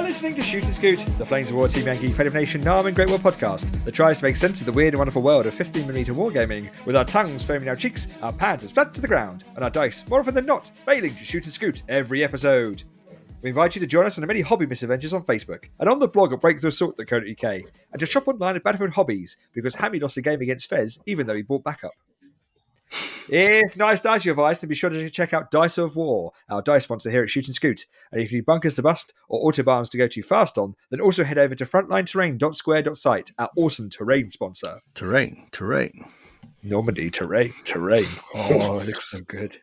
listening to Shoot and Scoot, the Flames of War Team Yankee Fed Nation Nam and Great World podcast that tries to make sense of the weird and wonderful world of 15mm wargaming, with our tongues foaming our cheeks, our pants as flat to the ground, and our dice, more often than not, failing to shoot and scoot every episode. We invite you to join us on the many hobby misadventures on Facebook, and on the blog at breakthroughassault.co.uk, and to shop online at Battlefield Hobbies, because Hammy lost a game against Fez, even though he bought backup. If nice dice your advice, then be sure to check out Dice of War, our dice sponsor here at Shoot and Scoot. And if you need bunkers to bust or autobahns to go too fast on, then also head over to frontlineterrain.square.site, our awesome terrain sponsor. Terrain. Normandy, terrain. Oh, it looks so good.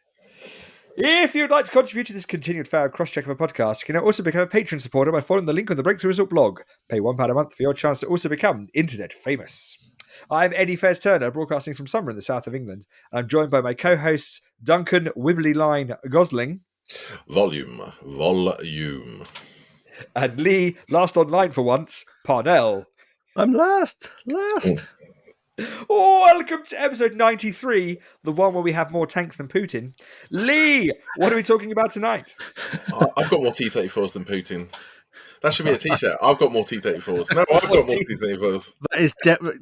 If you'd like to contribute to this continued fair cross-check of a podcast, you can also become a Patreon supporter by following the link on the Breakthrough Result blog. Pay £1 a month for your chance to also become internet famous. I'm Eddie Fez Turner, broadcasting from somewhere in the south of England, and I'm joined by my co-hosts Duncan Wibbly Line Gosling. Volume. And Lee, last online for once, Parnell. I'm last. Oh, welcome to episode 93, the one where we have more tanks than Putin. Lee, what are we talking about tonight? I've got more T-34s than Putin. That should be a T-shirt. I've got more T-34s. No, I've got more T-34s. That is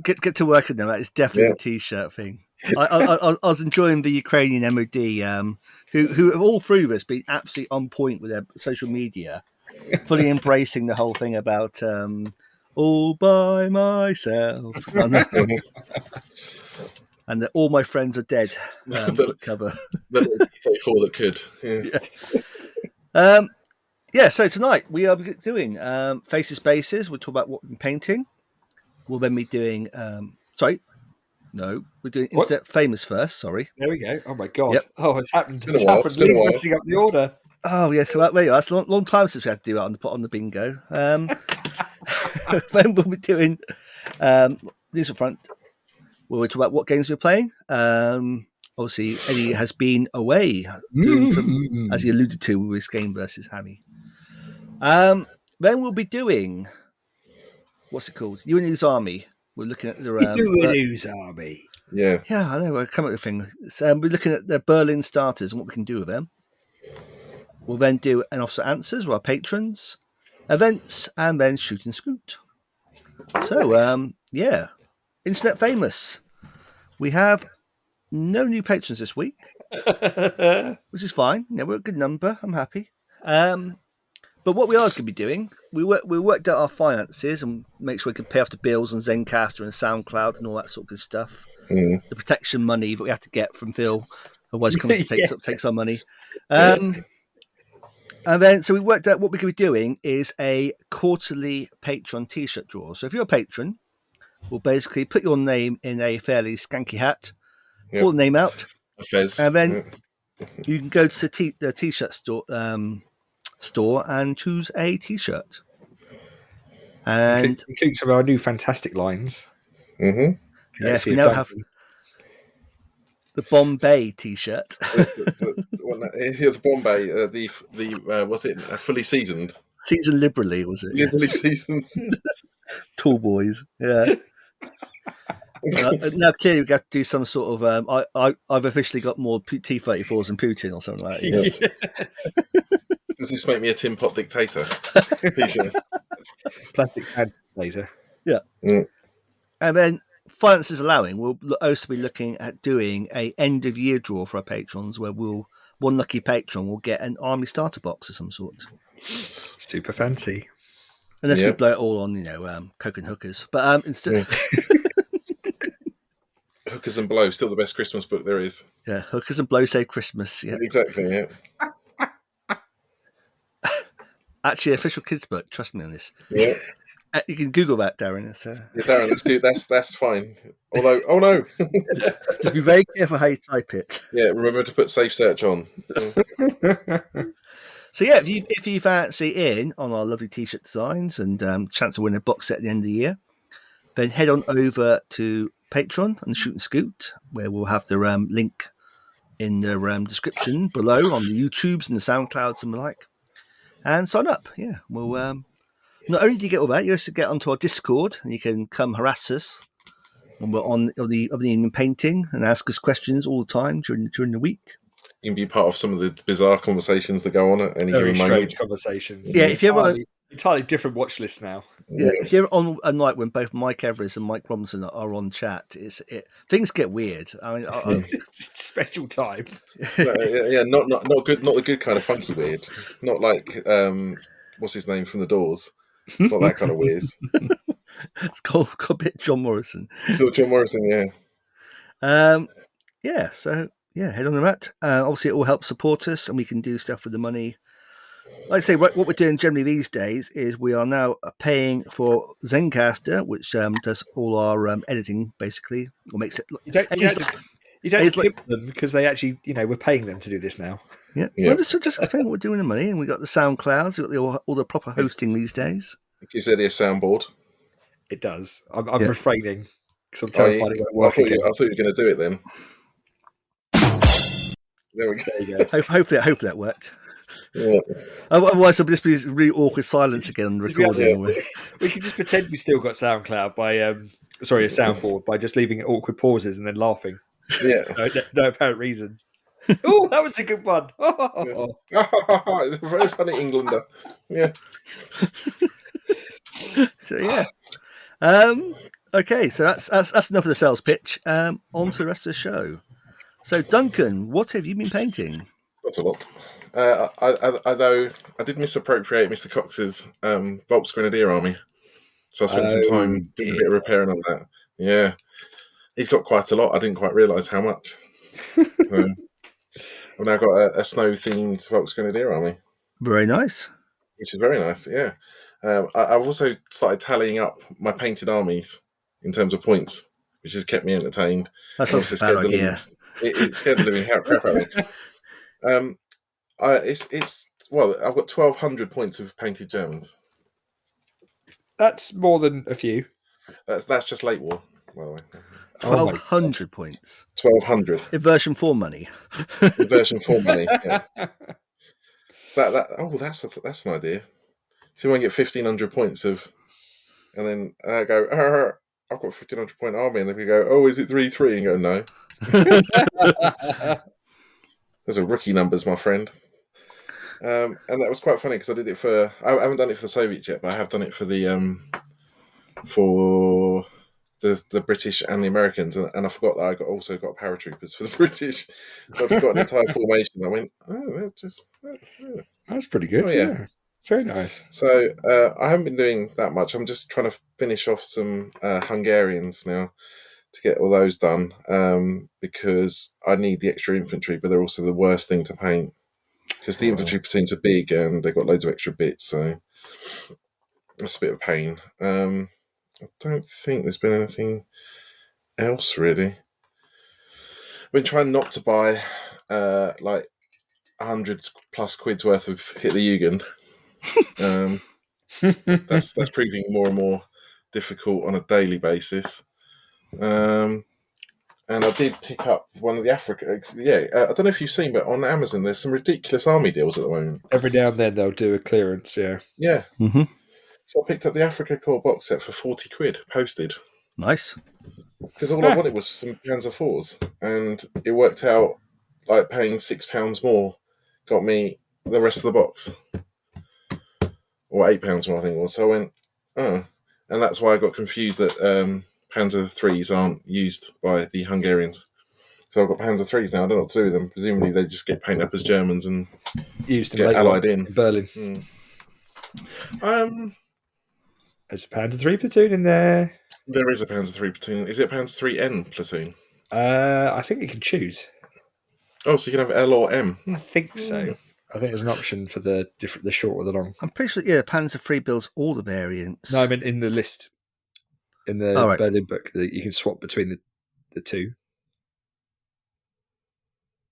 get to work on them. That is definitely a T-shirt thing. I was enjoying the Ukrainian MOD, who have all through this been absolutely on point with their social media, fully embracing the whole thing about all by myself, and that all my friends are dead. Cover the T-34 that could. Yeah. So tonight we are doing Faces Bases. We'll talk about what we're painting. We'll then be doing. We're doing Internet Famous first. Sorry. There we go. Oh my god. Yep. Oh, it's happened. It's happened. Lee's messing up the order. Oh yeah. So there you go. That's a long time since we had to do that on the bingo. Then we'll be doing news up front. We'll talk about what games we're playing. Obviously, Eddie has been away doing some, as he alluded to, with his game versus Hammy. Then we'll be doing, what's it called? UNU's Army. We're looking at the UNU's Army. Yeah, I know. We're coming up with a thing. We're looking at the Berlin starters and what we can do with them. We'll then do an Officer Answers with our patrons, events, and then Shoot and Scoot. So, Internet Famous. We have no new patrons this week, which is fine. Yeah, we're a good number. I'm happy. But what we are going to be doing, we worked out our finances and make sure we can pay off the bills on Zencaster and SoundCloud and all that sort of good stuff. The protection money that we have to get from Phil, otherwise it comes to take some money. And then, so we worked out what we're going to be doing is a quarterly Patreon T-shirt draw. So if you're a patron, we'll basically put your name in a fairly skanky hat, pull the name out, and then you can go to the T-shirt store and choose a T-shirt. And including some of our new fantastic lines. Mm-hmm. Yes, we now have the Bombay T-shirt. The Bombay, was it fully seasoned? Seasoned liberally, was it? Liberally seasoned. Tall boys, yeah. Now clearly we got to do some sort of. I've officially got more T-34s than Putin or something like that. Yes. Does this make me a Tin Pot dictator? T-shirt. Plastic hand later. Yeah. And then, finances allowing, we'll also be looking at doing a end of year draw for our patrons, where one lucky patron will get an army starter box of some sort. Super fancy. Unless we blow it all on, Coke and hookers. But instead. Hookers and Blow, still the best Christmas book there is. Yeah, Hookers and Blow Save Christmas. Yeah, exactly. Yeah. Actually, official kids book. Trust me on this. Yeah, you can Google that, Darren. Darren, let's do that's fine. Although, oh no, just be very careful how you type it. Yeah, remember to put safe search on. So yeah, if you fancy in on our lovely T-shirt designs and chance to win a box set at the end of the year, then head on over to Patreon and Shoot and Scoot, where we'll have the link in the description below on the YouTubes and the SoundClouds and the like, and sign up. Yeah, we'll not only do you get all that, you also get onto our Discord and you can come harass us when we're on the evening painting and ask us questions all the time during the week. You can be part of some of the bizarre conversations that go on at any given moment. Strange conversations. Yeah, if you ever entirely different watch list now. Yeah, if you're on a night when both Mike Everest and Mike Robinson are on chat, things get weird. I mean, Special time. Not good, not the good kind of funky weird. Not like what's his name from the Doors. Not that kind of weird. it's got a bit John Morrison. Still John Morrison, yeah. So head on to that. Obviously, it all helps support us, and we can do stuff with the money. Like I say, what we're doing generally these days is we are now paying for Zencaster, which does all our editing, basically, or makes it. You don't skip them because they actually, we're paying them to do this now. Yeah. Well, just explain what we're doing with the money, and we got the SoundClouds, we got all the proper hosting these days. It gives Eddie a soundboard. It does. I'm refraining because I'm terrified it won't work. I thought you were going to do it then. There we go. There you go. Hopefully that worked. Yeah. Otherwise, it'll just be really awkward silence again on the recording. We can just pretend we still got SoundCloud by a soundboard by just leaving awkward pauses and then laughing. Yeah. No apparent reason. Oh, that was a good one. Very funny Englander. Yeah. So okay, so that's enough of the sales pitch. On to the rest of the show. So, Duncan, what have you been painting? Not a lot. Although I did misappropriate Mr. Cox's Volks Grenadier Army. So I spent some time doing a bit of repairing on that. Yeah. He's got quite a lot. I didn't quite realise how much. I've now got a snow-themed Volks Grenadier Army. Very nice. Which is very nice, yeah. I've also started tallying up my painted armies in terms of points, which has kept me entertained. That sounds a bad idea. It scared the living crap out of me. I've got 1,200 points of painted Germans. That's more than a few. That's just late war, by the way. 1,200 points. 1,200 in version 4 money. In version 4 money. Yeah. So that's an idea. So you want to get 1,500 points of, and then I go, I've got 1,500 point army, and then we go, oh, is it 3-3? And go, no. Those are rookie numbers, my friend. And that was quite funny because I did it for. I haven't done it for the Soviets yet, but I have done it for the British and the Americans, and I forgot that I also got paratroopers for the British. So I forgot an entire formation. I went, oh, that's pretty good. Oh, yeah, very nice. So I haven't been doing that much. I'm just trying to finish off some Hungarians now to get all those done because I need the extra infantry, but they're also the worst thing to paint because the infantry platoons are big and they've got loads of extra bits, so that's a bit of a pain. I don't think there's been anything else really. I've been trying not to buy like 100 plus quid's worth of Hitler Jugend. That's proving more and more difficult on a daily basis. And I did pick up one of the Africa. Yeah, I don't know if you've seen, but on Amazon there's some ridiculous army deals at the moment. Every now and then they'll do a clearance. Yeah. Yeah. Mm-hmm. So I picked up the Africa Corps box set for 40 quid posted. Nice. Because all I wanted was some Panzer IVs, and it worked out like paying £6 more got me the rest of the box, or £8 more I think it was. So I went, oh, and that's why I got confused that Panzer IIIs aren't used by the Hungarians. So I've got Panzer IIIs now. I don't know what to do with them. Presumably they just get painted up as Germans and used get allied in Berlin. There's a Panzer III platoon in there. There is a Panzer III platoon. Is it a Panzer IIIN platoon? I think you can choose. Oh, so you can have L or M. I think so. I think there's an option for the short or the long. I'm pretty sure, Panzer III builds all the variants. No, I meant in the list. In the Berlin book, that you can swap between the two.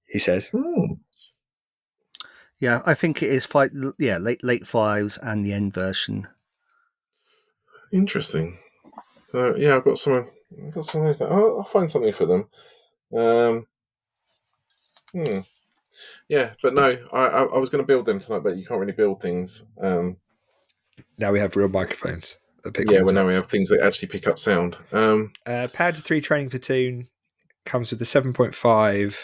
He says. Oh. Yeah, I think it is late fives and the end version. Interesting. So I've got some. I'll find something for them. Yeah, but no, I was going to build them tonight, but you can't really build things. Now we have real microphones. Now we have things that actually pick up sound. Panzer III training platoon comes with the 7.5,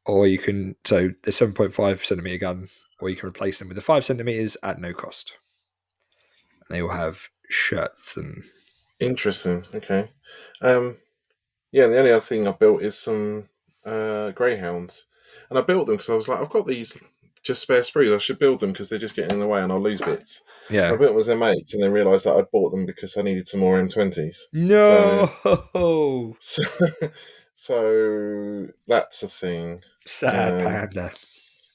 or you can the 7.5 centimeter gun or you can replace them with the 5 centimeters at no cost. And they all have shirts and. Interesting. Okay. Yeah, the only other thing I built is some greyhounds, and I built them because I was like, I've got these just spare sprues. I should build them because they're just getting in the way, and I'll lose bits. Yeah. I built them as M8s, and then realised that I'd bought them because I needed some more M20s. No. So that's a thing. Sad panda.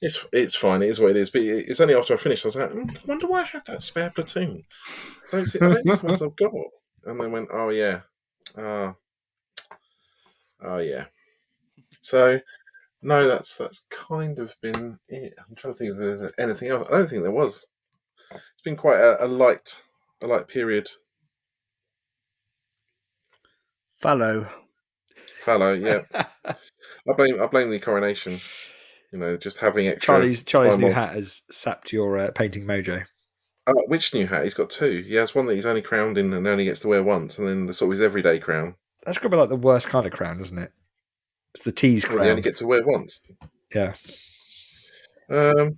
It's fine. It is what it is. But it's only after I finished I was like, I wonder why I had that spare platoon. I don't think it's the ones I've got. And then went, oh yeah. Oh yeah. So no, that's kind of been it. I'm trying to think if there's anything else. I don't think there was. It's been quite a light period. Fallow, yeah. I blame the coronation. Just having extra. Charlie's new hat has sapped your painting mojo. Which new hat? He's got 2. He has one that he's only crowned in and only gets to wear once, and then the sort of his everyday crown. That's got to be like the worst kind of crown, isn't it? It's the tease crown. Well, they only get to wear once. Yeah. Or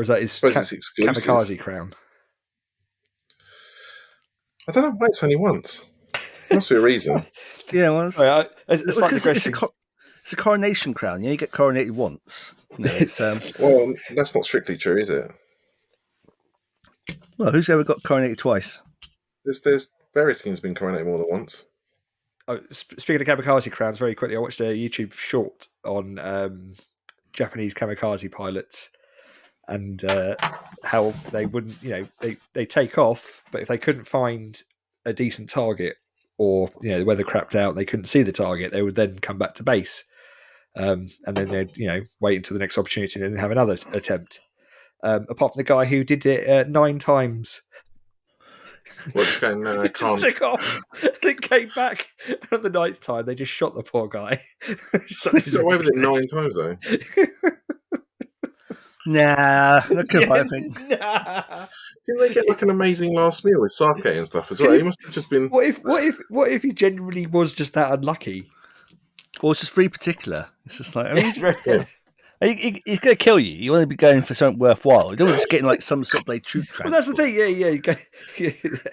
is that his kamikaze crown? I don't know why it's only once. There must be a reason. Yeah, well, it's a coronation crown. You get coronated once. Well, that's not strictly true, is it? Well, who's ever got coronated twice? There's various things been coronated more than once. Oh, speaking of kamikaze crowns, very quickly, I watched a YouTube short on Japanese kamikaze pilots and how they wouldn't, they take off, but if they couldn't find a decent target or, the weather crapped out and they couldn't see the target, they would then come back to base. And then they'd, wait until the next opportunity and then have another attempt. Apart from the guy who did it 9 times. Well, just going, no, I can't. Just took off and then came back. And at the night's time, they just shot the poor guy. He's got away with it 9 times, though. Nah, I think. Nah. Didn't they get like an amazing last meal with sake and stuff as well? He must have just been. What if he genuinely was just that unlucky? Or it's just very particular. It's just like, he's going to kill you. You want to be going for something worthwhile. You don't want to just get in like some sort of troop transport. Well, that's the thing. Yeah. You go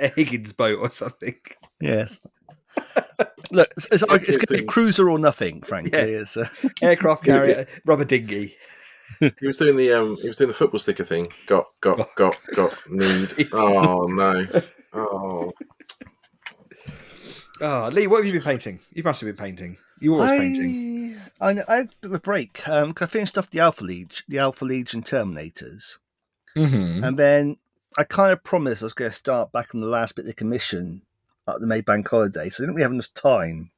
a Higgins boat or something. Yes. Look, it's going to be cruiser or nothing. Frankly, it's aircraft carrier, rubber dinghy. He was doing the football sticker thing. Got need. Oh no. Oh. Oh, Lee, what have you been painting? You must have been painting. You were always painting. I had a bit of a break. I finished off the Alpha Legion Terminators, and then I kind of promised I was going to start back on the last bit of the commission at the May Bank holiday, so I didn't really have enough time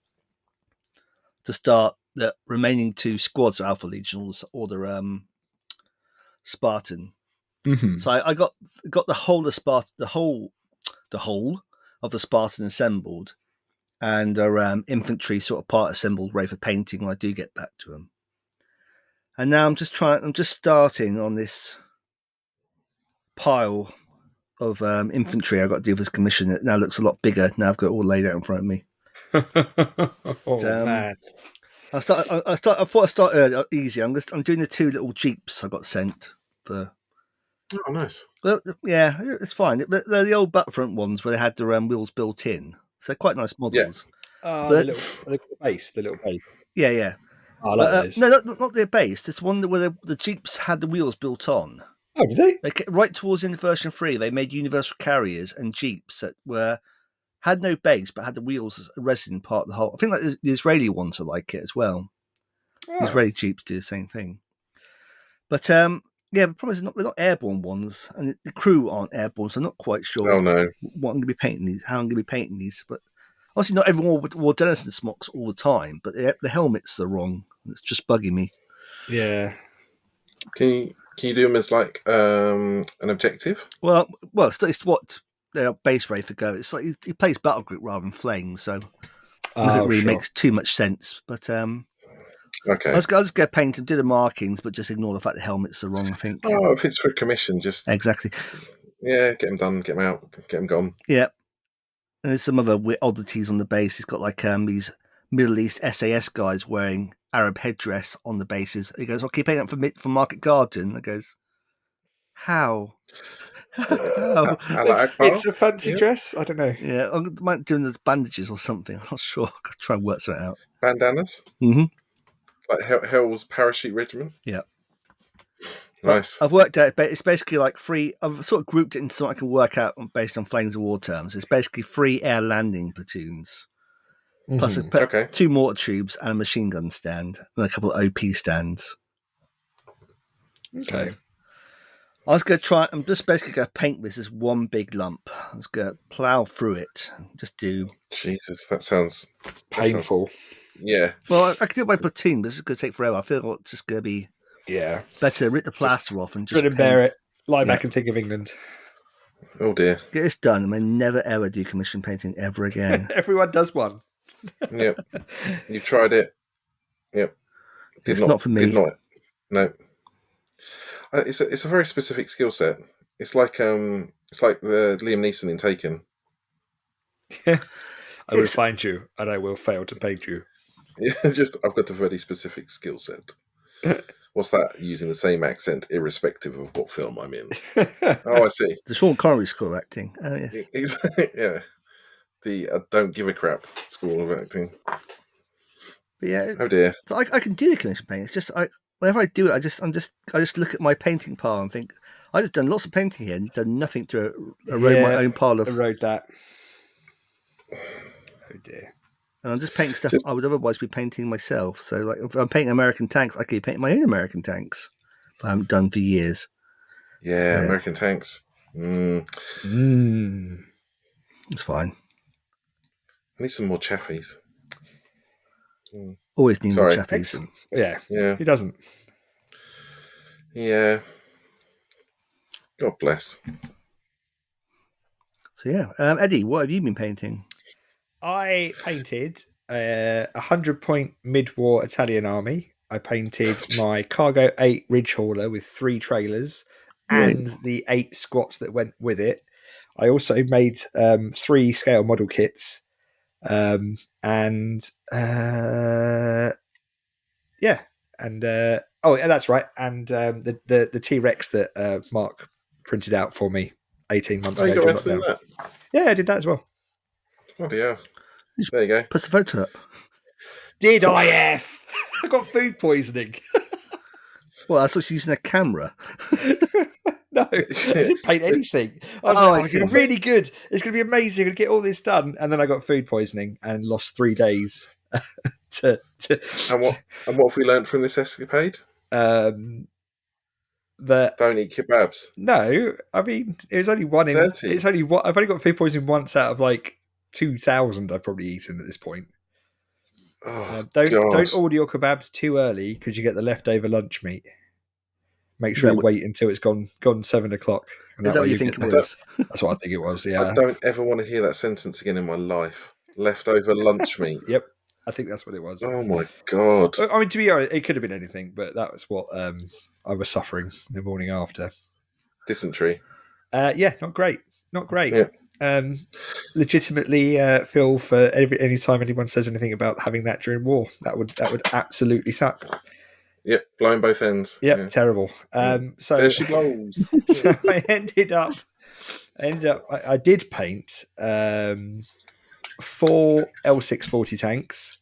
to start the remaining 2 squads of Alpha Legion or the Spartan. So I got the whole of Spartan, the whole of the Spartan assembled, and our infantry sort of part assembled, ready for painting when I do get back to them. And now I'm just starting on this pile of infantry I've got to do for this commission. It now looks a lot bigger. Now I've got it all laid out in front of me. Man. I thought I'd start early, easy. I'm doing the 2 little Jeeps I got sent for. Oh, nice. Well, yeah, it's fine. They're the old Battlefront ones where they had the wheels built in. So they're quite nice models. Yeah. The little base. Yeah. Oh, I like those. No, not their base. It's one where the Jeeps had the wheels built on. Oh, did they? Right towards the end of version 3, they made universal carriers and Jeeps that had no base but had the wheels as a resident part of the whole. I think like the Israeli ones are like it as well. Oh. Israeli Jeeps do the same thing. But the problem is they're not airborne ones, and the crew aren't airborne, so I'm not quite sure what I'm going to be painting these, how I'm going to be painting these. But obviously, not everyone wore Denison smocks all the time, but the helmets are wrong. It's just bugging me. Yeah. Can you do them as like an objective? Well, it's what their base Wraith go. It's like he plays Battle Group rather than Flames, so it really makes too much sense. But okay, I'll just go paint and do the markings, but just ignore the fact the helmets are wrong. I think. Oh, if it's for commission, just exactly. Yeah, get them done, get them out, get them gone. Yeah, and there's some other oddities on the base. He's got like these Middle East SAS guys wearing Arab headdress on the bases. He goes, "I'll keep painting for Market Garden." I goes, How? Yeah. How? Allah Akbar. It's a fancy Yeah. dress. I don't know. Yeah, I might do those bandages or something. I'm not sure. I'll try and work something out. Bandanas. Mm-hmm. Like Hell's Parachute Regiment. Yeah. Nice. But I've worked out, it's basically like free. I've sort of grouped it into something I can work out based on Flames of War terms. It's basically 3 air landing platoons, plus Okay. 2 mortar tubes and a machine gun stand, and a couple of OP stands. Okay. So I was going to try. I'm just basically going to paint this as one big lump. I was going to plow through it. Just do. Jesus, that sounds Painful. Yeah. Well, I could do it by platoon, but this is going to take forever. I feel like it's just going to be better to rip the plaster off and just Grin and bear paint. it. Lie back and think of England. Oh dear. Get this done, and then never ever do commission painting ever again. Everyone does one. Yep. You tried it. Yep. It's not for me. Did not. No. It's a very specific skill set. It's like the Liam Neeson in Taken. I will find you, and I will fail to paint you. Yeah, I've got a very specific skill set. What's that? Using the same accent, irrespective of what film I'm in. Oh, I see. The Sean Connery School of Acting. Oh, yes. Yeah. The don't give a crap school of acting. But yeah. Oh dear. So I can do the commission painting. It's just whenever I do it, I just look at my painting pile and think I've just done lots of painting here and done nothing to erode my own pile of. Erode that. Oh dear. And I'm just painting stuff I would otherwise be painting myself. So, like, if I'm painting American tanks, I could paint my own American tanks. But I haven't done for years. Yeah, American tanks. It's fine. I need some more chaffies. Always need more Sorry. chaffies. Excellent. Yeah. Yeah. He doesn't. Yeah. God bless. So yeah, Eddie, what have you been painting? I painted a 100-point mid-war Italian army. I painted my Cargo 8 Ridge Hauler with 3 trailers and the 8 squats that went with it. I also made 3 scale model kits. That's right. And the T-Rex that Mark printed out for me 18 months ago. You got around to doing that? Yeah, I did that as well. Oh yeah. There you go. Put the photo up. Did I F? I got food poisoning. Well, I thought she was using a camera. No, I didn't paint anything. I was it's really good. It's going to be amazing. I'm going to get all this done. And then I got food poisoning and lost 3 days. And what have we learned from this escapade? That don't eat kebabs. No, I mean it was only one. It's only one. I've only got food poisoning once out of like 2,000 I've probably eaten at this point. Don't order your kebabs too early because you get the leftover lunch meat. Make sure you wait until it's gone 7 o'clock. Is that what you think it was? That's what I think it was. Yeah. I don't ever want to hear that sentence again in my life. Leftover lunch meat. Yep. I think that's what it was. Oh my God. I mean, to be honest, it could have been anything, but that was what I was suffering the morning after. Dysentery. Yeah, not great. Not great. Yeah. Legitimately feel for any time anyone says anything about having that during war. That would absolutely suck. Yep, blowing both ends. Yep, yeah. Terrible. So there she blows. So I did paint 4 L640 tanks.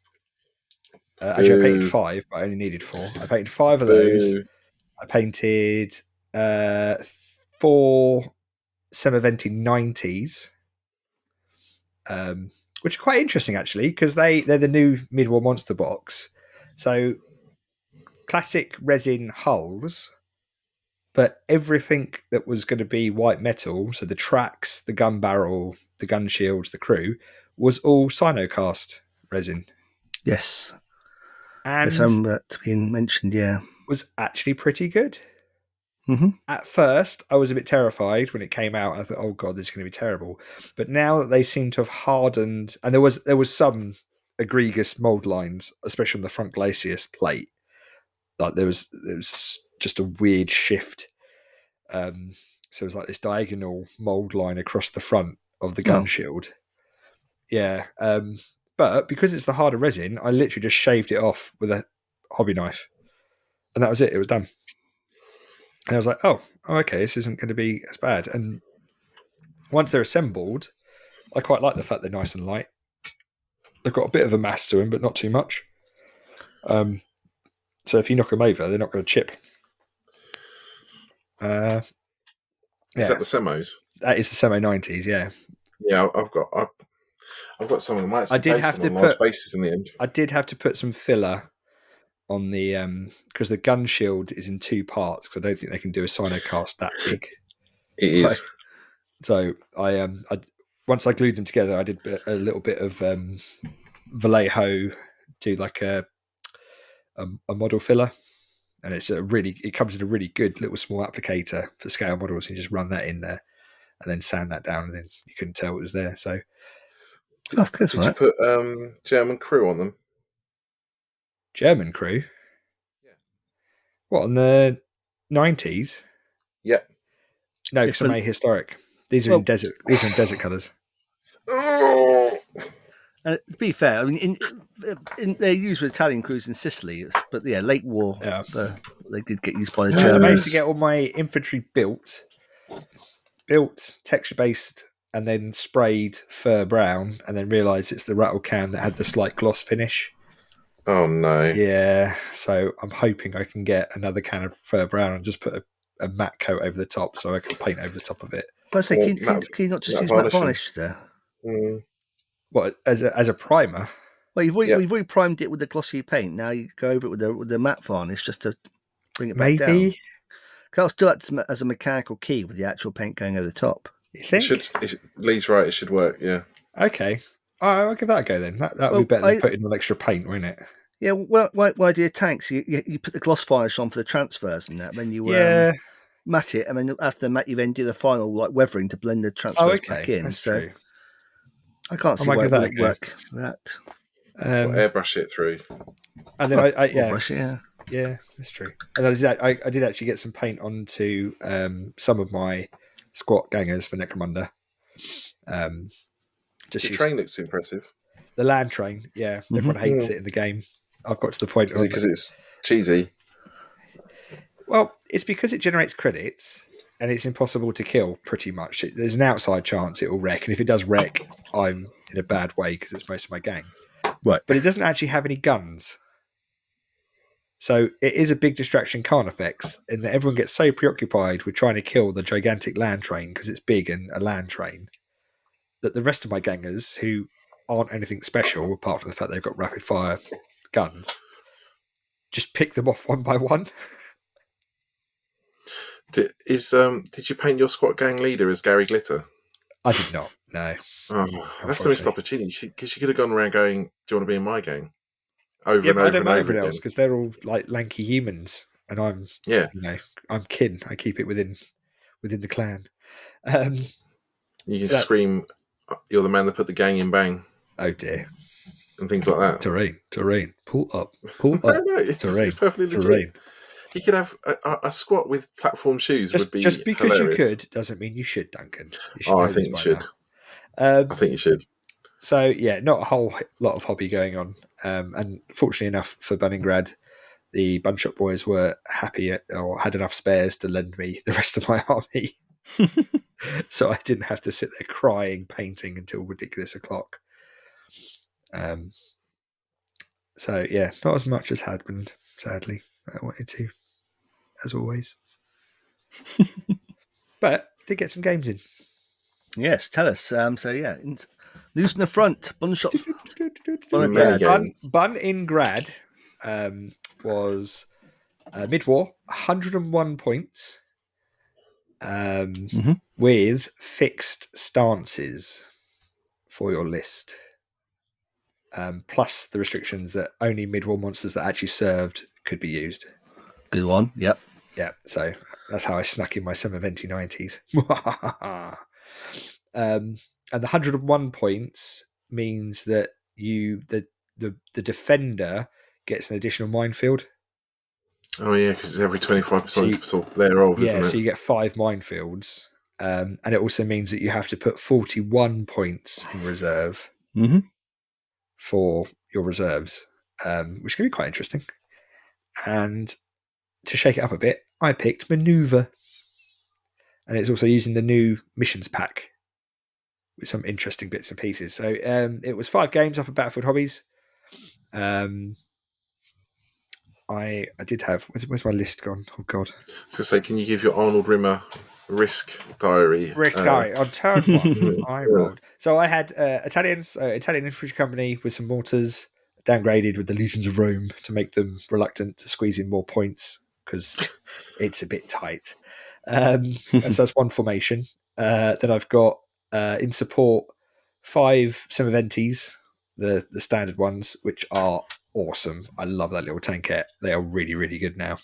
Actually, I painted 5, but I only needed 4. I painted 5 of those. I painted 4 Semaventi 90s, which are quite interesting actually because they're the new mid-war monster box. So classic resin hulls, but everything that was going to be white metal, so the tracks, the gun barrel, the gun shields, the crew, was all Sinocast resin. Yes. And that's been mentioned, yeah. Was actually pretty good. Mm-hmm. At first, I was a bit terrified when it came out. I thought, oh God, this is going to be terrible. But now that they seem to have hardened, and there was some egregious mold lines, especially on the front glacis plate. Like there was just a weird shift. So it was like this diagonal mold line across the front of the gun shield. Yeah. But because it's the harder resin, I literally just shaved it off with a hobby knife. And that was it. It was done. And I was like, oh, oh, okay, this isn't going to be as bad. And once they're assembled, I quite like the fact they're nice and light. They've got a bit of a mass to them, but not too much. So if you knock them over, they're not going to chip. Is that the Semos? That is the Semo 90s, yeah. Yeah, I've got some of them. I did have to put bases in the end. I did have to put some filler on the because the gun shield is in 2 parts because I don't think they can do a Sinocast that big. It is. So I once I glued them together, I did a little bit of Vallejo, do like a model filler, and it comes in a really good little small applicator for scale models. You just run that in there and then sand that down, and then you couldn't tell it was there. So did you put German crew on them? German crew? Yeah. What, on the 90s? Yeah. No, because I'm ahistoric. These are in desert. These are in desert colours. To be fair, I mean, they're used with Italian crews in Sicily, but yeah, late war, they did get used by the Germans. I managed to get all my infantry built, texture-based, and then sprayed fur brown, and then realised it's the rattle can that had the slight gloss finish. Oh no! Yeah, so I'm hoping I can get another can of fur brown and just put a matte coat over the top, so I can paint over the top of it. But I say, can you not just use matte varnish there? What, as a primer? Well, you've already primed it with the glossy paint. Now you go over it with the matte varnish just to bring it back down. Maybe. I'll still act as a mechanical key with the actual paint going over the top. You think? Lee's right. It should work. Yeah. Okay. I'll give that a go then. That'll be better than putting on extra paint, won't it? Yeah. Well, why do your tanks? You put the gloss varnish on for the transfers and that. Then you matte it, and then after the matte, you then do the final weathering to blend the transfers back in. That's true. I can't see why it wouldn't work with that. Airbrush it through. And then brush it, yeah, that's true. And I did actually get some paint onto some of my squat gangers for Necromunda. The train looks impressive. The land train, yeah. Everyone hates it in the game. I've got to the point because it's cheesy. Well, it's because it generates credits and it's impossible to kill, pretty much. There's an outside chance it will wreck, and if it does wreck, I'm in a bad way because it's most of my gang. Right. But it doesn't actually have any guns. So it is a big distraction Carnifex in that everyone gets so preoccupied with trying to kill the gigantic land train because it's big and a land train that the rest of my gangers, who aren't anything special apart from the fact they've got rapid fire guns, just pick them off one by one. Did you paint your squad gang leader as Gary Glitter? I did not, no. Oh, that's a missed opportunity because she could have gone around going, "Do you want to be in my gang?" Over and over I don't and know over everyone again. else because they're all like lanky humans, and I'm I'm kin. I keep it within the clan. You can scream, "You're the man that put the gang in bang." Oh dear. And things like that. Terrain. Pull up. No, it's perfectly legit. Terrain. You could have a squat with platform shoes. Would be just because hilarious. You could doesn't mean you should, Duncan. I think you should. I think you should. So yeah, not a whole lot of hobby going on. And fortunately enough for Bunningrad, the Bunshot boys were happy or had enough spares to lend me the rest of my army. So I didn't have to sit there crying, painting until ridiculous o'clock. So yeah, not as much as happened, sadly. I wanted to, as always. But did get some games in. Yes, tell us. So yeah, news in the front. Bunshot. Bunningrad was mid-war, 101 points, with fixed stances for your list. Plus the restrictions that only mid-war monsters that actually served could be used. Good one. Yep. Yeah. So that's how I snuck in my Summer Venti 90s. And the 101 points means that the defender gets an additional minefield. Oh yeah, because it's every 25% thereof, isn't it? Yeah, so you get 5 minefields. And it also means that you have to put 41 points in reserve for your reserves, which can be quite interesting. And to shake it up a bit, I picked Maneuver. and it's also using the new missions pack with some interesting bits and pieces. So it was 5 games up at Battlefield Hobbies. I did have. Where's my list gone? Oh God! So say, can you give your Arnold Rimmer risk diary? Risk diary on turn 1. I rolled. So I had Italian infantry company with some mortars, downgraded with the legions of Rome to make them reluctant to squeeze in more points because it's a bit tight. And so that's one formation. Then I've got in support 5 Semoventis, the standard ones, which are awesome. I love that little tankette. They are really, really good now.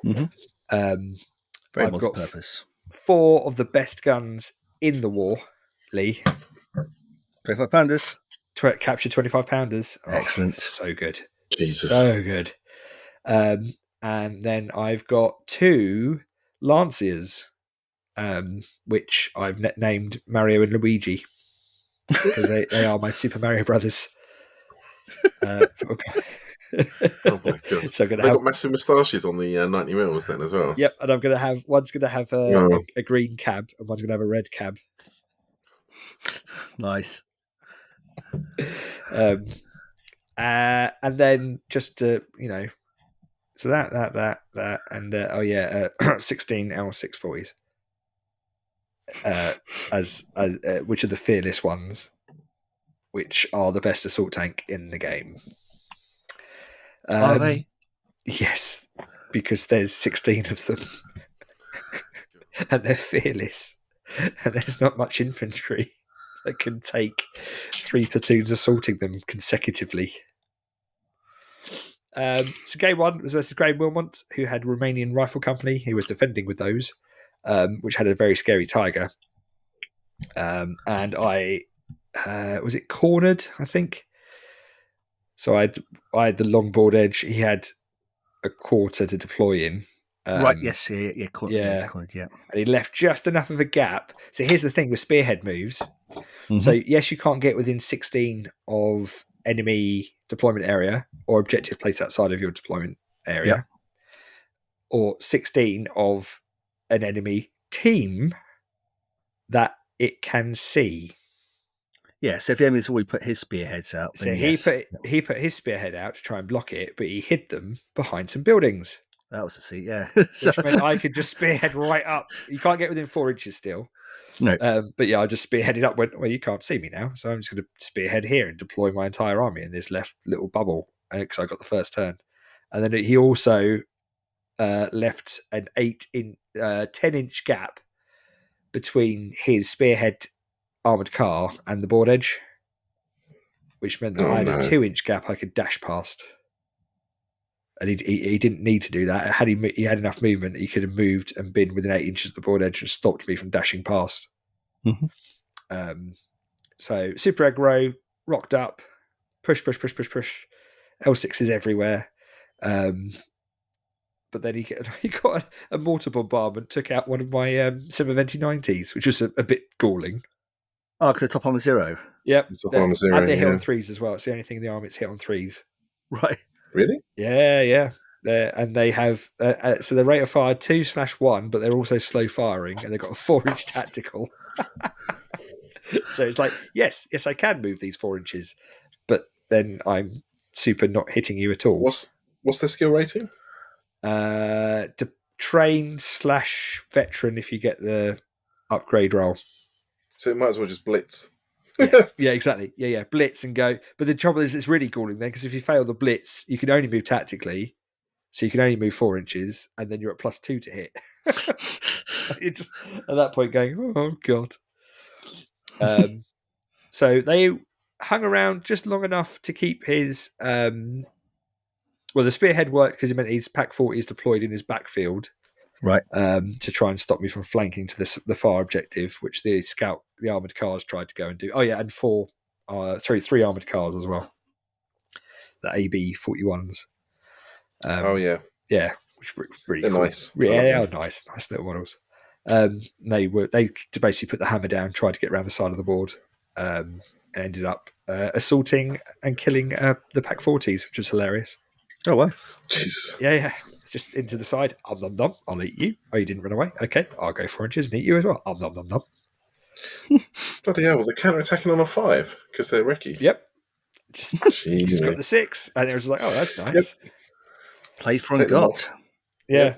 Very I've got multi-purpose. 4 of the best guns in the war, Lee. 25 pounders. Captured 25 pounders. Excellent. So good. Jesus. So good. And then I've got 2 Lanciers, which I've named Mario and Luigi because they are my Super Mario Brothers. Oh my God. So They got massive moustaches on the 90 mils then as well. Yep, and I'm going to have one's going to have a green cab and one's going to have a red cab. Nice. And then just so that and 16 L640s. As which are the fearless ones, which are the best assault tank in the game. Are they? Yes, because there's 16 of them, and they're fearless, and there's not much infantry that can take 3 platoons assaulting them consecutively. So game 1 was versus Graham Wilmot, who had Romanian Rifle Company. He was defending with those, which had a very scary Tiger. And I was it cornered, I think. So I had the longboard edge. He had a quarter to deploy in. Right, yes, yeah. Cornered, yeah. And he left just enough of a gap. So here's the thing with spearhead moves. Mm-hmm. So yes, you can't get within 16 of enemy deployment area or objective placed outside of your deployment area, or 16 of an enemy team that it can see. Yeah, so if the enemy's already put his spearheads out, so he put his spearhead out to try and block it, but he hid them behind some buildings. That was the seat, yeah. Which meant I could just spearhead right up. You can't get within 4 inches still. No. But yeah, I just spearheaded up. Went, well, you can't see me now, so I'm just going to spearhead here and deploy my entire army in this left little bubble because I got the first turn. And then he also left an 10-inch gap between his spearhead armored car and the board edge, which meant that I had a 2-inch gap I could dash past. And he didn't need to do that. Had he had enough movement, he could have moved and been within 8 inches of the board edge and stopped me from dashing past. Mm-hmm. So super aggro, rocked up, push. L6s everywhere. But then he got a mortar bombardment, took out one of my Semoventi 90s, which was a bit galling. Oh, because top armor 0. Yep. Top armor 0. And they hit on 3s as well. It's the only thing in the army that's hit on 3s. Right. Really? Yeah. And they have so the rate of fire 2/1, but they're also slow firing, and they've got a 4-inch tactical. So it's like, yes, I can move these 4 inches, but then I'm super not hitting you at all. What's the skill rating? To train/veteran if you get the upgrade roll. So it might as well just blitz. Yeah, exactly. Yeah, blitz and go. But the trouble is, it's really galling then, because if you fail the blitz, you can only move tactically, so you can only move 4 inches, and then you're at +2 to hit. You're just at that point going, oh god. So they hung around just long enough to keep his. The spearhead worked because it meant his Pack 40 is deployed in his backfield. Right. To try and stop me from flanking to the far objective, which the armoured cars tried to go and do. Oh, yeah, and 3 armoured cars as well. The AB 41s. Yeah. Yeah, which were really They're cool. nice. Yeah, they are nice little models. They basically put the hammer down, tried to get around the side of the board, and ended up assaulting and killing the Pack 40s, which was hilarious. Oh, wow. Jesus. Yeah. just into the side. Nom nom. I'll eat you. Oh, you didn't run away. Okay, I'll go 4 inches and eat you as well. Nom nom nom. Bloody hell, they're counter-attacking on a 5 because they're Ricky. Yep. Just got the 6, and it was like, oh, that's nice. Yep. Play front Take them got. off. Yeah.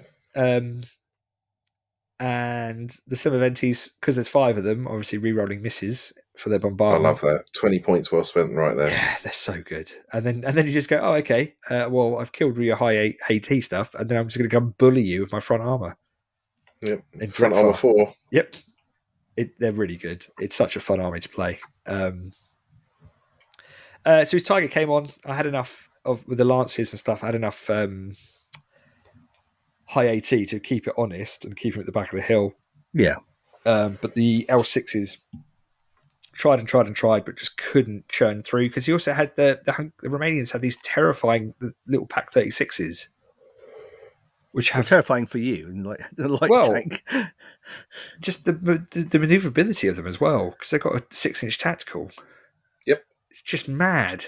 And the Summer Venties, because there's 5 of them, obviously re-rolling misses for their I bombardment. love that. 20 points well spent right there. Yeah, they're so good. And then you just go, oh, okay. Well, I've killed your high AT stuff, and then I'm just going to come bully you with my front armor. Yep. In Front armor 4. Yep. They're really good. It's such a fun army to play. So his Tiger came on. I had enough with the Lancers and stuff. I had enough high AT to keep it honest and keep him at the back of the hill. Yeah. But the L6s tried and tried and tried, but just couldn't churn through, because he also had the Romanians had these terrifying little Pack 36s, which have terrifying for you, and like the light tank. Just the maneuverability of them as well, because they've got a 6-inch tactical. Yep, it's just mad,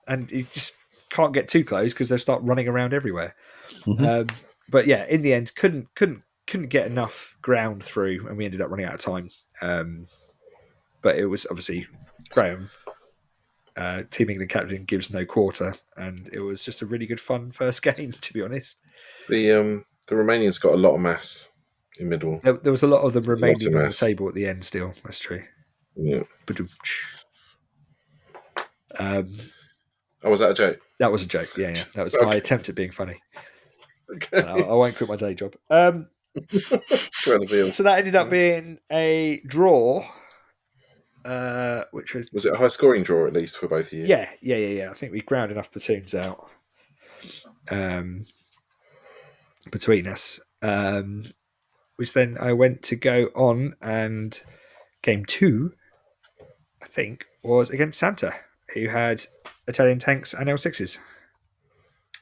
and you just can't get too close because they'll start running around everywhere. Mm-hmm. But yeah, in the end, couldn't get enough ground through, and we ended up running out of time. But it was obviously Graham, Team England captain, gives no quarter, and it was just a really good fun first game, to be honest. The Romanians got a lot of mass in middle. There was a lot of them remaining on the table at the end still. That's true. Yeah. Was that a joke? That was a joke, yeah. That was my attempt at being funny. Okay. I won't quit my day job. So that ended up being a draw. Which was it a high scoring draw at least for both of you? Yeah. I think we ground enough platoons out between us, which then I went to go on, and game 2, I think, was against Santa, who had Italian tanks and L6s.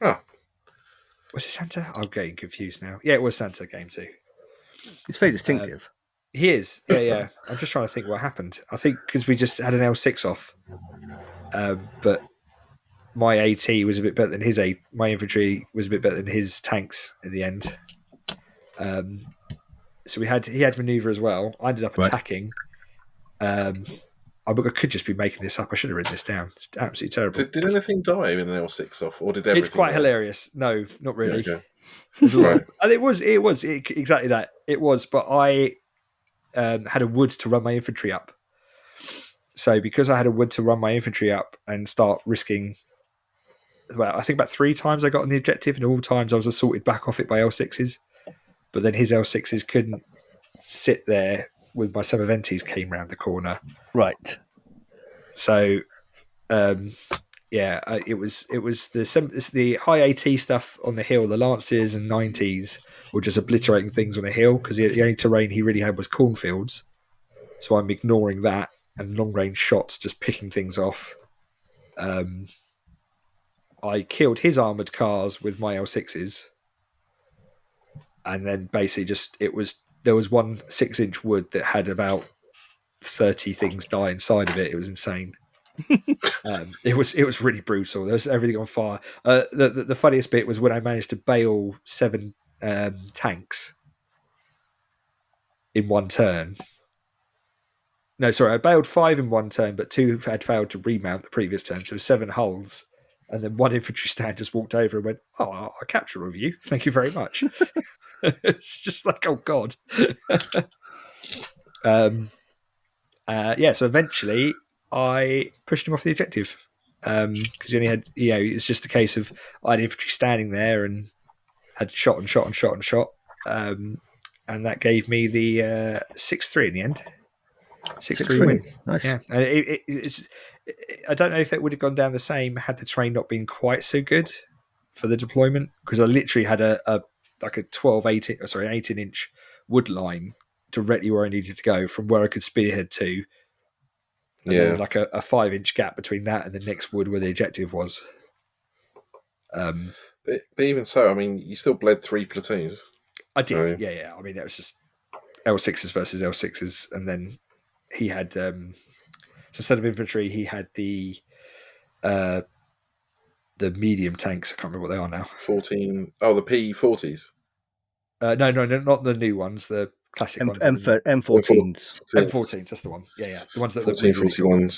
Oh, was it Santa? I'm getting confused now. Yeah, it was Santa game 2. It's very distinctive. He is, yeah. I'm just trying to think what happened. I think because we just had an L6 off, but my AT was a bit better than his AT. My infantry was a bit better than his tanks in the end. So he had manoeuvre as well. I ended up attacking. I could just be making this up. I should have written this down. It's absolutely terrible. Did anything die in an L6 off, or did everything? It's quite hilarious. No, not really. Yeah, okay. Right. And it was exactly that. It was, but I had a wood to run my infantry up. So because I had a wood to run my infantry up and start risking, I think about 3 times I got on the objective, and all times I was assaulted back off it by L6s. But then his L6s couldn't sit there with my Summer Venties came round the corner. Right. So, it was the high AT stuff on the hill. The Lancers and 90s were just obliterating things on a hill, because the only terrain he really had was cornfields. So I'm ignoring that, and long range shots, just picking things off. I killed his armoured cars with my L6s, and then basically there was one 6-inch wood that had about 30 things die inside of it. It was insane. It was really brutal. There was everything on fire. The funniest bit was when I managed to bail 7 tanks in one turn. No, sorry, I bailed 5 in one turn, but 2 had failed to remount the previous turn, so 7 hulls. And then one infantry stand just walked over and went, "Oh, I'll capture a review. Thank you very much." It's just like, oh god. So eventually I pushed him off the objective, because he only had, it's just a case of I had infantry standing there and had shot and shot and shot and shot, and that gave me the 6-3 in the end. 6-3 win. Nice. Yeah, and it's. I don't know if it would have gone down the same had the terrain not been quite so good for the deployment, because I literally had a 18-inch wood line directly where I needed to go from where I could spearhead to. And then like a 5-inch gap between that and the next wood where the objective was. But even so, I mean, you still bled 3 platoons. I did, yeah. I mean, it was just L6s versus L6s, and then he had so instead of infantry, he had the the medium tanks. I can't remember what they are now. 14. Oh, the P40s. No, not the new ones. The classic ones. M14s. M14s. That's the one. Yeah. The ones that look really, really cool.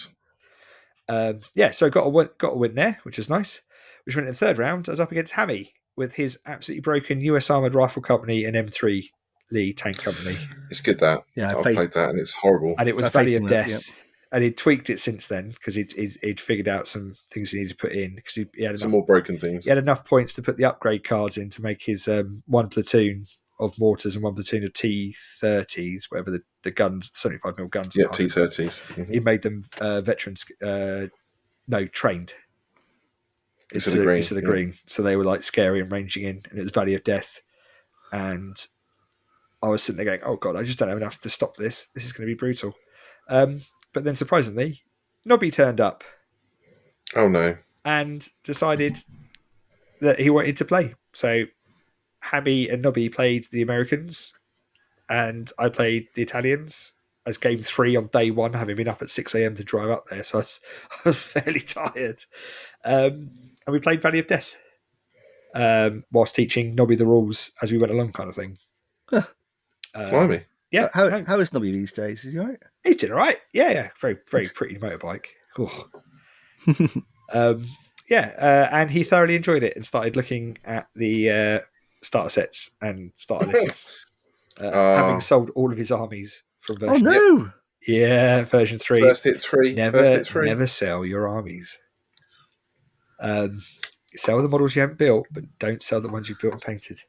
1441s. So got a win there, which was nice. Which went in the third round. I was up against Hammy with his absolutely broken US Armoured Rifle Company and M3 Lee Tank Company. It's good that. Yeah, I've played that and it's horrible. And it was Valley of Death. And he'd tweaked it since then because he'd figured out some things he needed to put in because he had some more broken things. He had enough points to put the upgrade cards in to make his one platoon of mortars and one platoon of T30s, whatever the guns, 75mm guns. Yeah, T30s. Mm-hmm. He made them veterans, trained instead of green. So they were like scary and ranging in, and it was Valley of Death. And I was sitting there going, oh God, I just don't have enough to stop this. This is going to be brutal. But then surprisingly, Nobby turned up. Oh no. And decided that he wanted to play. So Hammy and Nobby played the Americans and I played the Italians as game 3 on day 1, having been up at 6 a.m. to drive up there. So I was fairly tired. And we played Valley of Death whilst teaching Nobby the rules as we went along, kind of thing. Blimey. Yeah. How is Nobby these days? Is he all right? He's doing all right. Yeah. Very, very pretty motorbike. And he thoroughly enjoyed it and started looking at the starter sets and starter lists, having sold all of his armies from version 3. Oh no! Yeah, version 3. First hit 3. Never sell your armies. Sell the models you haven't built, but don't sell the ones you've built and painted.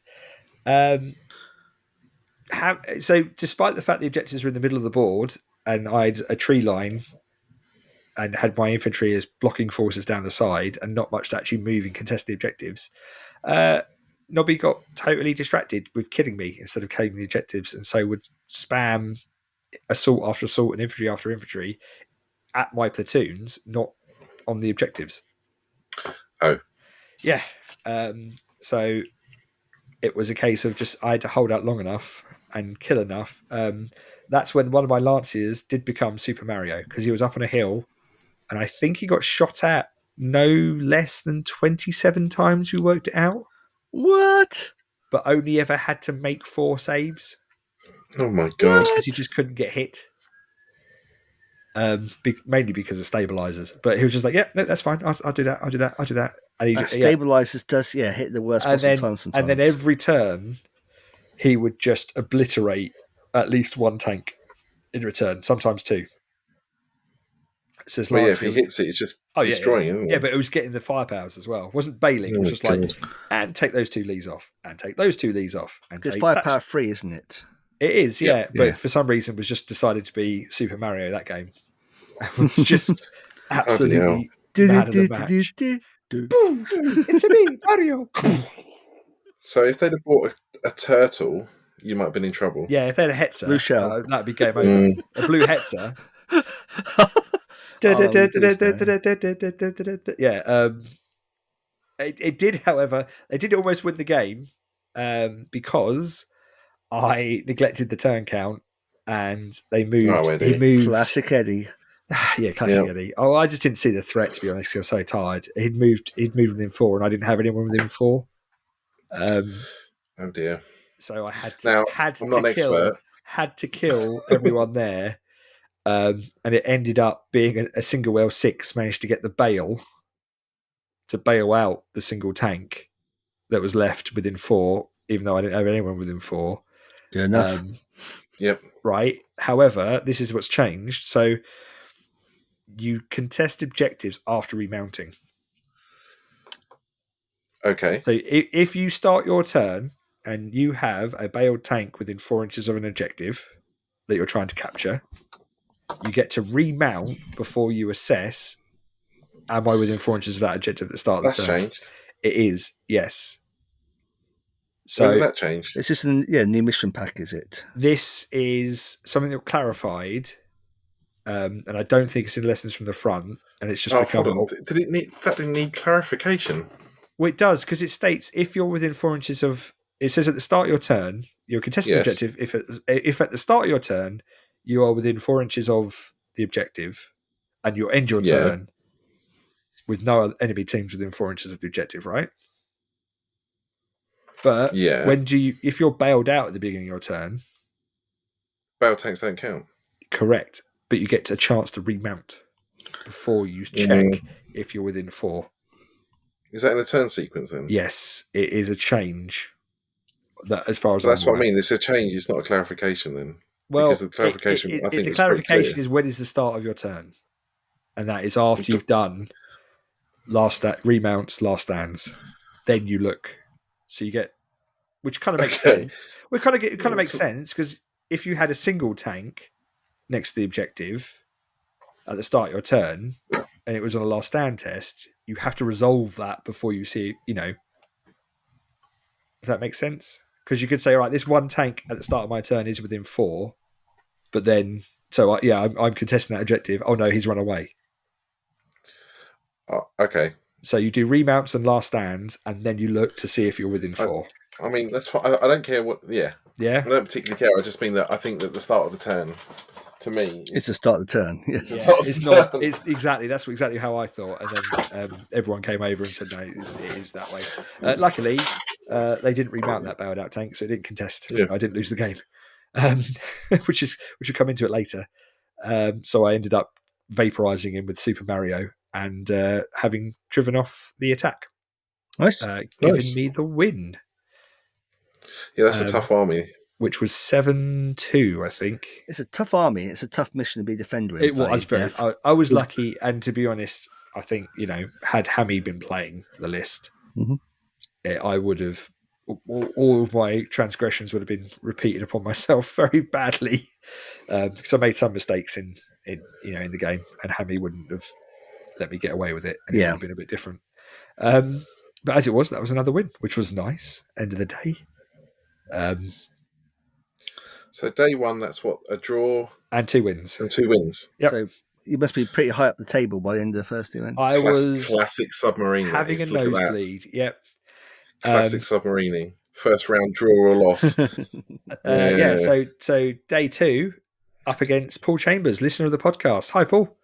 So despite the fact the objectives were in the middle of the board and I had a tree line and had my infantry as blocking forces down the side and not much to actually move and contest the objectives, Nobby got totally distracted with killing me instead of claiming the objectives, and so would spam assault after assault and infantry after infantry at my platoons, not on the objectives. Oh. Yeah. So it was a case of just I had to hold out long enough and kill enough. That's when one of my Lanciers did become Super Mario because he was up on a hill and I think he got shot at no less than 27 times. We worked it out. What? But only ever had to make 4 saves. Oh my God. Because he just couldn't get hit. Mainly because of stabilizers. But he was just like, yeah, no, that's fine. I'll do that. And stabilizers does, hit the worst possible times sometimes. And then every turn, he would just obliterate at least 1 tank in return, sometimes 2. If he hits it, it's just destroying, isn't it? Yeah, but it was getting the firepowers as well. It wasn't bailing. It was just like, and take those 2 leads off, and take those 2 leads off. And it's firepower free, isn't it? It is, yeah. But for some reason, it was just decided to be Super Mario that game. It was just absolutely mad of the match. Boom! It's a me, Mario. So if they'd have bought a turtle, you might have been in trouble. Yeah, if they had a Hetzer, blue shell, that'd be game over. A blue Hetzer. It did, however, they did almost win the game because I neglected the turn count and they moved. He moved. Classic Eddie. Yeah, classic Eddie. Oh, I just didn't see the threat, to be honest, because I was so tired. He'd moved within 4 and I didn't have anyone within 4. Oh dear. So I had to kill everyone there. And it ended up being a single L6 managed to get the bail to bail out the single tank that was left within 4, even though I didn't have anyone within 4. Good enough. Yep. Right. However, this is what's changed. So you contest objectives after remounting. Okay. So if you start your turn and you have a bailed tank within 4 inches of an objective that you're trying to capture, you get to remount before you assess, am I within 4 inches of that objective at the start of the turn? That's changed. It is, yes. So when did that change? It's just a new mission pack, is it? This is something that clarified, and I don't think it's in Lessons from the Front, and it's just become... Hold on. That didn't need clarification? Well, it does, because it states if you're within 4 inches of... It says at the start of your turn, you're contesting the objective. If at the start of your turn, you are within 4 inches of the objective, and you end your turn, with no other enemy teams within 4 inches of the objective, right? But Yeah. if you're bailed out at the beginning of your turn, Battle tanks don't count. correct, but you get a chance to remount before you check if you're within 4. Is that in the turn sequence then? Yes, it is a change. That, as far as That's I'm what I aware. mean. It's a change. It's not a clarification then. Well, Because the clarification, I think, the was clarification is when is the start of your turn, and that is after you've done remounts, last stands. Then you look, so you get, which kind of makes sense. Well, it kind of makes sense because if you had a single tank next to the objective at the start of your turn, and it was on a last stand test, you have to resolve that before you see, if that makes sense. Because you could say, all right, this one tank at the start of my turn is within 4, but then, I'm contesting that objective. Oh no, he's run away. Okay. So you do remounts and last stands, and then you look to see if you're within 4. I mean, that's fine. I don't care what. Yeah. Yeah. I don't particularly care. I just mean that I think that the start of the turn, to me, it's the start of the turn. Yes. It's not. It's exactly. That's exactly how I thought. And then everyone came over and said, no, it is that way. Luckily, they didn't remount that bailed out tank, so it didn't contest. So I didn't lose the game, which will come into it later. So I ended up vaporizing him with Super Mario and having driven off the attack. Nice. Giving me the win. Yeah, that's a tough army. Which was 7-2, I think. It's a tough army. It's a tough mission to be defender in. It was very. I was lucky, and to be honest, I think had Hammy been playing the list, I would have. All of my transgressions would have been repeated upon myself very badly because I made some mistakes in the game, and Hammy wouldn't have let me get away with it, and it would have been a bit different. But as it was, that was another win, which was nice. End of the day. So day one, that's what, a draw and 2 wins. Yep. So you must be pretty high up the table by the end of the first event. I was classic submarine having a nosebleed. Yep. Classic submarining. First round draw or loss. So day 2 up against Paul Chambers, listener of the podcast. Hi, Paul.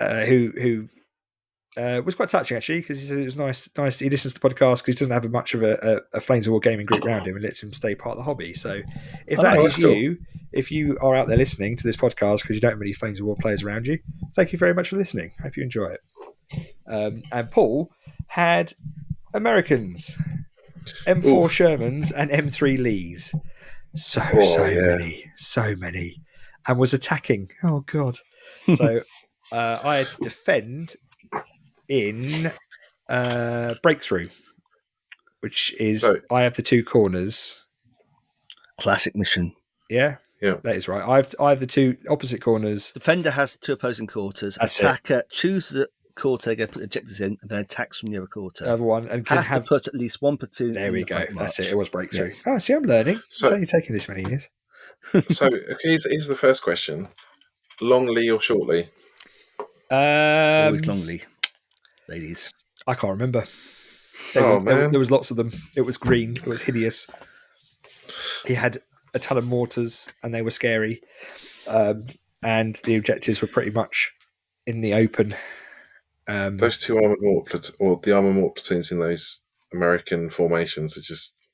Who was quite touching actually, because he said it was nice. He listens to the podcast because he doesn't have much of a Flames of War gaming group around him, and lets him stay part of the hobby. So if that is you, if you are out there listening to this podcast because you don't have many Flames of War players around you, thank you very much for listening. Hope you enjoy it. And Paul had Americans, M4 Shermans and M3 Lees. So many, and was attacking. Oh God! So I had to defend in breakthrough, which is I have the 2 corners. Classic mission. Yeah, that is right. I have the 2 opposite corners. Defender has 2 opposing quarters. Attacker chooses a quarter, they put objectives in, and then attacks from the other quarter. The other one, and has to put at least 1 platoon. There we go. That's it. It was breakthrough. Yeah. Oh, see, I'm learning. It's only taken this many years. So here's the first question: longly or shortly? Always longly, ladies. I can't remember. Man. There was lots of them. It was green. It was hideous. He had a ton of mortars, and they were scary. And the objectives were pretty much in the open. Those 2 armored mortar or the armored mortar platoons in those American formations are just.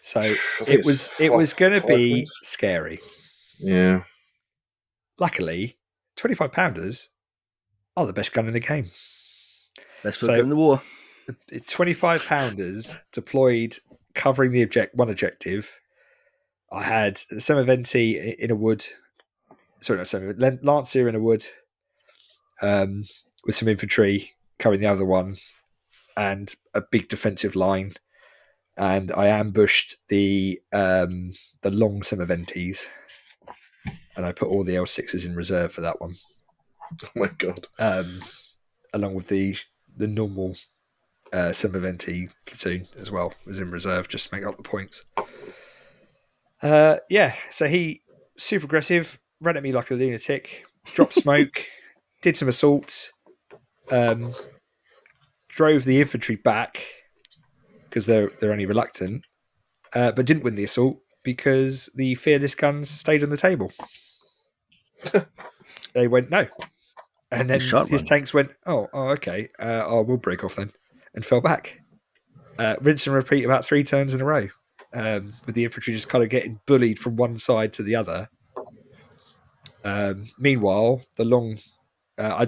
So it was going to be scary. Yeah. Luckily, 25 pounders are the best gun in the game. Best gun in the war. 25 pounders deployed, covering the one objective. I had Semiventi in a wood. Sorry, not Semiventi. Lancer in a wood, with some infantry covering the other one, and a big defensive line. And I ambushed the long Semiventis, and I put all the L6s in reserve for that one. Oh my God! Along with the normal Semiventi platoon as well was in reserve, just to make up the points. So he super aggressive, ran at me like a lunatic, dropped smoke, did some assaults, drove the infantry back because they're only reluctant, but didn't win the assault because the fearless guns stayed on the table. They went, no, And then Sharp his one. tanks went, okay, we'll break off then, and fell back. Rinse and repeat about 3 turns in a row, with the infantry just kind of getting bullied from one side to the other. Meanwhile, the long... I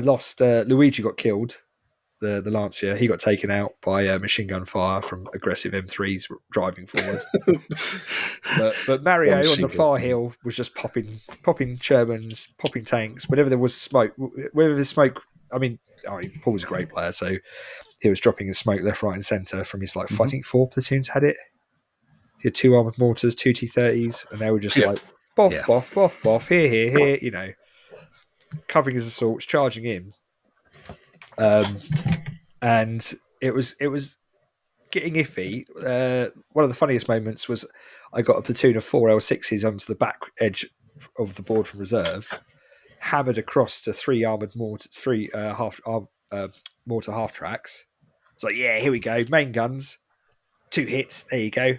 lost... Luigi got killed, the Lancia. He got taken out by machine gun fire from aggressive M3s driving forward. but Mario on the far hill was just popping Shermans, popping tanks. Whenever there was smoke, I mean, Paul's a great player, so he was dropping his smoke left, right, and centre from his, I think 4 platoons had it. He had 2 armoured mortars, 2 T-30s, and they were just boff, here, covering his assaults, charging in. And it was getting iffy. One of the funniest moments was I got a platoon of 4 L6s onto the back edge of the board from reserve, hammered across to 3 armoured mortars, 3 mortar half tracks. It's like, yeah, here we go. Main guns, 2 hits. There you go.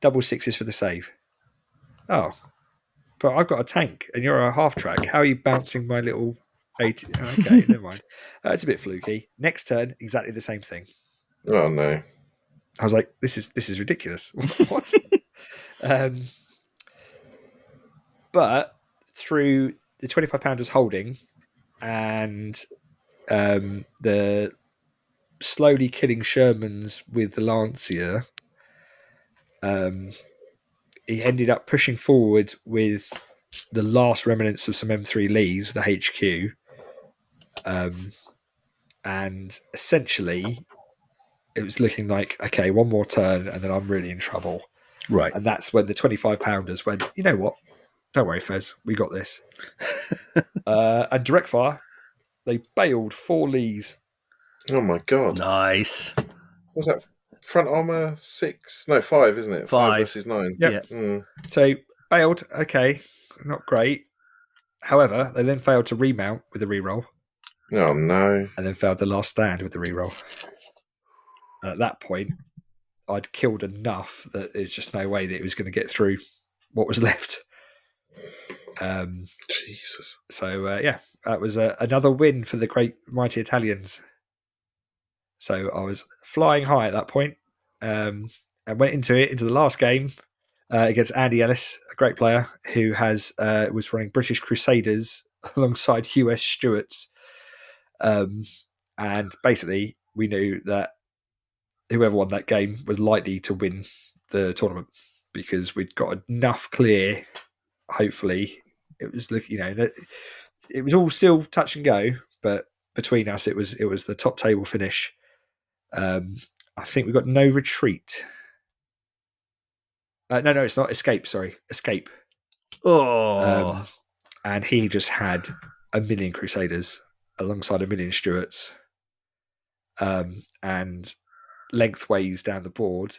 Double 6s for the save. Oh, but I've got a tank and you're a half track. How are you bouncing my little 80? Okay, never mind. It's a bit fluky. Next turn, exactly the same thing. Oh no! I was like, this is ridiculous. What? But through the 25 pounders holding and the slowly killing Shermans with the Lancia, he ended up pushing forward with the last remnants of some M3 Lees, the HQ, and essentially it was looking like, okay, one more turn and then I'm really in trouble. Right. And that's when the 25 pounders went, you know what? Don't worry, Fez, we got this. And direct fire, they bailed 4 Lees. Oh my god! Nice. What's that? Front armor 6? No, 5, isn't it? 5 versus 9. Yep. Yeah. So bailed. Okay, not great. However, they then failed to remount with a reroll. Oh no! And then failed the last stand with the reroll. And at that point, I'd killed enough that there's just no way that it was going to get through what was left. Jesus. So that was another win for the great mighty Italians. So I was flying high at that point, and went into the last game against Andy Ellis, a great player who was running British Crusaders alongside US Stuarts, and basically we knew that whoever won that game was likely to win the tournament because we'd got enough clear. Hopefully, it was that it was all still touch and go, but between us, it was the top table finish. I think we got no retreat. No, it's not escape. Sorry, escape. Oh, and he just had 1 million Crusaders alongside 1 million Stuarts, and lengthways down the board.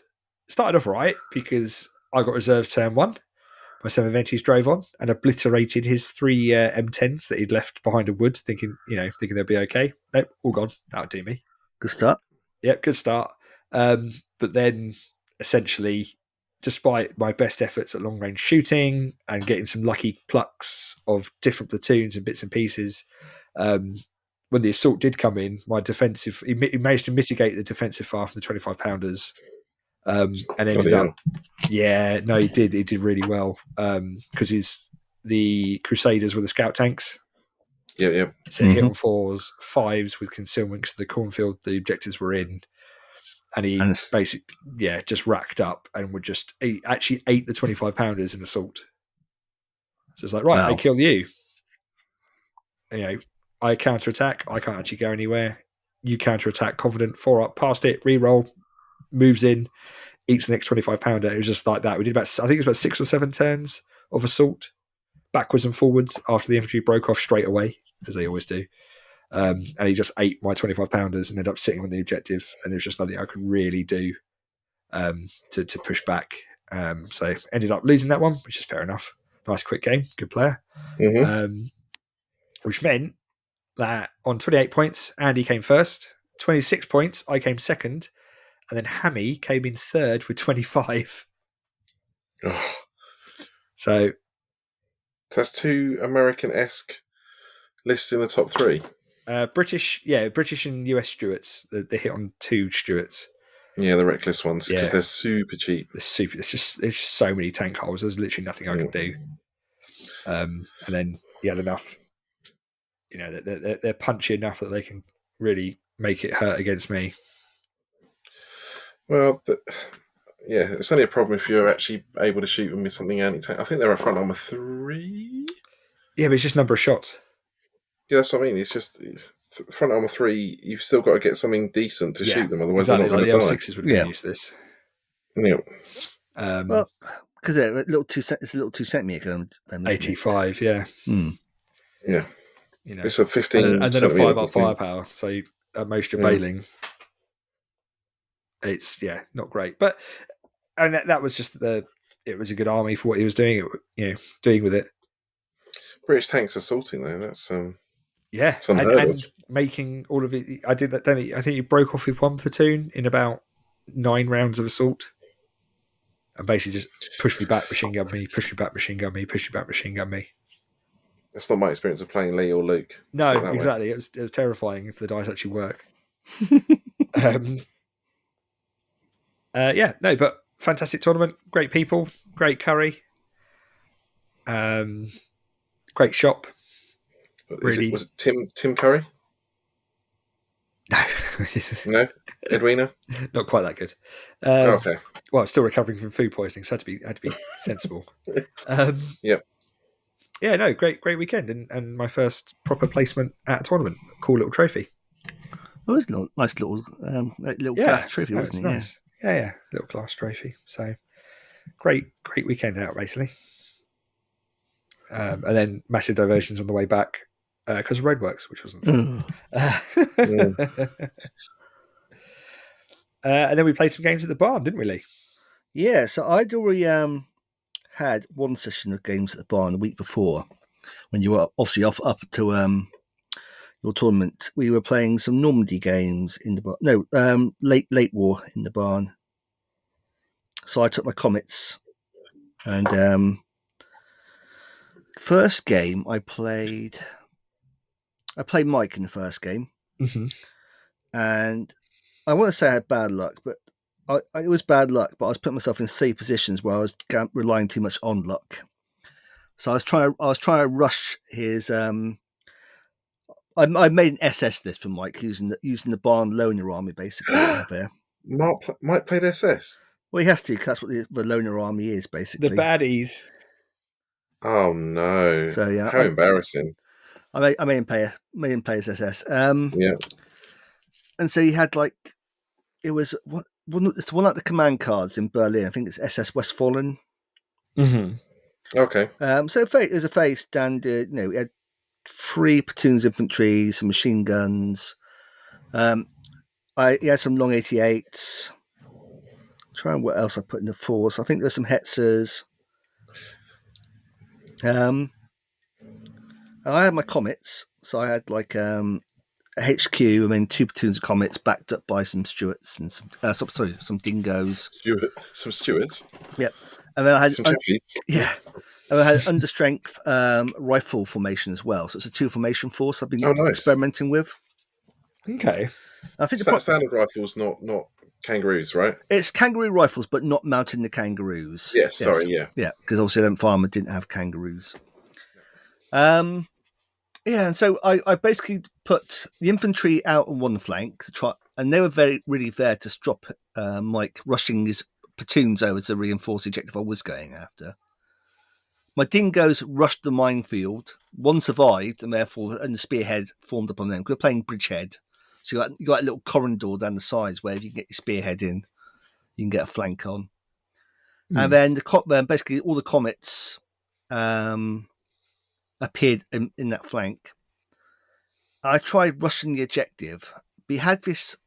Started off right because I got reserves turn 1. My 7 Ventis drove on and obliterated his 3 M10s that he'd left behind a wood, thinking they'd be okay. Nope, all gone. That'll do me. good start. Yep, good start. But then, essentially, despite my best efforts at long range shooting and getting some lucky plucks of different platoons and bits and pieces, when the assault did come in, my defensive, he managed to mitigate the defensive fire from the 25 pounders, and ended up. Yeah, no, he did. He did really well because the Crusaders were the scout tanks. Yep. So hit on 4s, 5s with concealment because the cornfield the objectives were in, and he basically just racked up and he actually ate the 25 pounders in assault. So it's like, right, wow. I kill you. I counter attack. I can't actually go anywhere. You counter attack, confident, 4 up, past it, reroll, moves in, eats the next 25 pounder. It was just like that. We did I think it was about 6 or 7 turns of assault, backwards and forwards after the infantry broke off straight away, as they always do. And he just ate my 25 pounders and ended up sitting on the objective. And there was just nothing I could really do to push back. So ended up losing that one, which is fair enough. Nice quick game, good player. Mm-hmm. Which meant that on 28 points, Andy came first. 26 points, I came second. And then Hammy came in third with 25. Oh. So that's 2 American-esque lists in the top 3? British and US Stuarts. They hit on 2 Stuarts. Yeah, the reckless ones, because Yeah. they're super cheap. There's just so many tank holes. There's literally nothing I can do. And then he had enough. You know, they're punchy enough that they can really make it hurt against me. Well, it's only a problem if you're actually able to shoot them with something anti-tank. I think they're a front armor 3. Yeah, but it's just number of shots. Yeah, that's what I mean. It's just front armor 3. You've still got to get something decent to shoot them, otherwise exactly, they're not going to die. The L6s would have been useless. Yeah. Well, because it's a little 2 centimeter. 85, yeah. Yeah. You know, it's a 15 and then a 5-up firepower. So at most you're bailing. It's not great, but that was just it was a good army for what he was doing. Doing with it. British tanks assaulting though. That's and making all of it. I think he broke off with 1 platoon in about 9 rounds of assault, and basically just pushed me back, machine gun me, pushed me back, machine gun me, pushed me back, machine gun me. That's not my experience of playing Lee or Luke. No, exactly. It was terrifying if the dice actually work. But fantastic tournament, great people, great curry, great shop. Really, was it Tim Curry? No, no, Edwina. Not quite that good. Okay. Well, still recovering from food poisoning, so had to be sensible. Yep. Yeah, no, great weekend, and my first proper placement at a tournament. Cool little trophy. It was a nice little glass trophy, wasn't it? Nice. Yeah, little glass trophy. So great weekend out, basically. And then massive diversions on the way back because of roadworks, which wasn't fun. And then we played some games at the barn, didn't we, Lee? Yeah, so I'd already had 1 session of games at the barn the week before, when you were obviously up to your tournament. We were playing some Normandy games in the barn. No, late war in the barn. So I took my comets, and first game I played Mike in the first game, and I want to say I had bad luck, but it was bad luck. But I was putting myself in safe positions where I was relying too much on luck. So I was trying to rush his. I made an SS list for Mike using the barn loner army basically there. Mike played SS. Well, he has to, because that's what the loner army is basically. The baddies. Oh no! So yeah, how embarrassing. I made him play his SS. Yeah. And so he had it's one like the command cards in Berlin. I think it's SS Westfalen. Okay. So it was a fairly standard. He had 3 platoons infantry, some machine guns. He had some long 88s. Trying what else I put in the force. I think there's some Hetzers. I had my comets, so I had a HQ and then 2 platoons of comets backed up by some Stuarts and some dingoes. Some Stuarts. Yep. And then I had some Chaffies. Yeah. And I had understrength rifle formation as well. So it's a 2 formation force I've been experimenting with. Okay. I think standard rifles, not kangaroos, right? It's kangaroo rifles, but not mounted in the kangaroos. Yes. Sorry, yeah. Yeah, because obviously the farmer didn't have kangaroos. And so I basically put the infantry out on one flank to try, and they were really there to stop Mike rushing his platoons over to reinforce the objective I was going after. My dingoes rushed the minefield. 1 survived, and the spearhead formed up on them. We're playing bridgehead. So you got a little corridor down the sides where if you can get your spearhead in, you can get a flank on. And then basically all the comets appeared in that flank. I tried rushing the objective, but he had his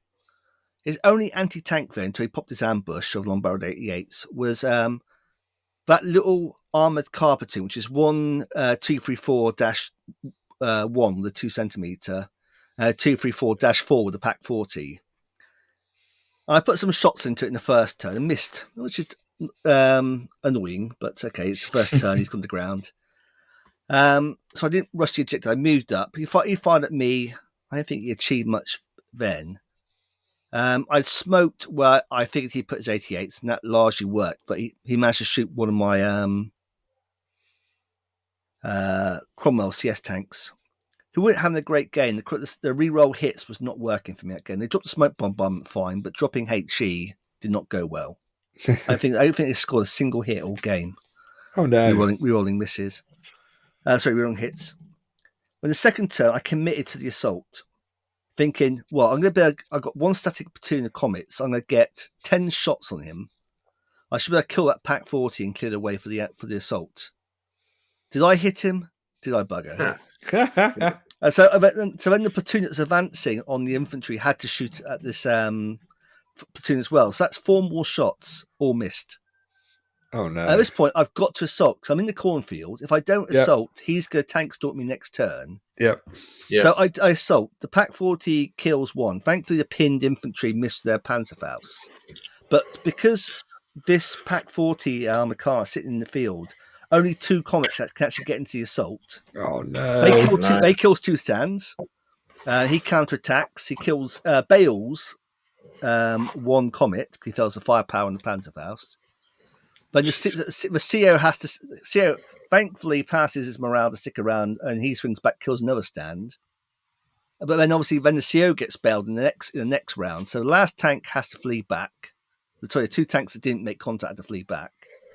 only anti-tank there until he popped his ambush of long-barreled 88s was that little armoured car platoon, which is 234-1 with a 2 centimetre. 234-4 with a Pack 40. I put some shots into it in the first turn and missed, which is annoying, but okay, it's the first turn, he's gone to ground. So I didn't rush the objective. I moved up. He fired at me. I don't think he achieved much then. I smoked where I figured he put his 88s, and that largely worked. But he managed to shoot one of my Cromwell CS tanks, who weren't having a great game. The reroll hits was not working for me that game. They dropped the smoke bomb fine, but dropping HE did not go well. I don't think they scored a single hit all game. Oh no! Rerolling misses. Rerolling hits. When the second turn, I committed to the assault, thinking, well, I've got one static platoon of comets. I'm going to get 10 shots on him. I should be able to kill that Pack 40 and clear the way for the assault. Did I hit him? Did I bugger? So then the platoon that's advancing on the infantry had to shoot at this platoon as well. So that's 4 more shots, all missed. Oh no! At this point, I've got to assault because I'm in the cornfield. If I don't assault, he's going to tank stalk me next turn. Yep. So I assault. The Pack 40 kills 1. Thankfully, the pinned infantry missed their Panzerfaust. But because this Pack 40 armor car is sitting in the field, only 2 comets can actually get into the assault. Oh no! They kills 2 stands. He counterattacks. He kills Bales 1 comet because he fails the firepower on the Panzerfaust. But the CO thankfully passes his morale to stick around, and he swings back, kills another stand. But then obviously, the CO gets bailed in the next round. So the last tank has to flee back. Sorry, 2 tanks that didn't make contact had to flee back.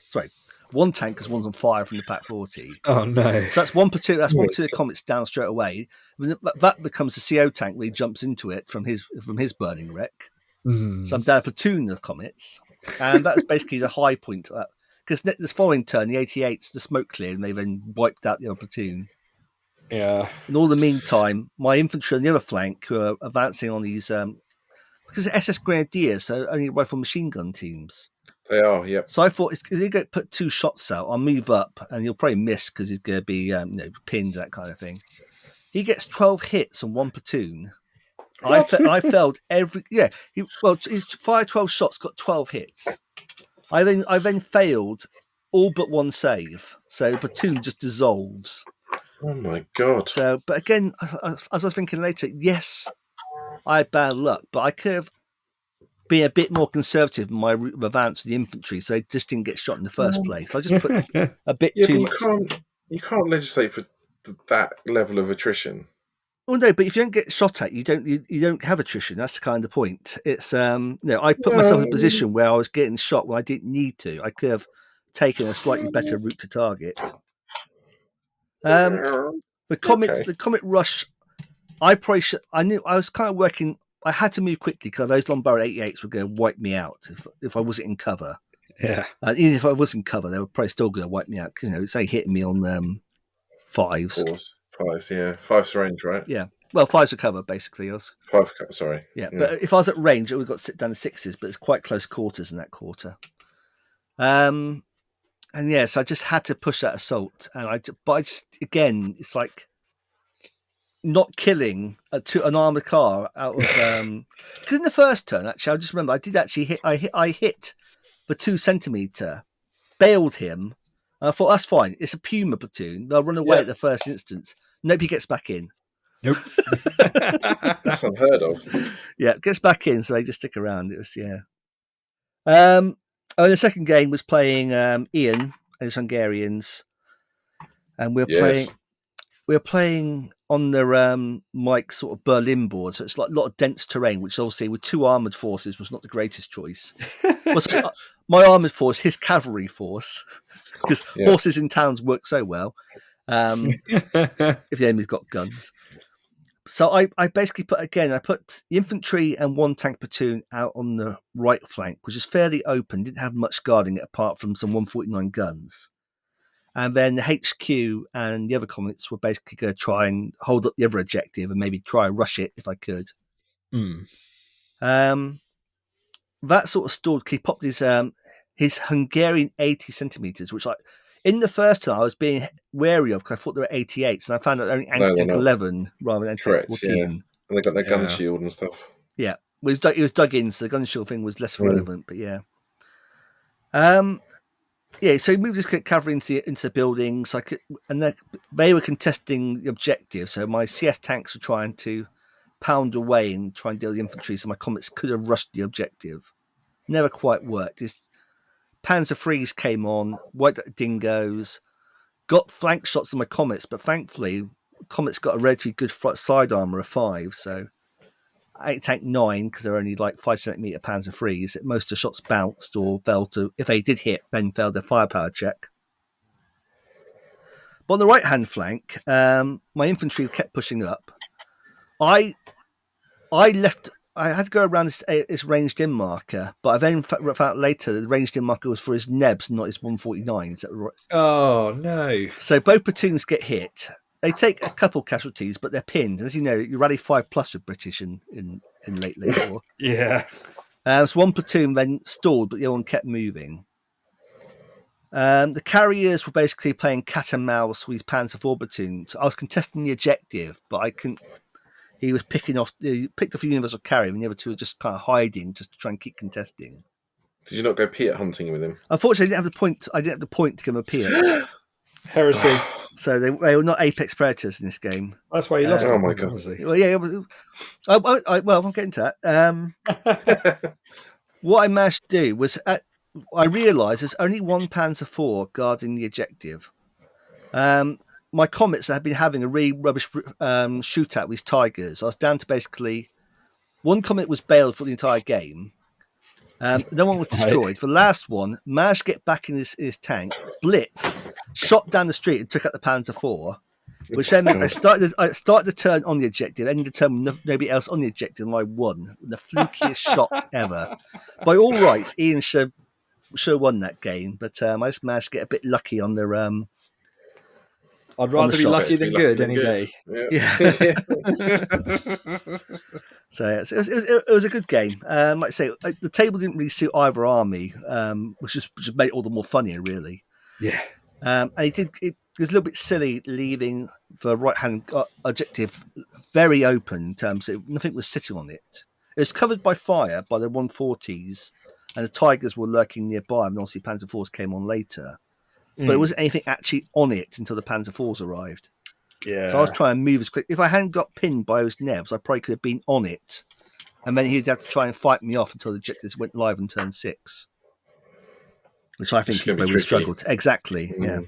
Sorry, 1 tank because one's on fire from the Pack 40. Oh no! So that's 1 platoon. That's 1 platoon of comets down straight away. That becomes the CO tank where he jumps into it from his burning wreck. Mm. So I'm down a platoon of comets. And that's basically the high point. Because this following turn, the 88s, the smoke cleared, and they then wiped out the other platoon. Yeah. In all the meantime, my infantry on the other flank, who are advancing on these, because they're SS Grenadiers, so only rifle machine gun teams. They are, yep. So I thought, if they put 2 shots out, I'll move up, and he'll probably miss because he's going to be pinned, that kind of thing. He gets 12 hits on 1 platoon. I failed every. Yeah, he's fired 12 shots, got 12 hits. I then failed all but 1 save, so the platoon just dissolves. Oh my god! So, but again, as I was thinking later, yes, I had bad luck, but I could have been a bit more conservative in my advance with the infantry, so they just didn't get shot in the first place. I just put a bit too much. You can't legislate for that level of attrition. Well, no, but if you don't get shot at, you don't have attrition. That's the kind of point. It's I put myself in a position where I was getting shot when I didn't need to. I could have taken a slightly better route to target. The comet rush. I knew I was kind of working. I had to move quickly because those long barrel 88s were going to wipe me out if I wasn't in cover. Yeah. Even if I was in cover, they were probably still going to wipe me out because it's like hitting me on 5s. 5s, yeah. 5's range, right? Yeah. Well, 5's are cover, basically. 5, sorry. Yeah, but if I was at range, it would have got to sit down to 6s, but it's quite close quarters in that quarter. And yes, I just had to push that assault. But I just, again, it's like not killing an armored car out of... Because in the first turn, actually, I just remember, I did actually hit... I hit the 2 centimetre, bailed him, and I thought, that's fine. It's a Puma platoon. They'll run away at the first instance. Nope, he gets back in. Nope. That's unheard of. Yeah, gets back in, so they just stick around. It was, the second game was playing Ian and his Hungarians. And we're playing on the Mike sort of Berlin board, so it's like a lot of dense terrain, which obviously with 2 armoured forces was not the greatest choice. My armoured force, his cavalry force, because horses in towns work so well. If the enemy's got guns. So I basically put the infantry and 1 tank platoon out on the right flank, which is fairly open, didn't have much guarding it apart from some 149 guns. And then the HQ and the other comets were basically going to try and hold up the other objective and maybe try and rush it if I could. Mm. That sort of stalled. He popped his Hungarian 80 centimeters, which in the first turn I was being wary of because I thought they were 88s, and I found out they're only anti-tank 11 rather than anti-tank 14. Yeah. And they got their gun shield and stuff. Yeah, it was dug in, so the gun shield thing was less relevant. But yeah. Yeah, so he moved his cavalry into the buildings, and they were contesting the objective. So my CS tanks were trying to pound away and try and deal with the infantry, so my comets could have rushed the objective. Never quite worked. His Panzer IIIs came on, wiped out the dingoes, got flank shots on my comets, but thankfully, comets got a relatively good side armor of 5, so I tank 9 because they're only like 5cm Panzer IIIs. Most of the shots bounced or fell to, if they did hit, then failed their firepower check. But on the right hand flank, my infantry kept pushing up. I left. I had to go around this ranged in marker, but I then found out later the ranged in marker was for his Nebs, not his 149s. Oh no! So both platoons get hit. They take a couple casualties, but they're pinned. As you know, you rally 5+ with British in lately. Yeah. So one platoon then stalled, but the other one kept moving. The carriers were basically playing cat and mouse with his Panzer IV platoon. So I was contesting the objective, but I couldn't. He was picked off a universal carrier, and the other two were just kind of hiding, just to try and keep contesting. Did you not go Piat hunting with him? Unfortunately, I didn't have the point to give him a Piat. Heresy. So they were not apex predators in this game. That's why you lost. Oh my god! Well, yeah. I'll get into that. What I managed to do was, I realised there's only one Panzer IV guarding the objective. My comets had been having a really rubbish shootout with tigers. I was down to basically one comet was bailed for the entire game. No one was destroyed. Right. The last one managed to get back in his tank, blitzed, shot down the street, and took out the Panzer IV. Which then meant I started the turn on the objective, ended the turn with nobody else on the objective, and I won. The flukiest shot ever. By all rights, Ian should have won that game, but I just managed to get a bit lucky on their. I'd rather be lucky than good any day. Yeah. So it was a good game. Like I say, the table didn't really suit either army, which just made it all the more funnier, really. Yeah. And it was a little bit silly leaving the right-hand objective very open in terms of nothing was sitting on it. It was covered by fire by the 140s, and the Tigers were lurking nearby, and obviously Panzer IVs came on later. But there wasn't anything actually on it until the Panzer IVs arrived. Yeah. So I was trying to move as quick. If I hadn't got pinned by those Nebs, I probably could have been on it. And then he'd have to try and fight me off until the objectives went live on turn 6. Which I think where we struggled. Exactly, yeah.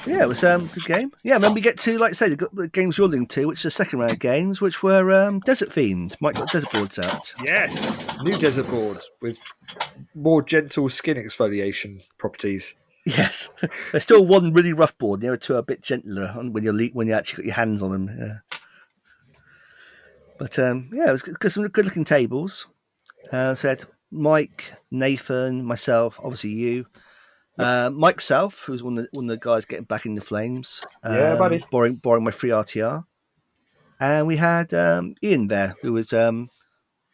Yeah, it was a good game. Yeah, and then we get to, like I say, the games you're linked to, which are the second round games, which were desert themed. Mike got desert boards out. Yes, new desert boards with more gentle skin exfoliation properties. Yes, there's still one really rough board. The other two are a bit gentler when you actually got your hands on them. Yeah. But yeah, it was some good looking tables. So we had Mike, Nathan, myself, obviously you. Mike South, who's one of the guys getting back in the flames. Yeah, buddy. Borrowing my free RTR. And we had Ian there, who was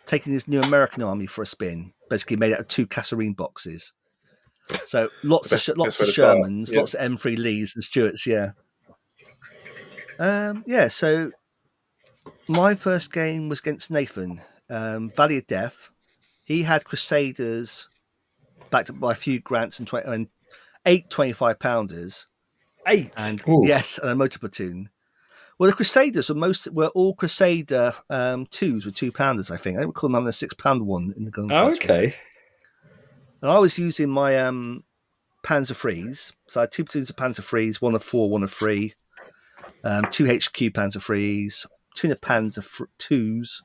taking his new American army for a spin. Basically made out of 2 Kasserine boxes. So lots of Shermans, lots of M3 Lees and Stuarts, yeah. So my first game was against Nathan, Valley of Death. He had Crusaders backed up by a few grants and 8 25-pounders. 8? And yes, and a motor platoon. Well, the Crusaders were all Crusader 2s with 2-pounders, I think. I don't recall them having a 6-pounder one in the gun. Oh, okay. And I was using my Panzer IIIs. So I had 2 platoons of Panzer IIIs, 1 of 4, 1 of 3. 2 HQ Panzer IIIs, 2 Panzer IIs,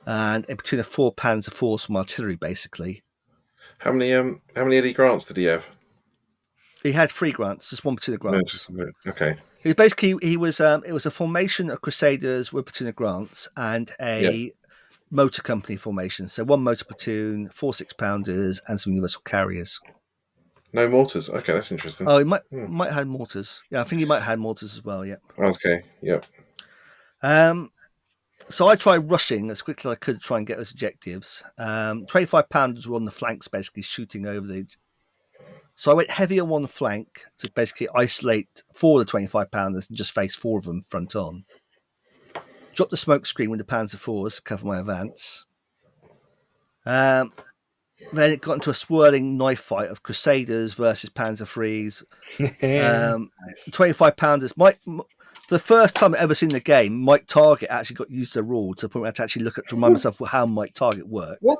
and a platoon of 4 Panzer IVs from artillery, basically. How many Eddie Grants did he have? He had 3 grants, just 1 platoon of grants. Okay. It was a formation of Crusaders with a platoon of grants and a motor company formation. So 1 motor platoon, 4 6-pounders, and some universal carriers. No mortars. Okay, that's interesting. Oh, he might have had mortars. Yeah, I think he might have had mortars as well. Yeah. Okay. Yep. So I tried rushing as quickly as I could to try and get those objectives. 25-pounders were on the flanks, basically shooting over the. So I went heavy on one flank to basically isolate 4 of the 25-pounders and just face 4 of them front on. Dropped the smoke screen with the Panzer IVs to cover my advance. then it got into a swirling knife fight of Crusaders versus Panzer Threes. Nice. 25 pounders. The first time I've ever seen the game, Mike Target actually got used to the rule to the point where I had to actually to remind myself how Mike Target worked. What?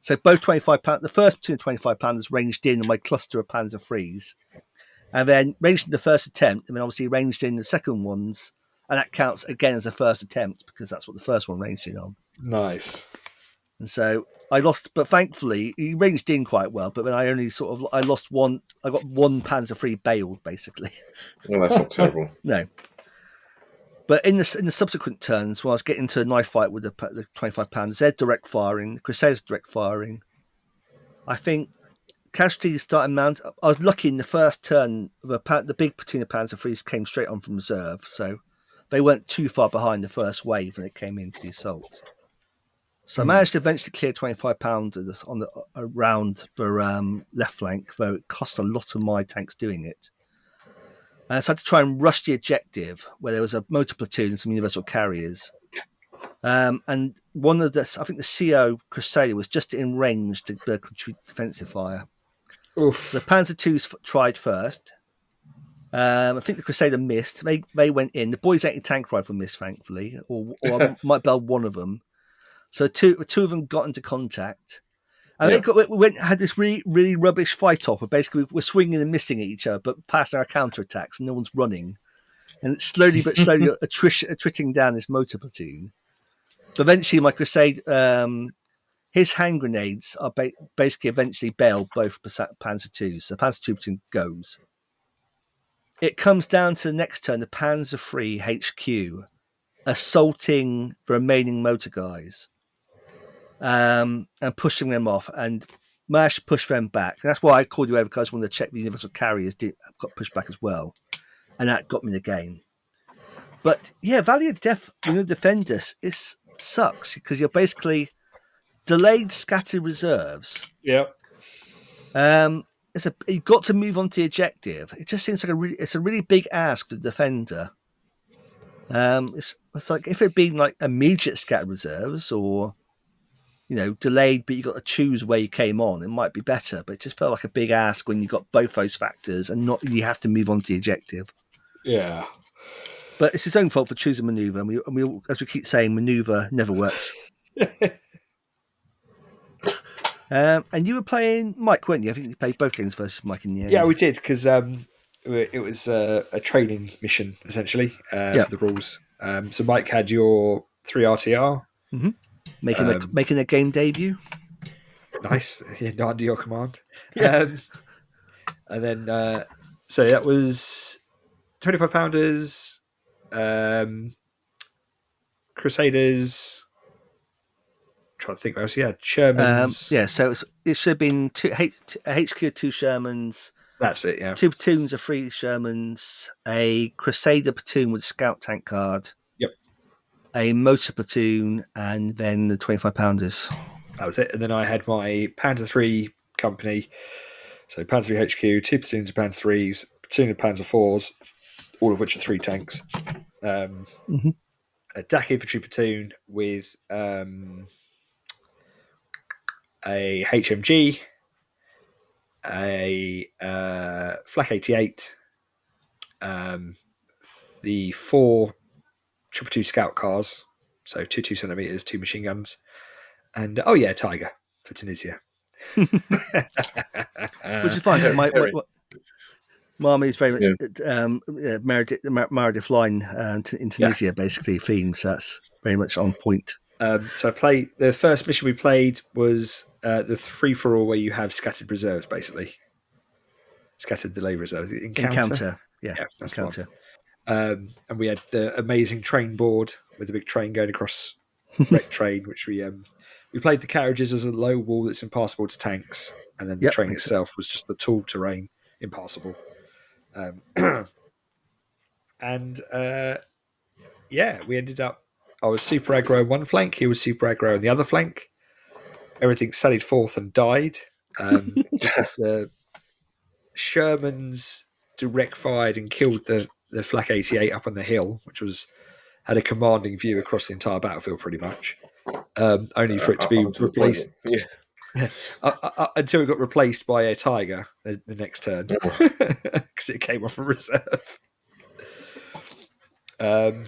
So both 25 pound, the first platoon of 25 pounders ranged in my cluster of Panzer Threes, and then ranged in the first attempt, and then obviously ranged in the second ones, and that counts again as a first attempt because that's what the first one ranged in on. Nice. And so I lost, but thankfully he ranged in quite well. But then I lost one. I got one Panzer III bailed basically. Well, that's not terrible. No. But in the subsequent turns, when I was getting into a knife fight with the 25 pounders, they're direct firing, the Crusaders direct firing. I think casualties started mount. I was lucky in the first turn. The big platoon of Panzer IIIs came straight on from reserve, so they weren't too far behind the first wave when it came into the assault. So I managed to eventually clear 25 pounders on around the left flank, though it cost a lot of my tanks doing it. So I had to try and rush the objective where there was a motor platoon and some universal carriers. And one of I think the CO Crusader was just in range to contribute defensive fire. Oof. So the Panzer IIs tried first. I think the Crusader missed. They went in. The boys' anti-tank rifle missed, thankfully, or I might bell one of them. So two of them got into contact. And had this really, really rubbish fight off where basically we're swinging and missing at each other, but passing our counterattacks and no one's running. And it's slowly attriting down this motor platoon. But eventually my Crusade, his hand grenades are basically eventually bailed both Panzer IIs. So the Panzer II platoon goes. It comes down to the next turn, the Panzer III HQ assaulting the remaining motor guys. And pushing them off, and managed to push them back. And that's why I called you over, because I wanted to check the universal carriers got pushed back as well, and that got me the game. But yeah, Valley of Death, when you defend this, it sucks because you're basically delayed, scattered reserves. Yeah. You've got to move on to the objective. It just seems like it's a really big ask for the defender. It's like if it'd been like immediate scattered reserves or delayed, but you got to choose where you came on, it might be better. But it just felt like a big ask when you got both those factors and you have to move on to the objective. Yeah. But it's his own fault for choosing manoeuvre. And we as we keep saying, manoeuvre never works. And you were playing Mike, weren't you? I think you played both games versus Mike in the end. Yeah, we did, because it was a training mission, essentially, for the rules. So Mike had your 3 RTR. Mm-hmm. Making a game debut. Nice. Under your command. Yeah. And then, so that was 25 pounders, Crusaders. I'm trying to think what else. Yeah, Shermans. So it should have been a HQ of 2 Shermans. That's it, yeah. 2 platoons of 3 Shermans, a Crusader platoon with scout tank card. Yep. A motor platoon, and then the 25 pounders. That was it. And then I had my Panzer III company. So Panzer III HQ, 2 platoons of Panzer IIIs, platoon of Panzer IVs, all of which are 3 tanks. A DAC infantry platoon with a HMG, a Flak 88, the 4 222 scout cars, so 2 centimeters, 2 machine guns, and Tiger for Tunisia. Which is fine. My army is very much Meredith line in Tunisia, basically themed, so that's very much on point. So the first mission we played was the free-for-all, where you have scattered reserves, basically. Scattered delay reserves. Encounter. Yeah, that's Encounter. And we had the amazing train board with a big train going across wrecked train, which we played the carriages as a low wall that's impassable to tanks, and then the train itself was just the tall terrain, impassable. We ended up. I was super aggro on one flank. He was super aggro on the other flank. Everything sallied forth and died. The Shermans direct fired and killed the Flak 88 up on the hill, which had a commanding view across the entire battlefield, pretty much. Only for it to be replaced. Until it got replaced by a tiger the next turn because it came off a reserve. It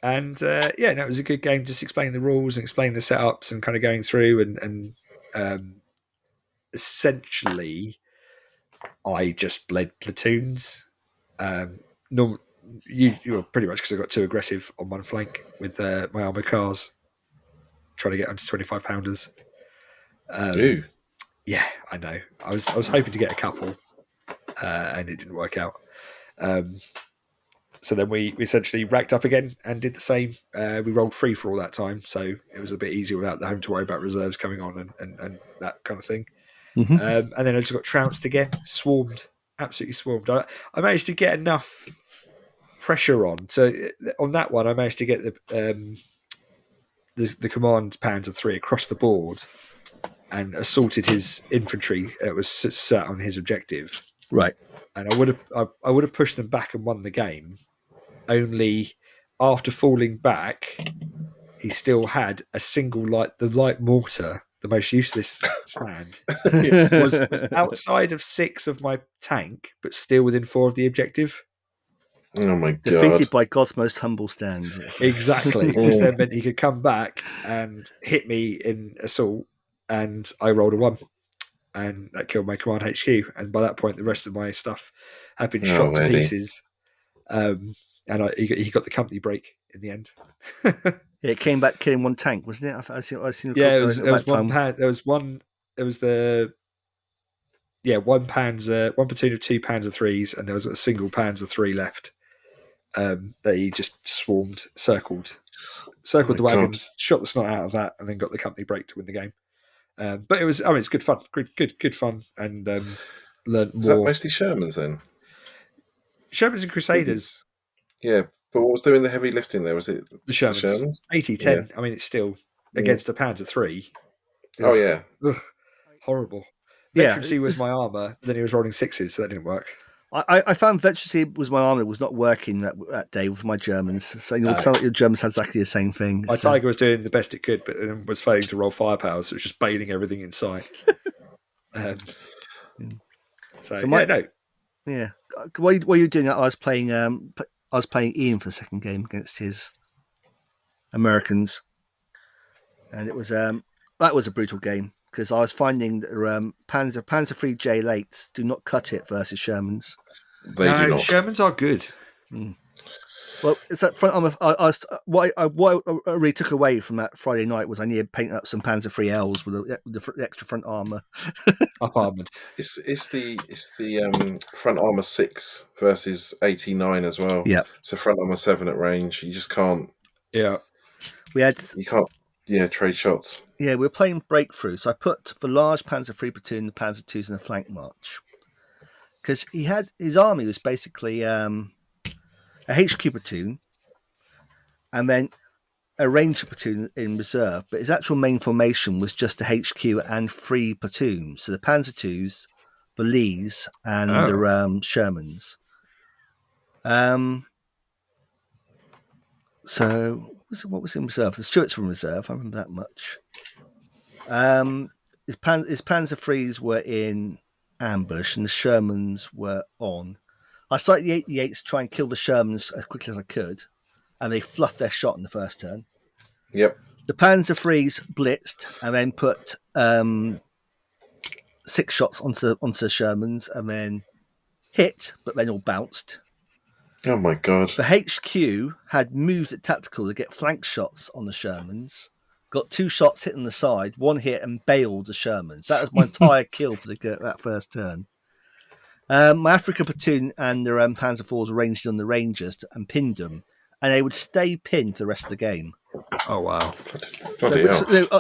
was a good game. Just explaining the rules and explaining the setups and kind of going through and essentially, I just led platoons. You were pretty much because I got too aggressive on one flank with my armored cars, trying to get onto 25-pounders. Yeah, I know. I was hoping to get a couple, and it didn't work out. So then we essentially racked up again and did the same. We rolled free for all that time, so it was a bit easier without having to worry about reserves coming on and that kind of thing. And then I just got trounced again, absolutely swarmed. I managed to get enough pressure on. So on that one, I managed to get the command Panzer III across the board and assaulted his infantry that was sat on his objective. Right. And I would have pushed them back and won the game. Only after falling back, he still had a single the light mortar, the most useless stand, was outside of 6 of my tank, but still within 4 of the objective. Oh my god! Defeated by God's most humble stand. Exactly, because then meant he could come back and hit me in assault, and I rolled a 1, and that killed my command HQ. And by that point, the rest of my stuff had been shot to pieces. And he got the company break in the end. Yeah, it came back killing 1 tank, wasn't it? I seen it was one pan. There was one. It was one Panzer, one platoon of 2 Panzer IIIs, and there was a single Panzer III left. That he just circled the wagons, shot the snot out of that, and then got the company break to win the game. But it's good fun, good fun, and learned more. Was that mostly Shermans then? Shermans and Crusaders. Yeah, but what was doing the heavy lifting there? Was it the Shermans? 80-10. Yeah. I mean, it's still against a Panzer III. Oh yeah, horrible. Veterancy was my armour, then he was rolling 6s, so that didn't work. I found veterancy was my armour was not working that day with my Germans. So it sounded like your Germans had exactly the same thing. My Tiger was doing the best it could, but then was failing to roll firepower, so it was just bailing everything in sight. Yeah. While you were doing that, I was playing Ian for the second game against his Americans, and it was that was a brutal game because I was finding that Panzer III J-Lates do not cut it versus Shermans. They do not. Shermans are good. Well, it's that front armor. What I really took away from that Friday night was I needed to paint up some Panzer III Ls with the extra front armor. Up armored. It's the front armor 6 versus 89 as well. Yeah. So front armor 7 at range. You just can't. Yeah. You can't. Yeah, trade shots. Yeah, we were playing breakthrough. So I put the large Panzer III platoon, the Panzer IIs, in a flank march because his army was basically a HQ platoon and then a ranger platoon in reserve, but his actual main formation was just a HQ and 3 platoons. So the Panzer IIs, the Lees, and the Shermans. So what was in reserve? The Stuarts were in reserve. I remember that much. His Panzer IIIs were in ambush and the Shermans were on. I started the 88s to try and kill the Shermans as quickly as I could, and they fluffed their shot in the first turn. Yep. The Panzer IIIs blitzed and then put 6 shots onto the Shermans and then hit, but then all bounced. Oh my god. The HQ had moved at tactical to get flank shots on the Shermans, got 2 shots hitting the side, 1 hit and bailed the Shermans. That was my entire kill for that first turn. My Africa platoon and the Panzer IVs ranged on the Rangers and pinned them, and they would stay pinned for the rest of the game. Oh wow!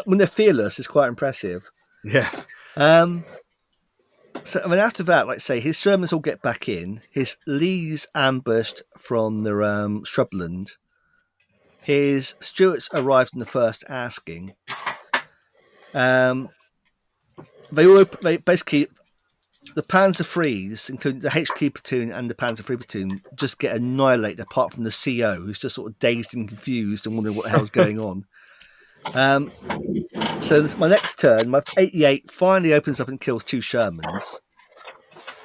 When they're fearless, it's quite impressive. Yeah. So I mean, after that, like I say, his Shermans all get back in. His Lees ambushed from the shrubland. His Stuarts arrived in the first asking. They basically. The Panzer IIIs, including the HQ platoon and the Panzer III platoon, just get annihilated apart from the CO, who's just sort of dazed and confused and wondering what the hell's going on. So my next turn, my 88 finally opens up and kills 2 Shermans.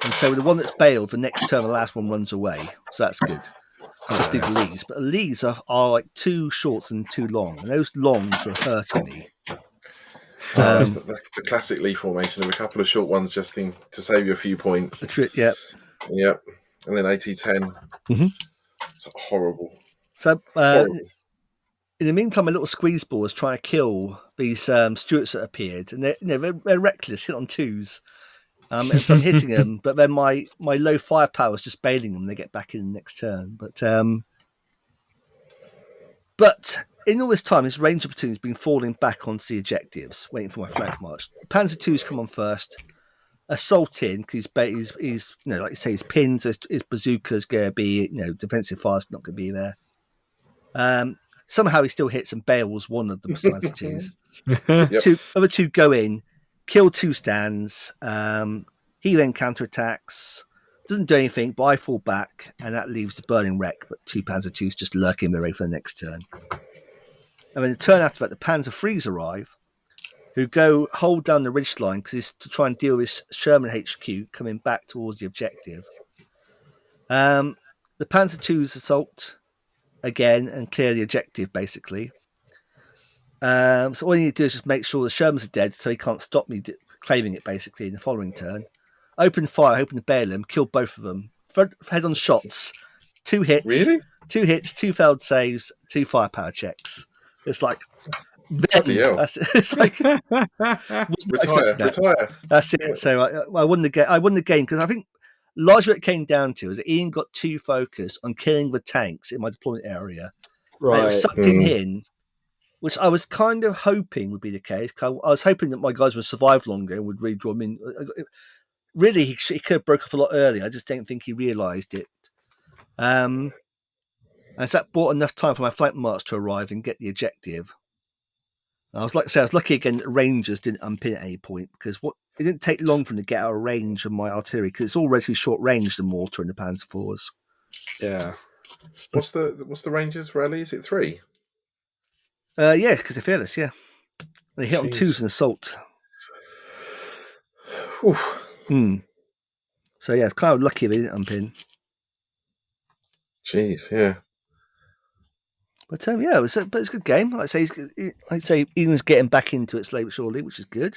And so the one that's bailed, the next turn, the last one runs away. So that's good. So I just need the leads. But the leads are like too short and too long. And those longs are hurting me. That's the classic Lee formation. There are a couple of short ones just to save you a few points. The trick, yeah. Yep. And then 80-10. Mm-hmm. It's horrible. So Horrible. in the meantime, my little squeeze ball is trying to kill these Stuarts that appeared. And they're reckless, hit on 2s. And so I'm hitting them, but then my low firepower is just bailing them. They get back in the next turn. But in all this time, this Ranger platoon has been falling back onto the objectives, waiting for my flank march. Panzer II's come on first. Assault in, because he's like you say, his pins, his bazooka's going to be, defensive fire's not going to be there. Somehow he still hits and bails one of the Panzer II's. Yep. Other 2 go in, kill 2 stands. He then counterattacks, doesn't do anything, but I fall back, and that leaves the burning wreck. But 2 Panzer II's just lurking there ready for the next turn. And then the turn after that, the Panzer III's arrive, who go hold down the ridge line because it's to try and deal with Sherman HQ coming back towards the objective. The Panzer II's assault again and clear the objective, basically. So all you need to do is just make sure the Shermans are dead so he can't stop me claiming it, basically, in the following turn. Open fire, hoping to bail him, kill both of them. Head-on shots, 2 hits. Really? 2 hits, 2 failed saves, 2 firepower checks. It's like... It's like... retire. That's it. So I won the game. I won the game because I think largely what it came down to is that Ian got too focused on killing the tanks in my deployment area. Right. And it sucked him in, which I was kind of hoping would be the case. I was hoping that my guys would survive longer and would really draw him in. Really, he could have broke off a lot earlier. I just don't think he realised it. And so that bought enough time for my flank march to arrive and get the objective. And I was lucky again that Rangers didn't unpin at any point because it didn't take long for them to get out of range of my artillery because it's all relatively short range, the mortar and the Panzer IVs. Yeah. What's the Rangers rally? Is it 3? Yeah, because they're fearless, yeah. They hit on 2s in assault. So yeah, it's kind of lucky they didn't unpin. Jeez, yeah. But yeah, it's a good game. Like I say, Ian's getting back into it slowly but surely, which is good.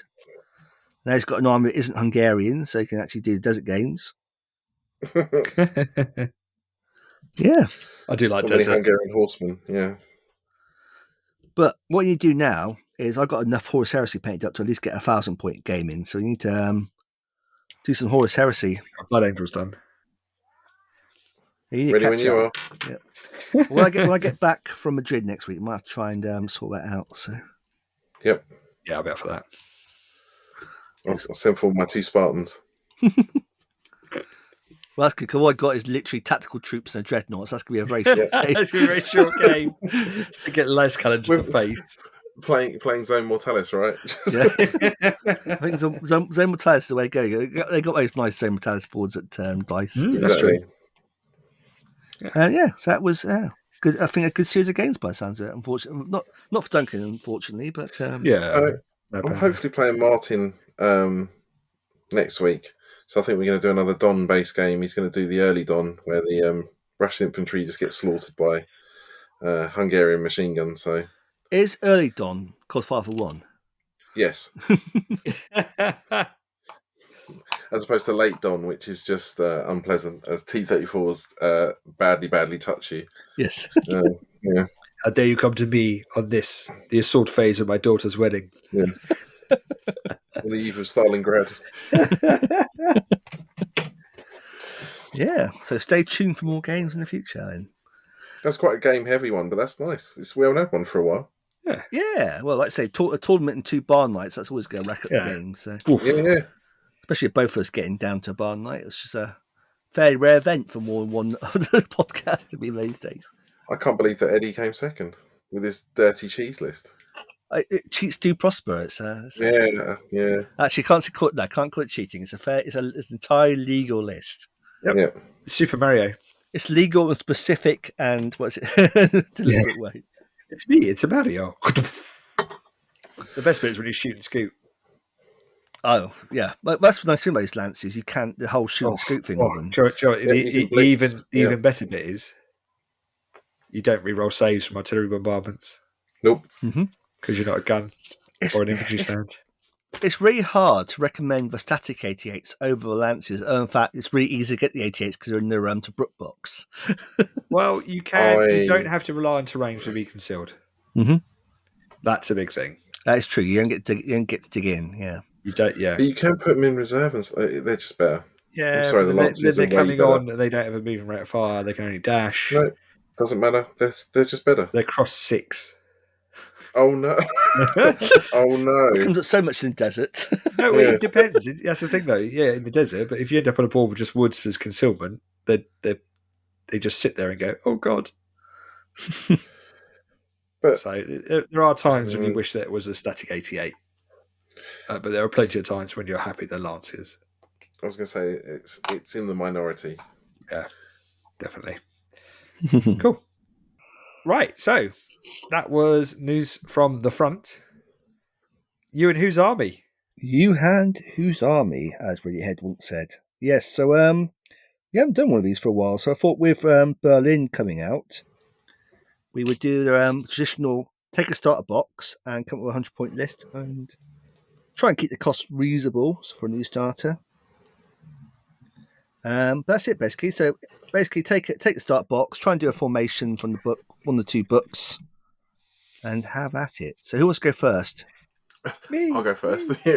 Now he's got an army that isn't Hungarian, so he can actually do the desert games. Yeah, I do like many desert. Hungarian horsemen. Yeah. But what you do now is I've got enough Horus Heresy painted up to at least get a 1,000-point game in. So you need to do some Horus Heresy. Blood Angel's done. You need to Ready when catch you up. are. Yeah. When I get back from Madrid next week, I might have to try and sort that out. So. Yep. Yeah, I'll be up for that. I'll send for my 2 Spartans. Well, that's good because all I got is literally tactical troops and a dreadnought. So that's going to be a very short game. That's going to be a very short game. To get less colour to the face. Playing Zone Mortalis, right? Yeah. I think Zone Mortalis is the way to go. They got those nice Zone Mortalis boards at DICE. That's true. Yeah, so that was good. I think a good series of games by the sounds of it. Unfortunately, not for Duncan, unfortunately, but yeah. I'm hopefully playing Martin next week. So I think we're going to do another Don-based game. He's going to do the early Don, where the Russian infantry just get slaughtered by Hungarian machine guns. So is early Don called 5-1? Yes. As opposed to late Don, which is just unpleasant, as T-34s badly touch you. Yes. Yeah. How dare you come to me on this, the assault phase of my daughter's wedding? Yeah. On the eve of Stalingrad. Yeah, so stay tuned for more games in the future. Then. That's quite a game-heavy one, but that's nice. We haven't had one for a while. Yeah. Well, like I say, a tournament and 2 barn nights, that's always going to rack up the game. So. Yeah. Especially both of us getting down to a barn night. It's just a fairly rare event for more than one podcast to be these days. I can't believe that Eddie came second with his dirty cheese list. Cheats do prosper. It's Yeah. Actually, can't call it cheating. It's an entirely legal list. Yep. Yeah. Super Mario. It's legal and specific, and what's it? Deliberate way. It's me. It's a Mario. The best bit is when you shoot and scoot. Oh, yeah. But that's the nice thing about these lances. You can't, the whole shoot and scoot thing of them. The even better bit is you don't re-roll saves from artillery bombardments. Nope. Because you're not a gun or an infantry stand. It's really hard to recommend the static 88s over the lances. In fact, it's really easy to get the 88s because they're in the to Brook box. Well, you can. You don't have to rely on terrain to be concealed. That's a big thing. That is true. You don't get to dig in. Yeah. You don't. Yeah. But you can put them in reserve, and they're just better. Yeah. I'm sorry, the lances are way coming better. on. They don't have a moving rate of fire. They can only dash. No, doesn't matter. They're just better. They cross 6. Oh no! Oh no! It comes up so much in the desert. No, it depends. That's the thing, though. Yeah, in the desert. But if you end up on a board with just woods as concealment, they just sit there and go, "Oh God." But so there are times when you wish that it was a static 88, but there are plenty of times when you're happy they're lances. I was going to say it's in the minority. Yeah, definitely. Cool. Right, so that was news from the front. You and whose army? You and whose army, as Radiohead once said. Yes, so we haven't done one of these for a while, so I thought with Berlin coming out, we would do the traditional take a starter box and come up with a 100-point list and try and keep the cost reasonable for a new starter. That's it basically. So basically take the start box, try and do a formation from the book, one of the 2 books, and have at it. So who wants to go first? Me. I'll go first. Me.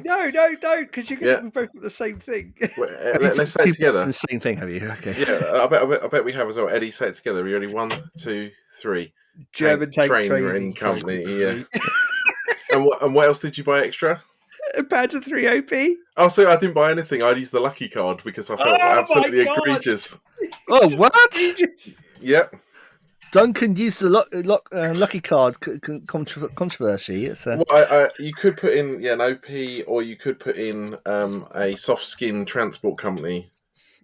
No, don't, because you're going to be both at the same thing. Well, let's say it together. The same thing, have you? Okay. Yeah, I bet we have as well. Eddie, say it together. We're only 1, 2, 3. German tank training company. Yeah. and what else did you buy extra? A Panzer 3 OP. Oh, so I didn't buy anything. I used the lucky card because I felt absolutely egregious. Oh, what? Egregious. Yep. Duncan used the lucky card controversy. It's you could put in an OP, or you could put in a soft skin transport company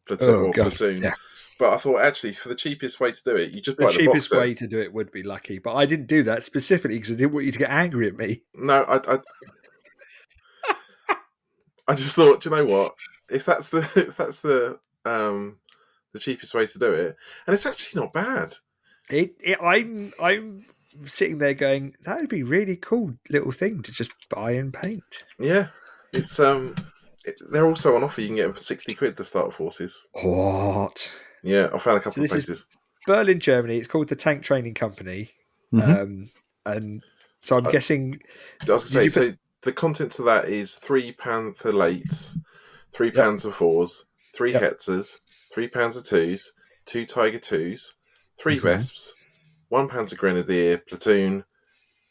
platoon. Yeah. But I thought actually for the cheapest way to do it, you just buy the cheapest box way to do it would be lucky. But I didn't do that specifically because I didn't want you to get angry at me. No, I just thought, do you know what? If that's the cheapest way to do it, and it's actually not bad. I'm sitting there going, that would be really cool little thing to just buy and paint. Yeah, it's they're also on offer. You can get them for £60 the starter forces. What? Yeah, I found a couple of places. Berlin, Germany. It's called the Tank Training Company, and so I'm guessing. I was going to say, so the contents of that is 3 Panther Lates, 3 Panzer IVs, 3 Hetzers, 3 Panzer IIs, 2 Tiger IIs, 3 Vesps, 1 Panzer Grenadier platoon,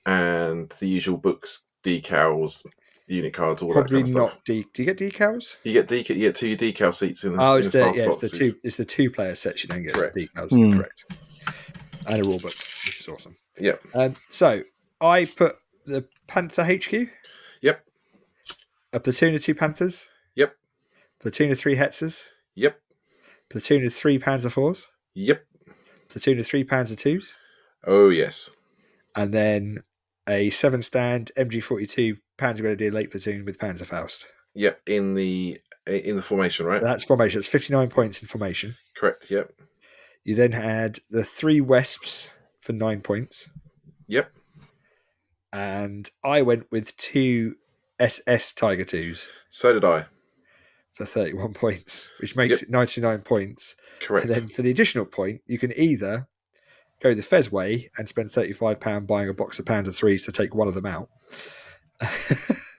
and the usual books, decals, unit cards, all probably that kind of stuff. Do you get decals? You get 2 decal seats in the starter boxes. It's the 2-player sets you don't get decals. Correct. And a rule book, which is awesome. Yeah. So I put the Panther HQ. Yep. A platoon of 2 Panthers. Yep. Platoon of 3 Hetzers. Yep. Platoon of 3 Panzer IVs. Yep. Platoon of 3 Panzer IIs. Oh yes. And then a 7-stand MG42 Panzer Grenadier late platoon with Panzer Faust. Yep, in the formation, right? That's formation. It's 59 points in formation. Correct. Yep. You then had the 3 Wesps for 9 points. Yep. And I went with 2 SS Tiger 2s. So did I. For 31 points, which makes it 99 points. Correct. And then for the additional point, you can either go the Fez way and spend £35 buying a box of Panzer 3s to take one of them out.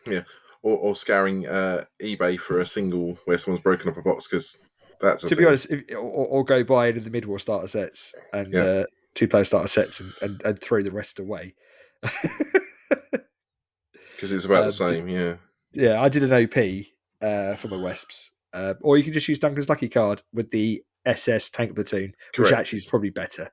Yeah. Or scouring eBay for a single where someone's broken up a box, because that's to be honest, or go buy into the mid-war starter sets and 2-player starter sets and throw the rest away. Because it's about the same, yeah. Yeah, I did an OP for my Wesps. Or you can just use Duncan's Lucky card with the SS Tank Platoon, which actually is probably better.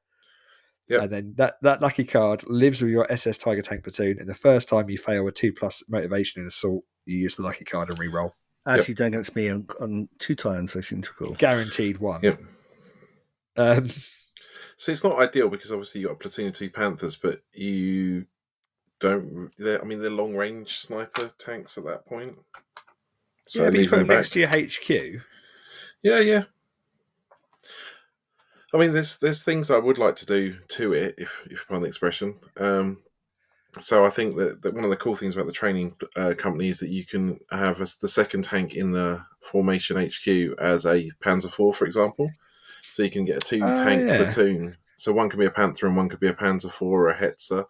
Yep. And then that lucky card lives with your SS Tiger Tank Platoon, and the first time you fail a 2+ motivation in assault, you use the lucky card and re-roll. Actually done against me on 2 times, I seem to recall. Guaranteed 1. Yep. So it's not ideal because obviously you got a platoon of 2 Panthers, but you don't. I mean, they're long range sniper tanks at that point. So yeah, but you leaving put them them next back. to your HQ. Yeah. I mean, there's things I would like to do to it, if you pardon the expression. So I think that one of the cool things about the training company is that you can have the second tank in the formation HQ as a Panzer IV, for example. So you can get a two-tank platoon. So one can be a Panther and one could be a Panzer IV or a Hetzer.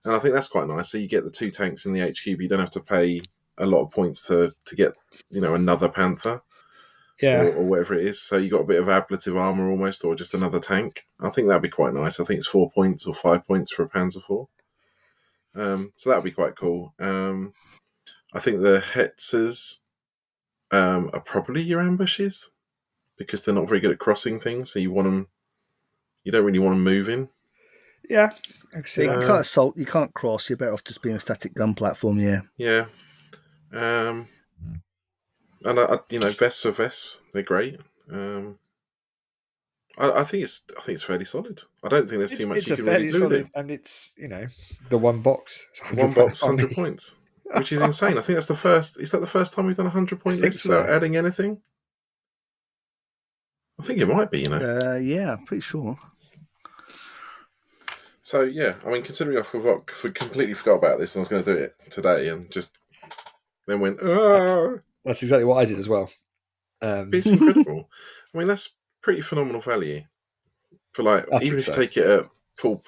And I think that's quite nice. So you get the two tanks in the HQ, but you don't have to pay a lot of points to get, another Panther. Yeah. Or whatever it is. So you got a bit of ablative armour almost, or just another tank. I think that'd be quite nice. I think it's 4 points or 5 points for a Panzer IV. So that'd be quite cool. I think the Hetzers are probably your ambushes because they're not very good at crossing things. So you don't really want them moving. Yeah. You can't assault, you can't cross. You're better off just being a static gun platform. Yeah. Yeah. And Vesps for Vesps, they're great. I think it's fairly solid. I don't think there's too much you can really do with it. And it's the one box. One box, 100 points, which is insane. I think that's the first. Is that the first time we've done a 100-point list without adding anything? I think it might be. Yeah, pretty sure. So yeah, I mean, considering I completely forgot about this and I was going to do it today, and just then went, oh, that's exactly what I did as well. It's incredible. I mean, that's pretty phenomenal value for even if you take it at full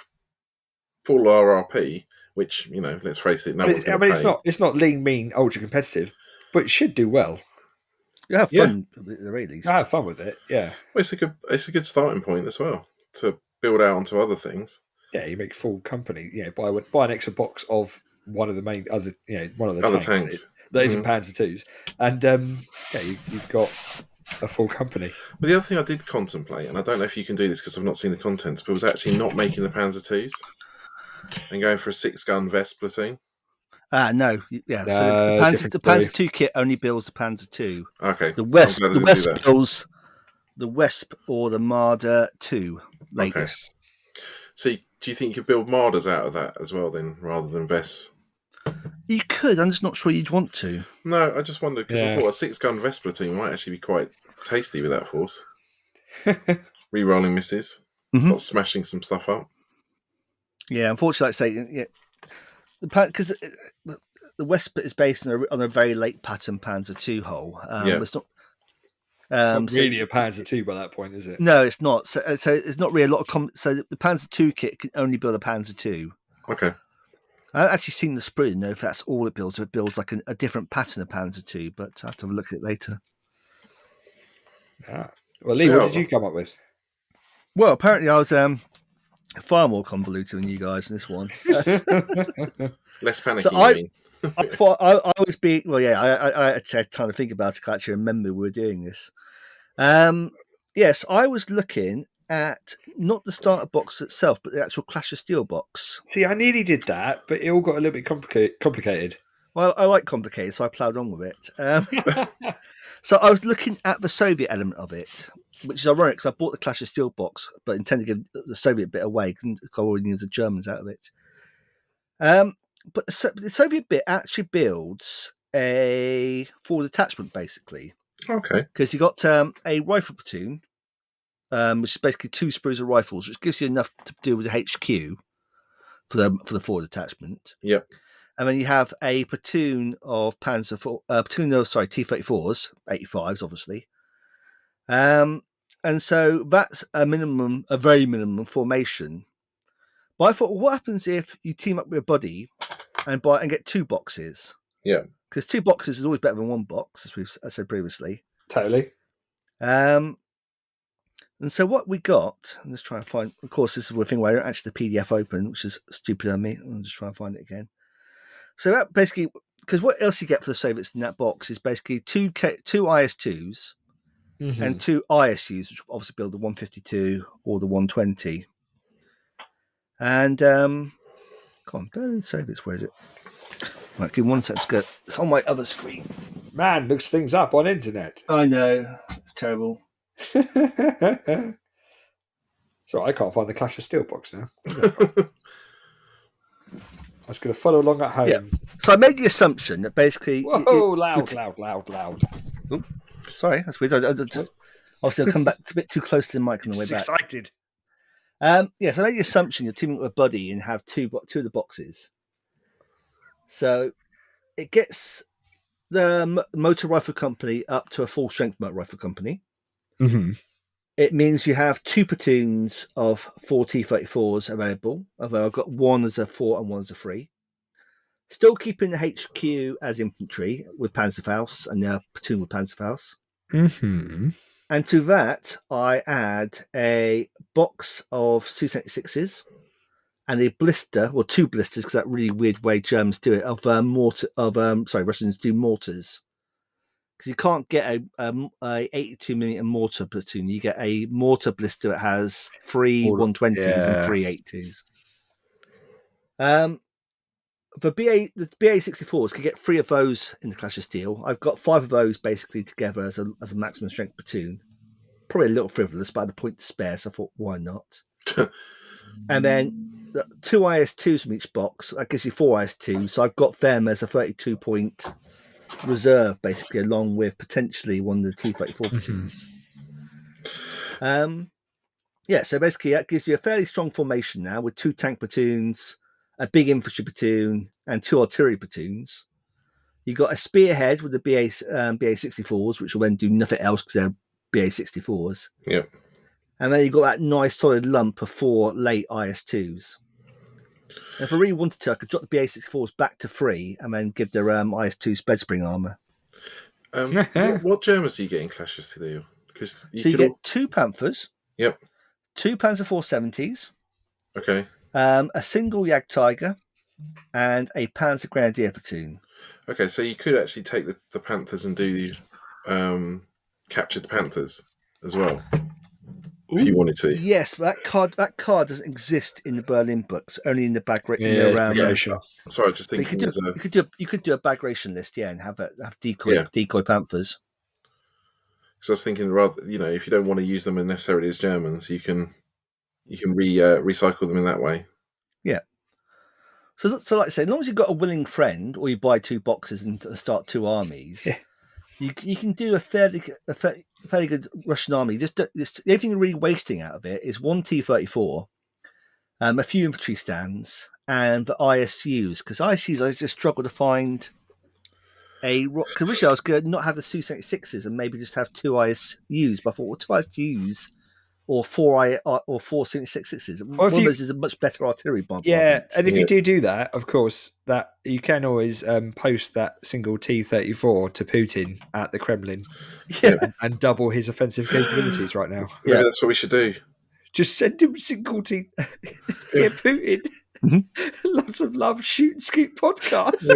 RRP, which let's face it, one's going to pay. It's not lean, mean, ultra competitive, but it should do well. You have fun at the very least. I have fun with it. Yeah, well, it's a good starting point as well to build out onto other things. Yeah, you make full company. Buy an extra box of one of the main other tanks. That isn't Panzer IIs, and you've got a full company. But the other thing I did contemplate, and I don't know if you can do this because I've not seen the contents, but was actually not making the Panzer IIs and going for a 6-gun Vesp platoon. No. Yeah. So the Panzer II kit only builds the Panzer II. Okay. The Wesp builds the Wesp or the Marder II latest. Okay. So do you think you could build Marders out of that as well then, rather than Vesp? You could. I'm just not sure you'd want to. No, I just wondered because I thought a 6-gun Vesp platoon might actually be quite tasty with that force. Re-rolling misses. Start smashing some stuff up. Yeah, unfortunately, because the Wesp is based on a very late pattern Panzer II hull. It's not. It's not really a Panzer II by that point, is it? No, it's not. So it's not really a lot of. So the Panzer II kit can only build a Panzer II. Okay. I haven't actually seen the sprue to know if that's all it builds. If it builds like a different pattern of Panzer II, but I'll have to have a look at it later. Ah. Well, Lee, what did you come up with? Well, apparently I was far more convoluted than you guys in this one. Less panicky. So I thought I was being I actually had time to think about it. I actually remember we were doing this. Yes, I was looking at not the starter box itself, but the actual Clash of Steel box. See, I nearly did that, but it all got a little bit complicated. Well, I like complicated, so I ploughed on with it. So I was looking at the Soviet element of it, which is ironic because I bought the Clash of Steel box, but intended to give the Soviet bit away because I already knew the Germans out of it. But the Soviet bit actually builds a forward attachment, basically. Okay. Because you got a rifle platoon, which is basically 2 sprues of rifles, which gives you enough to do with the HQ for the forward attachment. Yep. And then you have a platoon of T-34s, 85s, obviously. And so that's a very minimum formation. But I thought, well, what happens if you team up with a buddy and get 2 boxes? Yeah. Because 2 boxes is always better than 1 box, as I said previously. Totally. And so what we got, I'm just trying to find, of course, this is the thing where I don't actually the PDF open, which is stupid on me. I'm just trying to find it again. So that basically, because what else you get for the Soviets in that box is basically 2 IS-2s and 2 ISUs, which obviously build the 152 or the 120. And, come on, Berlin Soviets, where is it? Right, give me 1 second. It's on my other screen. Man, looks things up on internet. I know. It's terrible. So I can't find the Clash of Steel box now. was going to follow along at home. Yeah. So I made the assumption that basically... Whoa, loud. Oh, sorry, that's weird. Obviously, I'll come back a bit too close to the mic on the way back. Excited. So I made the assumption you're teaming with a buddy and have two of the boxes. So it gets the motor rifle company up to a full strength motor rifle company. Mm-hmm. It means you have 2 platoons of 4 T-34s available, although I've got one as a 4 and one as a 3. Still keeping the HQ as infantry with Panzerfaust and the platoon with Panzerfaust. Mm-hmm. And to that, I add a box of Su-76s and a blister, or 2 blisters, because that really weird way Germans do it, of Russians do mortars. Because you can't get a 82mm mortar platoon. You get a mortar blister that has 3 120s and 3 82s. The BA-64s can get 3 of those in the Clash of Steel. I've got 5 of those basically together as a maximum strength platoon. Probably a little frivolous, but I had a point to spare, so I thought, why not? And then 2 IS-2s from each box. That gives you 4 IS-2s. So I've got them as a 32-point reserve, basically, along with potentially one of the T-34 platoons. So basically that gives you a fairly strong formation now with 2 tank platoons, a big infantry platoon, and 2 artillery platoons. You've got a spearhead with the BA-64s, which will then do nothing else because they're BA-64s. Yeah. And then you've got that nice solid lump of 4 late IS-2s. And if I really wanted to, I could drop the BA-64s back to 3 and then give their IS-2 spread spring armour. What Germans are you getting Clash of Steel? You get 2 Panthers. Yep. 2 Panzer 470s. Okay. A single Jagdtiger and a Panzer Grenadier platoon. Okay, so you could actually take the Panthers and do capture the Panthers as well. If you wanted to. Yes, but that card doesn't exist in the Berlin books, only in the Sorry, I was just thinking you could do a Bagration list, and have decoy Panthers. Because I was thinking, rather, if you don't want to use them necessarily as Germans, you can recycle them in that way. Yeah. So like I say, as long as you've got a willing friend, or you buy 2 boxes and start 2 armies, you can do a fairly good Russian army. The only thing you're really wasting out of it is 1 T-34, a few infantry stands, and the ISUs. Because ISUs, I just struggle to find because originally I was going to not have the Su-76s and maybe just have 2 ISUs. But I thought, well, 2 ISUs or 4 Su-76s. One of those is a much better artillery bomb. Yeah, and if you do that, of course, that you can always post that single T-34 to Putin at the Kremlin, and double his offensive capabilities right now. Maybe that's what we should do. Just send him single T. Dear Putin, lots of love, shoot and scoot podcast.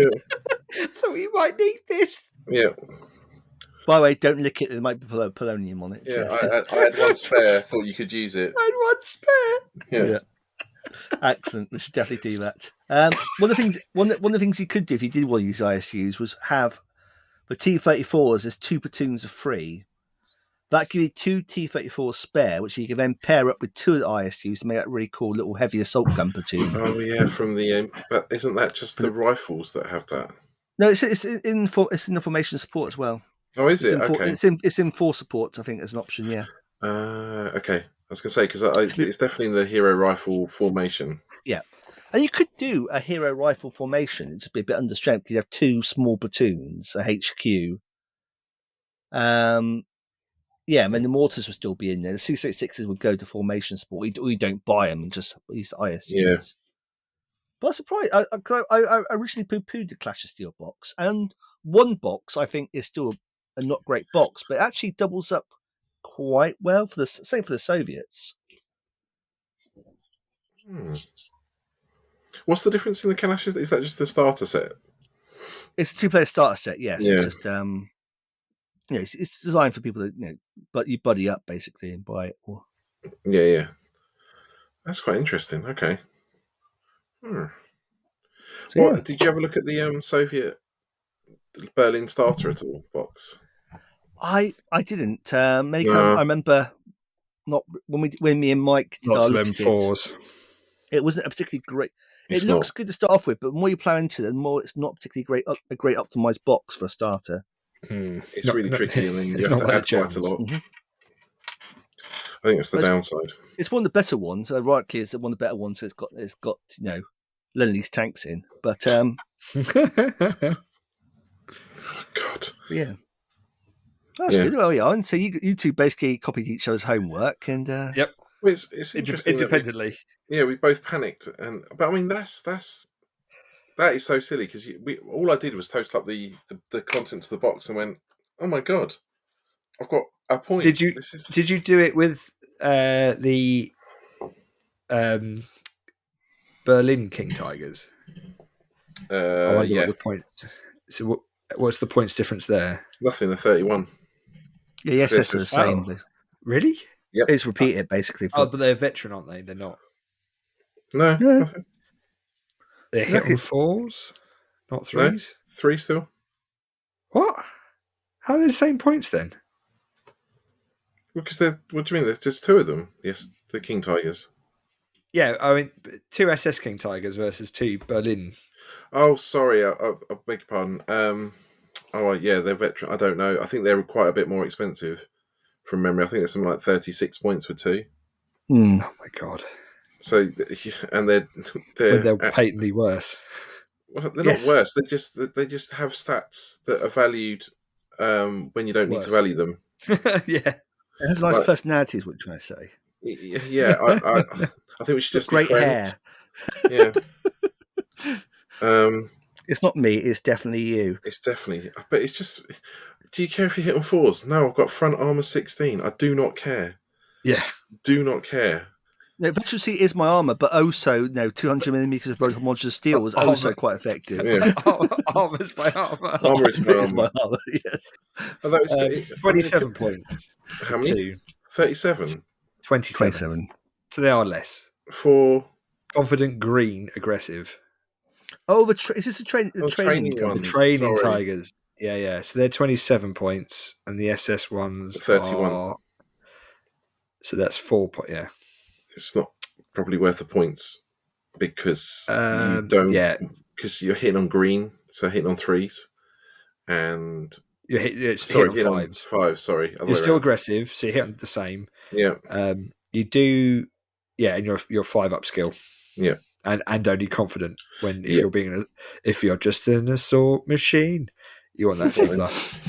Thought you might need this. Yeah. By the way, don't lick it. There might be polonium on it. Yeah, I had one spare. Thought you could use it. I had one spare. Yeah. Excellent. We should definitely do that. One of the things you could do if you did want to use ISUs was have the T-34s as 2 platoons of 3. That gives you 2 T-34s spare, which you can then pair up with 2 ISUs to make that really cool little heavy assault gun platoon. Oh yeah, from the but isn't that just the rifles that have that? No, it's in the formation support as well. Oh, is it? Okay. It's in 4 support, I think, as an option. Yeah. Okay. I was going to say because it's definitely in the hero rifle formation. Yeah, and you could do a hero rifle formation. It'd be a bit under strength. You'd have 2 small platoons, a HQ. And then the mortars would still be in there. The Su-76s would go to formation support. We don't buy them and just use ISUs. Yeah. But I'm surprised. I originally poo-pooed the Clash of Steel box, and one box I think is still a not great box, but it actually doubles up quite well for the Soviets. What's the difference in the Kalashes? Is that just the starter set? It's a 2-player starter set, yes. Yeah. It's just it's designed for people that but you buddy up basically and buy it. Yeah. That's quite interesting. Okay. So, did you ever look at the Soviet Berlin starter at all box? I didn't. I remember not when me and Mike did lots our of M4s. It wasn't a particularly great. It's it looks not. good to start off with, but the more you plow into it, the more it's not particularly a great optimized box for a starter. It's really tricky, and then you it's have not to like add the quite a Germans. lot. Mhm. I think that's the But downside. It's one of the better ones. Rightly, it's one of the better ones. It's got Lend-Lease tanks in, but Oh, God. yeah, that's Yeah. good. Well, yeah, and so you two basically copied each other's homework, and Yep. Well, it's interesting that Independently. we both panicked, but I mean that is so silly because all I did was toast up the contents of the box and went, oh my God, I've got a point. Did you This is did you do it with the Berlin King Tigers? I wonder what the points. So what's the points difference there? nothing. A 31. yeah, yes, that's the This is- same. Oh. Really? Yep. It's repeated basically. Oh, but they're veteran, aren't they? They're not. No, Yeah. nothing. They're hit on 4s, not 3s. No, 3 still. What? How are they the same points then? Because what do you mean? There's just 2 of them. Yes, the King Tigers. Yeah, I mean, 2 SS King Tigers versus 2 Berlin. Oh, sorry. I beg your pardon. Yeah, they're veteran. I don't know. I think they're quite a bit more expensive from memory. I think there's something like 36 points for 2. Hmm. Oh my God. So, and When they're patently worse. well, they're Yes. not worse. They just have stats that are valued when you don't need to Worse. value them. Yeah. It has nice Like- personality, is what you're trying to say. Yeah, I think we should just Great be friends. hair. Yeah. It's not me. It's definitely you. It's definitely, but it's just. Do you care if you hit on 4s? No, I've got front armor 16. I do not care. Yeah. Do not care. No, veteran seat is my armor, but also 200 millimeters of broken modular steel was Armor. also quite effective. Yeah. Armor's my armor. Armor is my It is armor. my armor. Yes. Although it's 27 points. How many? 2. 37 27. 27. So they are less. for Confident, green, aggressive. Oh, is this a training training company? ones. Training Sorry. Tigers. Yeah. So they're 27 points, and the SS ones 31. are. So that's 4 points. Yeah. It's not probably worth the points because you Um, don't. yeah. Because you're hitting on green, so hitting on 3s, and It's sorry, hit on 5s. 5. Sorry, other You're way still around. aggressive, so you're hitting the same. Yeah, You do, and you're 5 up skill. Yeah. And only confident when Yeah. if you're just an assault machine, you want that 2 plus.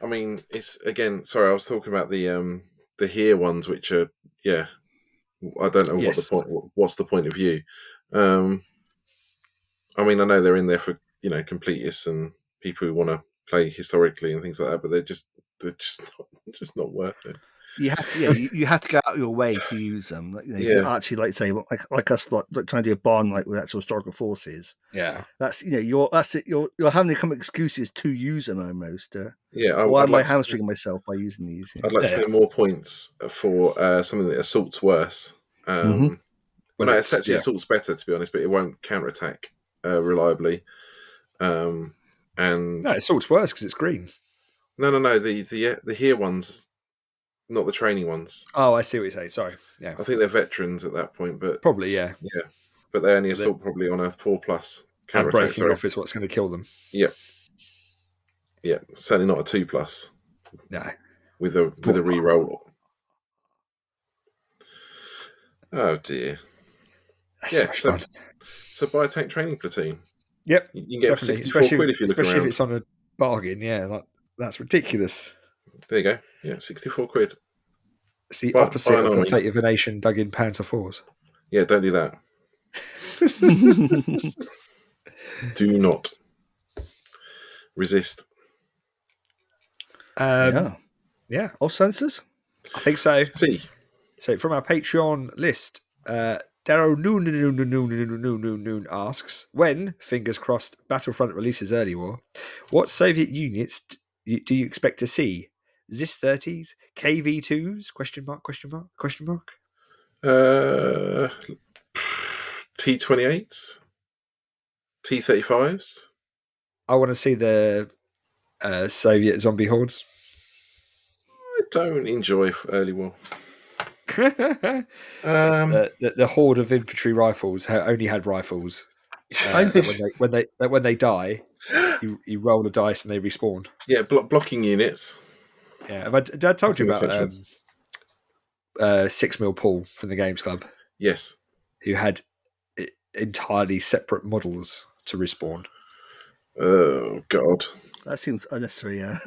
I mean, it's again. Sorry, I was talking about the here ones, which are I don't know what Yes. the point. What's the point of view? I mean, I know they're in there for completists and people who want to play historically and things like that, but they're just not worth it. You have to, you have to go out of your way to use them. If you actually say like us, like trying to do a barn with actual historical forces. Yeah. That's you're having to come up with excuses to use them almost. Yeah, Why I'd am I like to- hamstringing myself by using these? I'd like to pay more points for something that assaults worse. Mhm. Well, no, it's actually assault's better, to be honest, but it won't counterattack reliably. And No, assault's worse because it's green. no, the here ones, not the training ones. Oh, I see what you're saying. Sorry. Yeah. I think they're veterans at that point, but Probably, yeah. yeah. But they only assault probably on a 4+ And counterattack. breaking off is what's going to kill them. Yeah, certainly not a 2+ No. with a reroll. Oh dear. That's Yeah, so much fun. So buy a tank training platoon. Yep. You can get it for Definitely. 64 quid if you look especially around. if it's on a bargain. Yeah, that's ridiculous. There you go. Yeah, 64 quid. It's the Buy opposite an of the army. fate of a nation dug in Panzer IVs. Yeah, don't do that. Do not resist. Yeah. All sensors. I think so. See. So from our Patreon list, Darrow Noon asks, when, fingers crossed, Battlefront releases early war, what Soviet units do you expect to see? ZIS-30s? KV-2s? Question mark? T-28s? T-35s? I want to see the Soviet zombie hordes. I don't enjoy early war. The horde of infantry rifles only had rifles. When they die, you roll a dice and they respawn. Yeah, blocking units. Yeah, Did I told you about 6 mil Paul from the Games Club? Yes, who had entirely separate models to respawn. Oh God, that seems unnecessary. Yeah,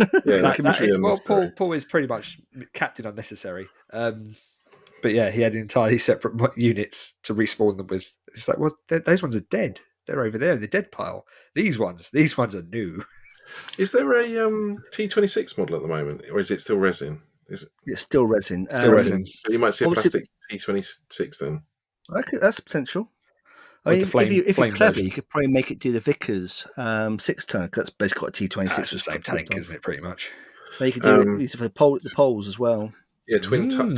Paul is pretty much Captain Unnecessary. But yeah, he had entirely separate units to respawn them with. It's like, well, those ones are dead. They're over there in the dead pile. These ones are new. Is there a T26 model at the moment, or is it still resin? It's still resin. Still resin. So you might see a plastic T26 then. That's potential. I mean, if you're clever, version. You could probably make it do the Vickers 6-ton. That's basically got a T26. That's the same tank, isn't it? Pretty much. But you could do it for the poles as well. Yeah, twin turret.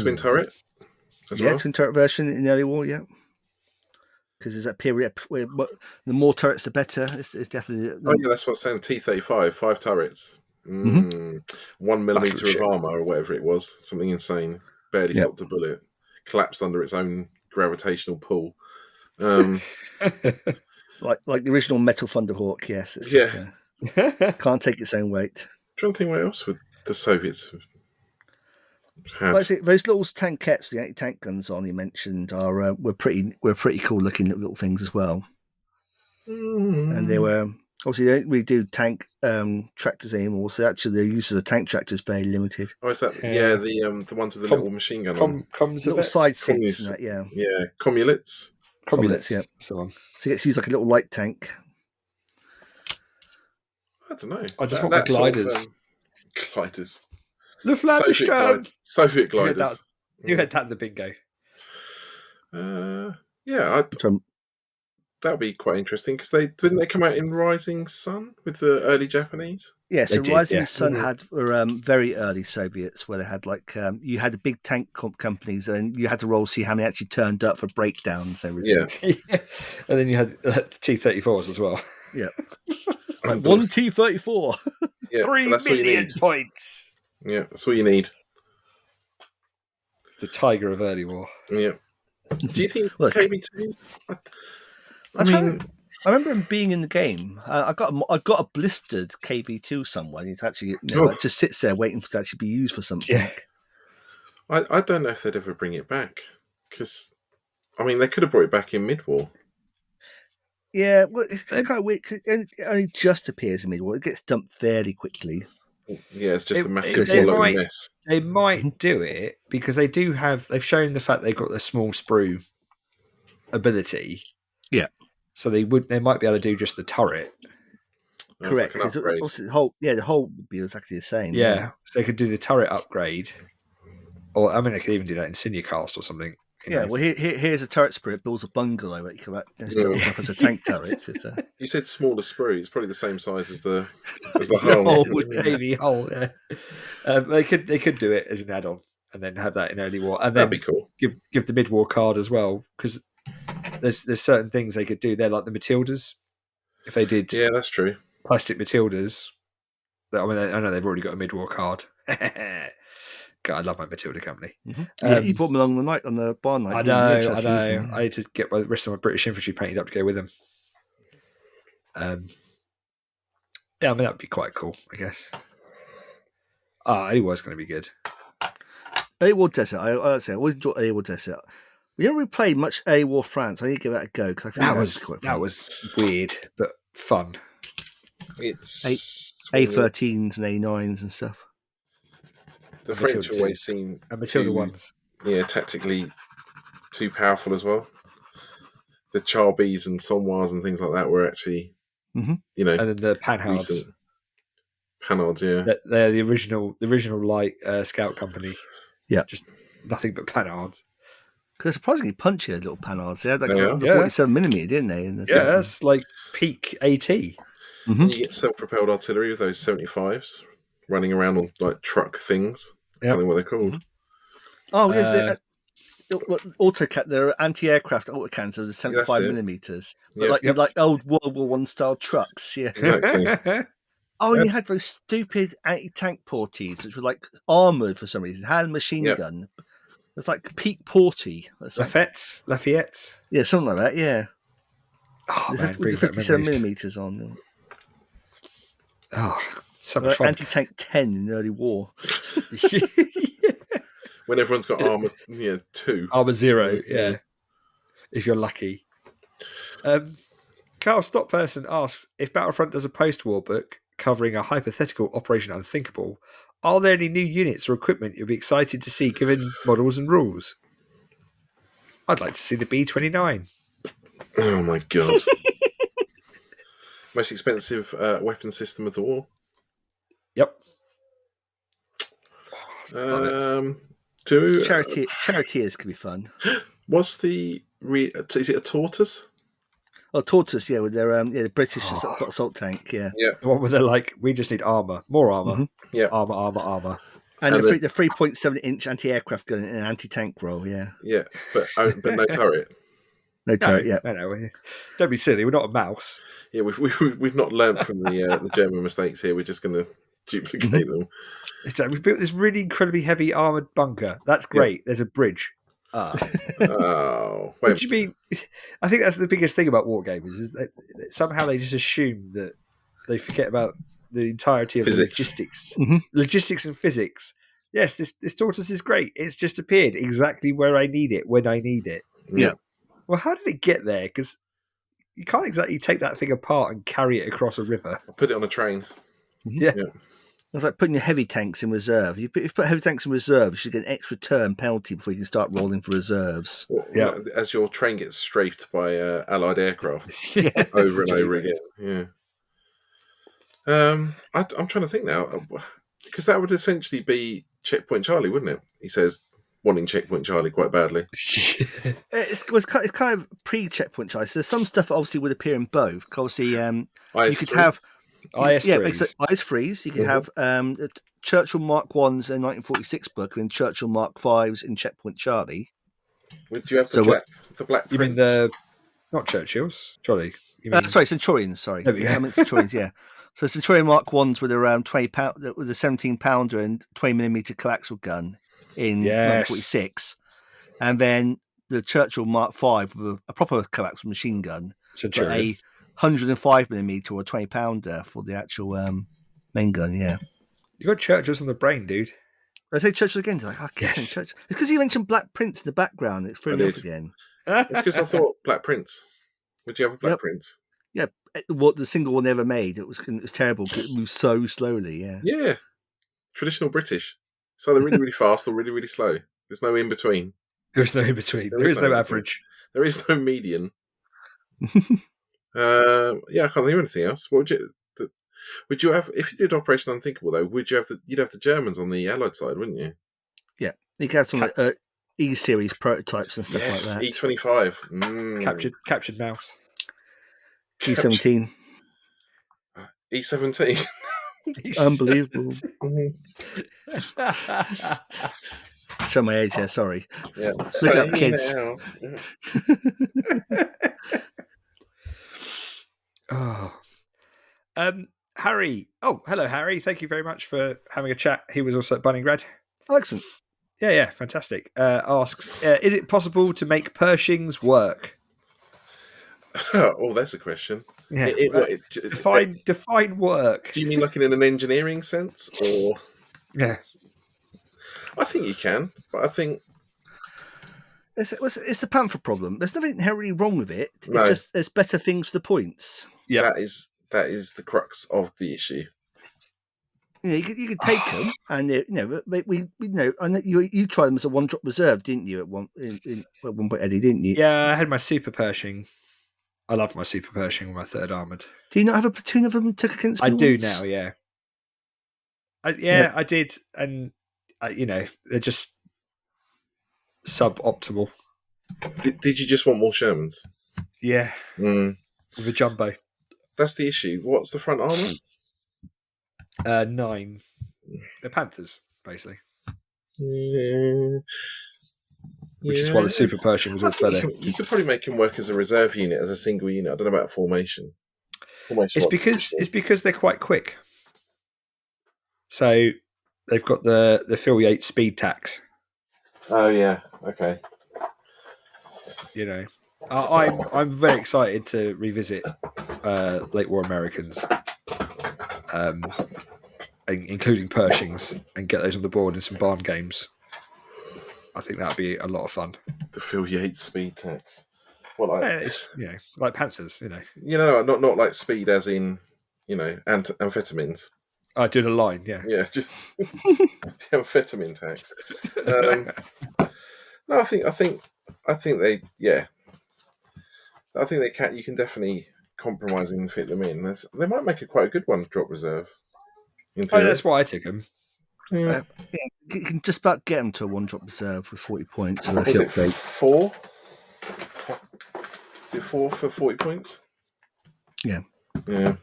Twin turret version in the early war. Yeah, because there's that period where the more turrets, the better. It's definitely. That's what I'm saying. T35, 5 turrets, 1 millimeter of armor or whatever it was. Something insane. Barely stopped a bullet. Collapsed under its own gravitational pull. Like the original Metal Thunderhawk, yes. It's just, can't take its own weight. I'm trying to think what else would the Soviets have. Like those little tankettes, the anti-tank guns on you mentioned, were pretty cool looking little things as well. And they were obviously they don't really do tank tractors anymore, so actually the use of the tank tractor is very limited. Oh, is that the ones with the little machine gun on little side seats and that, yeah, Comulets, yeah. So it gets used like a little light tank. I don't know. I just want the gliders. Gliders. Soviet gliders. You had that in the bingo. That would be quite interesting because didn't they come out in Rising Sun with the early Japanese? Yeah, so Rising Sun had very early Soviets where they had you had the big tank companies and you had to roll to see how many actually turned up for breakdowns and everything. Yeah. And then you had T-34s as well. Yeah. Like 1 T-34. Yeah, 3 million points. Yeah, that's all you need. The tiger of early war. Yeah. Do you think KV2? I remember him being in the game. I got a blistered KV2 somewhere. It actually it just sits there waiting to actually be used for something. Yeah. I don't know if they'd ever bring it back because they could have brought it back in mid-war. Yeah, well, it's kind of weird because it only just appears in mid-war. It gets dumped fairly quickly. Yeah, it's just a massive swallowing mess. They might do it because they've shown the fact they've got the small sprue ability. Yeah. So they might be able to do just the turret. Correct. Like the whole would be exactly the same. Yeah. So they could do the turret upgrade. Or they could even do that in Sinucast or something. Yeah, well, here's a turret sprue. It builds a bungalow. It builds up as a tank turret. You said smaller sprue. It's probably the same size as the hull. Maybe hull. Yeah. They could do it as an add-on and then have that in early war, and then that'd be cool. Give the mid-war card as well because there's certain things they could do. They're like the Matildas. If they did, that's true. Plastic Matildas. I know they've already got a mid-war card. God, I love my Matilda company. Mm-hmm. You brought them along the night on the bar night. I know. I had to get the rest of my British infantry painted up to go with them. That'd be quite cool, I guess. Early War's going to be good. Early War Desert. I always enjoy Early War Desert. We don't really play much Early War France. I need to give that a go because I think that was weird but fun. It's A13s and A9s and stuff. The French always seem Matilda ones. Yeah, tactically too powerful as well. The Charbis and Sommoirs and things like that were actually, and then the Panhards. Panhards, yeah. They're the original light scout company. Yeah, just nothing but Panhards. They're surprisingly punchy, little Panhards. They had 47mm, didn't they? That's like peak AT. Mm-hmm. You get self-propelled artillery with those 75s. Running around on like truck things. I don't know what they're called. Oh, yes. Autocat, they're anti-aircraft autocannons of the 75mm. Like old World War I style trucks. Yeah. Exactly. And you had those stupid anti-tank porties, which were like armoured for some reason, had a machine gun. It's like Peak Porty. It's like, Lafayette. yeah, something like that. Yeah. Oh man, With the brings back 57 memories. millimeters on. Oh, so much fun. Anti-tank 10 in the early war. When everyone's got armor, 2. Armor 0, yeah. If you're lucky. Carl Stockperson asks, if Battlefront does a post-war book covering a hypothetical Operation Unthinkable, are there any new units or equipment you'll be excited to see given models and rules? I'd like to see the B-29. Oh my god. Most expensive weapon system of the war. Yep. Charioteers could be fun. What's the... is it a tortoise? Oh, Tortoise, yeah, with their the British assault tank, yeah. The one where they're like, we just need armour. More armour. Mm-hmm. Yeah. Armour. And the 3.7-inch anti-aircraft gun and an anti-tank role, yeah. Yeah, but no turret. No turret, yeah. No. Don't be silly. We're not a mouse. Yeah, we've not learnt from the German mistakes here. We're just going to duplicate them. So we've built this really incredibly heavy armoured bunker. That's great. There's a bridge. Oh, what do you mean? I think that's the biggest thing about wargamers is that somehow they just assume that they forget about the entirety of physics. The logistics and physics. Yes, this tortoise is great. It's just appeared exactly where I need it when I need it. Yeah. Well, how did it get there? Because you can't exactly take that thing apart and carry it across a river. I'll put it on a train. Yeah. It's like putting your heavy tanks in reserve. If you put heavy tanks in reserve, you should get an extra turn penalty before you can start rolling for reserves. Well, as your train gets strafed by Allied aircraft over and over again. Yeah. I'm trying to think now, because that would essentially be Checkpoint Charlie, wouldn't it? He says, wanting Checkpoint Charlie quite badly. It's kind of pre-Checkpoint Charlie. So there's some stuff that obviously would appear in both. Obviously, you could have... IS-3s. IS-3s. You could have Churchill Mark 1s in 1946 book and Churchill Mark 5s in Checkpoint Charlie. Would you have the Black Prince? You mean not Churchills, Charlie? You mean... Centurions, sorry. Centurions, yeah. So Centurion Mark 1s with around 20 pound, with a 17-pounder and 20mm coaxial gun in 1946. And then the Churchill Mark 5 with a proper coaxial machine gun. Centurion. 105mm or a 20-pounder for the actual main gun, yeah. You got Churchills on the brain, dude. I say Churchill again. Like, Churchill. It's because you mentioned Black Prince in the background. It threw me off again. It's because I thought Black Prince. Would you have a Black Prince? Yeah, what the single one ever made. It was terrible because it moved so slowly. Yeah. Yeah, traditional British. It's either really, really fast or really, really slow. There's no in between. There is no in between. There is no average. There is no median. I can't think of anything else. What would you have if you did Operation Unthinkable? Though, you'd have the Germans on the Allied side, wouldn't you? Yeah, you could have some E-series prototypes and stuff like that. E25, captured mouse, E17, E17. Unbelievable. Show my age here. Sorry. Yeah, look up, kids. Harry. Oh, hello, Harry. Thank you very much for having a chat. He was also at Bunningred. Excellent. Yeah, fantastic. Asks, is it possible to make Pershings work? Oh, that's a question. Yeah. Define work. Do you mean like in an engineering sense, or? Yeah. I think you can, but I think it's the panther problem. There's nothing inherently wrong with it. It's just there's better things for the points. Yeah, that is the crux of the issue. Yeah, you could take them, and we I know you tried them as a one-drop reserve, didn't you? At one point, Eddie, didn't you? Yeah, I had my Super Pershing. I love my Super Pershing with my third armoured. Do you not have a platoon of them took against me? I do now, yeah. I did, and they're just suboptimal. Did you just want more Shermans? Yeah, with a jumbo. That's the issue. What's the front armour? 9. They're Panthers, basically. Yeah. Which is why the Super Pershing was all better. You could probably make him work as a reserve unit, as a single unit. I don't know about formation. It's because they're quite quick. So they've got the Phil Yates speed tax. Oh yeah. Okay. You know, I'm very excited to revisit late war Americans, including Pershings, and get those on the board in some barn games. I think that'd be a lot of fun. The Phil Yates speed tax. Well, It's like Panthers. not like speed as in amphetamines. I do the line. Yeah. Yeah, just amphetamine tax. No, I think they. Yeah, I think they can. You can definitely compromise and fit them in. They might make quite a good one. Drop reserve. In theory. That's why I took them. You can just about get them to a 1-drop reserve with 40 points. So Was it 4? Is it 4 for 40 points? Yeah. Yeah.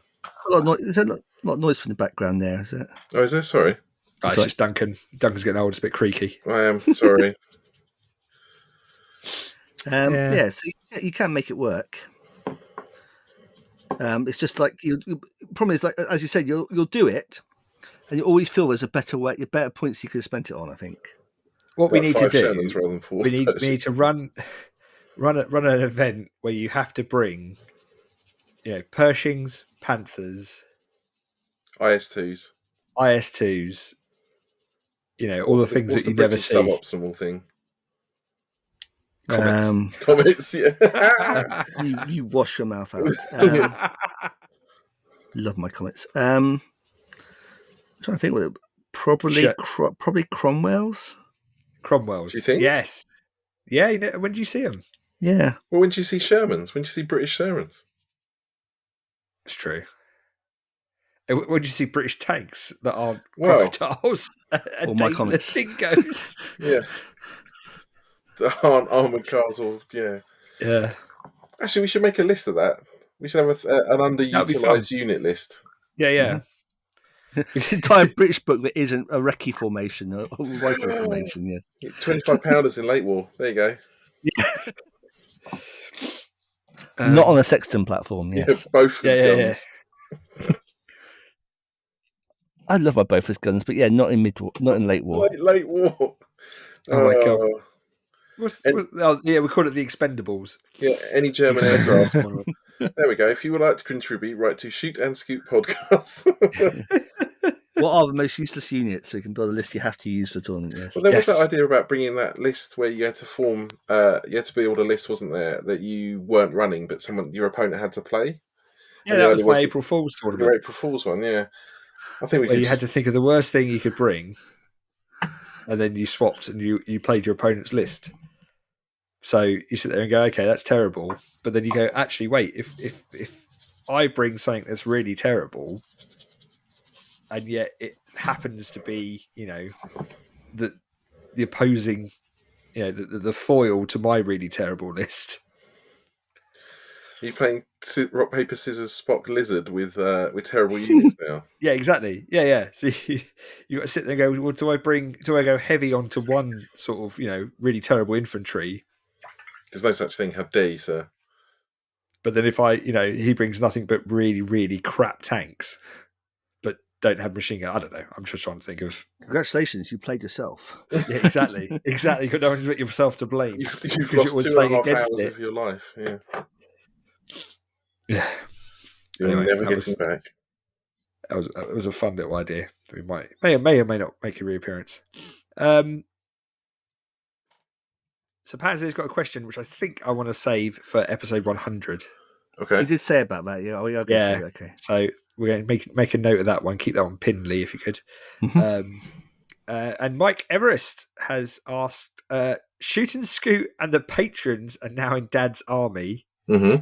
There's a lot of noise from the background there, is it? Oh, is there? Sorry. It's just Duncan. Duncan's getting old. It's a bit creaky. I am sorry. So you can make it work. It's just like problem is, like as you said, you'll do it, and you always feel there's a better way, better points you could have spent it on. I think what we need to do, rather than 4. we need to run an event where you have to bring, Pershings, Panthers, IS2s, all the things that you never see. Suboptimal thing. Comments. Comments, yeah. you wash your mouth out. Love my comments. I'm trying to think what probably Cromwell's. Cromwell's. Do you think? Yes. Yeah. When did you see them? Yeah. Well, when did you see Shermans? When did you see British Shermans? It's true. When did you see British tanks that aren't crocodiles and my comments. dingoes? Yeah. That aren't armoured cars or Yeah. Actually, we should make a list of that. We should have an underutilised unit list. Yeah. The entire British book that isn't a recce formation or rifle formation. Yeah. 25-pounders in late war. There you go. Not on a Sexton platform. Yes. Yeah, both guns. Yeah. I love my both guns, but not in mid-war, not in late war. Late war. Oh my god. We call it the Expendables. Yeah, any German aircraft. There we go. If you would like to contribute, write to Shoot and Scoot Podcast. What are the most useless units so you can build a list you have to use for tournament? Yes. Well, there was that idea about bringing that list where you had to form, you had to build a list, wasn't there, that you weren't running, but your opponent had to play. Yeah, that was my April Fool's tournament. Your April Fool's one, yeah. I think you had to think of the worst thing you could bring, and then you swapped and you played your opponent's list. So you sit there and go, okay, that's terrible. But then you go, actually, wait, if I bring something that's really terrible, and yet it happens to be, the opposing, the foil to my really terrible list. Are you playing rock, paper, scissors, Spock, lizard with terrible units now? Yeah, exactly. Yeah. So you got to sit there and go, well, do I go heavy onto one sort of, really terrible infantry? There's no such thing. Have D, sir. But then if he brings nothing but really, really crap tanks, but don't have machine gun. I don't know. I'm just trying to think of. Congratulations, you played yourself. Yeah, exactly. You've got no one to put yourself to blame. You've lost 2.5 hours of your life. Yeah. Yeah. You're never getting back. It was a fun little idea. We may or may not make a reappearance. So Pansley's got a question which I think I want to save for episode 100. Okay. You did say about that, yeah. Oh, yeah. Say, okay. So we're going to make a note of that one. Keep that one pinned, Lee, if you could. And Mike Everest has asked, Shoot and Scoot and the patrons are now in Dad's army. Mm-hmm.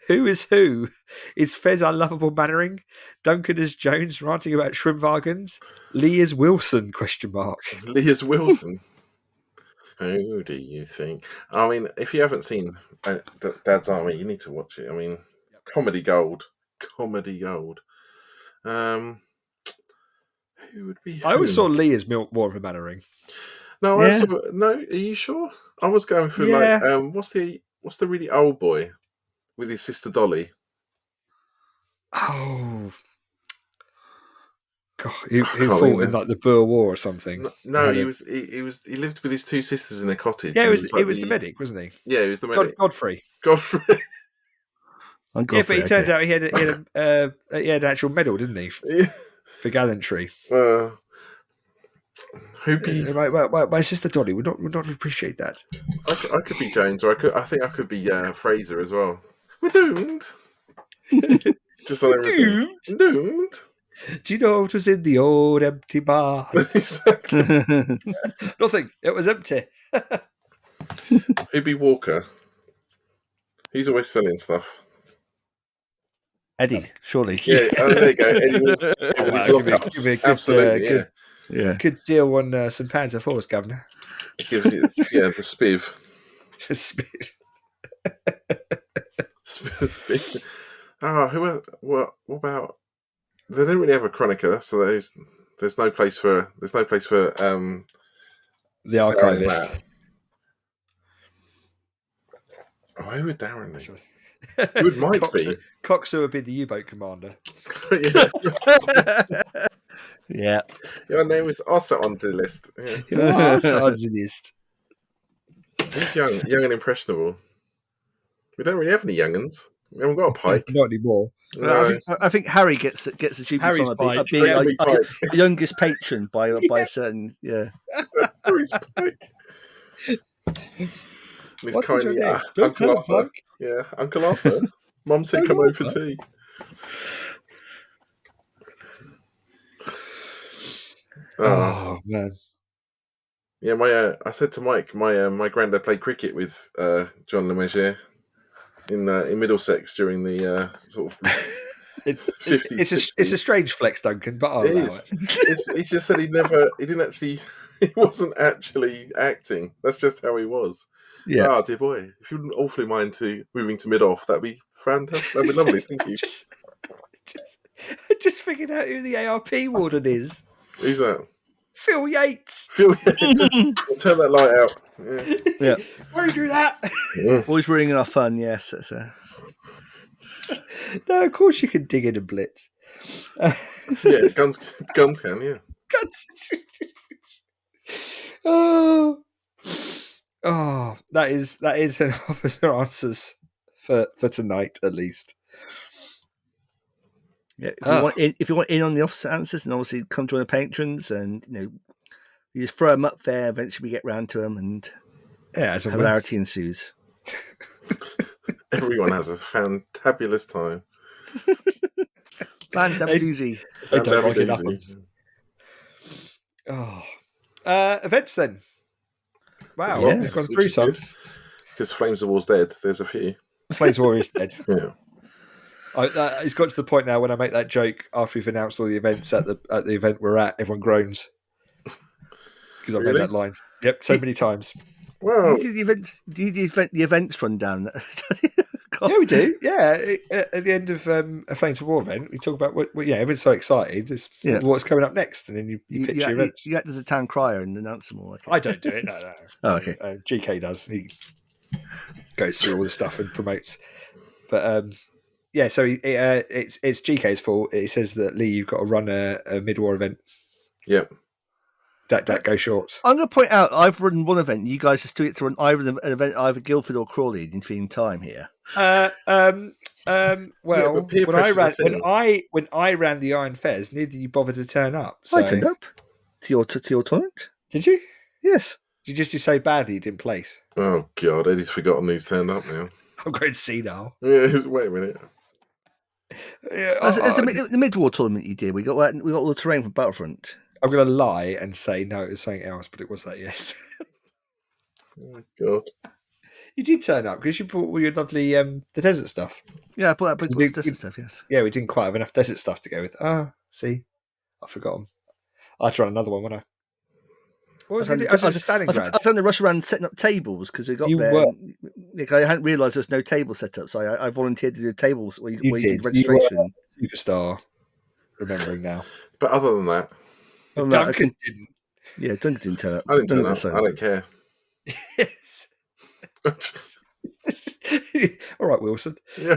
Who is who? Is Fez unlovable Mannering? Duncan is Jones ranting about Shrimpwagons? Lee is Wilson? ? Lee is Wilson. Who do you think? I mean, if you haven't seen Dad's Army, you need to watch it. I mean, comedy gold. Comedy gold. Who would be? I always saw Lee as more of a Mannering. No, no. Are you sure? I was going for what's the really old boy with his sister Dolly? Oh, God, who can't fought think in now. like the Boer War or something? No, Had he a- was he lived with his two sisters in a cottage. Yeah, and he was the medic, wasn't he? Yeah, he was the medic. Godfrey. Godfrey. I'm Yeah, but Godfrey, it turns okay. out he had an actual medal, didn't he, Yeah. for gallantry? Who'd be? My sister Dolly would not appreciate that. I could be James, or I think I could be Fraser as well. We're doomed. Just on everything. Doomed. Do you know what was in the old empty barn? Exactly. Nothing. It was empty. Who'd be Walker? He's always selling stuff. Eddie, surely. Yeah, there you go. Eddie Walker with his Well, lockups. give me a good, Absolutely, Yeah. good deal on some Panzer Force, Governor. Give it, the spiv. Spiv. What about? They didn't really have a Chronica, so there's no place for The archivist. Oh, who would Darren be? Who would Mike be? Coxer would be the U-boat commander. Yeah. Yeah. Your name was also onto the list. Yeah. List. He's young and impressionable. We don't really have any young'uns. We haven't got a Pike. Not anymore. No. I think Harry gets the dubious Harry's honour of Pike. being Harry's Pike. a youngest patron by a certain Harry's Pike. And he's What was kindly your name? Don't Uncle tell Arthur. Pike. Yeah, Uncle Arthur. Mum said come over for tea. Oh man. Yeah, I said to Mike, my granddad played cricket with John Lemessurier in Middlesex during the sort of It's 50s. it's a strange flex, Duncan, but I'll It allow is. it. He just said he wasn't actually acting. That's just how he was. Yeah. Ah, dear boy, if you wouldn't awfully mind moving to mid-off, that'd be fantastic. That'd be lovely. Thank you. I just figured out who the ARP warden is. Who's that? Phil Yates. Phil, we'll turn that light out. Yeah. Why do you do that? Always ruining our fun, yes. It's No, of course you can dig in and blitz. Yeah, guns can, yeah. Oh, that is enough of your answers for tonight, at least. Yeah, if you want in on the officer answers, then obviously come join the patrons, and you just throw them up there. Eventually, we get round to them, and As a hilarity ensues. Everyone has a fantabulous time. Fantabdoozy. I don't like it Fantabulous. Events then. Wow, Lots, we've gone which through is some. good, because Flames of War's dead. There's a few. Flames Warriors dead. Yeah. It's got to the point now when I make that joke after we've announced all the events at the event we're at, everyone groans because I've Really? made that line. Yep, so many times. Well, Do you do the events rundown? Yeah, we do. Yeah, at the end of a Flames of War event, we talk about what everyone's so excited. It's what's coming up next, and then you pitch your events. You act as a town crier and announce them all. Okay. I don't do it. No. Oh, okay. GK does. He goes through all the stuff and promotes. But so it's GK's fault. He says that Lee, you've got to run a mid-war event. yep. That go shorts. I'm going to point out I've run one event. You guys just do it through an event either Guildford or Crawley in time here. Well, but peer pressure's a thing. when I ran the Iron Fez, neither you bothered to turn up. So. I turned up to your tournament. Did you? Yes. You do so badly you didn't place. Oh God, Eddie's forgotten who's turned up now. I'm going to see now. Yeah, wait a minute. Yeah, As the mid-war tournament you did, we got all the terrain from Battlefront. I'm going to lie and say no, it was something else, but it was that, yes. Oh my God. You did turn up because you brought all your lovely the desert stuff. Yeah, I bought that You British did- stuff. Yes. Yeah, we didn't quite have enough desert stuff to go with. See, I forgot them. I'll try another one, won't I? What was I was at Stalingrad. I was on the rush around setting up tables because we got You there. were. I hadn't realised there was no table set up, so I volunteered to do tables where you did You registration. were superstar. Remembering now. But other than that, Oh, no, Duncan didn't. Yeah, Duncan didn't turn up. I didn't turn Duncan up. so. I don't care. Yes. All right, Wilson. Yeah.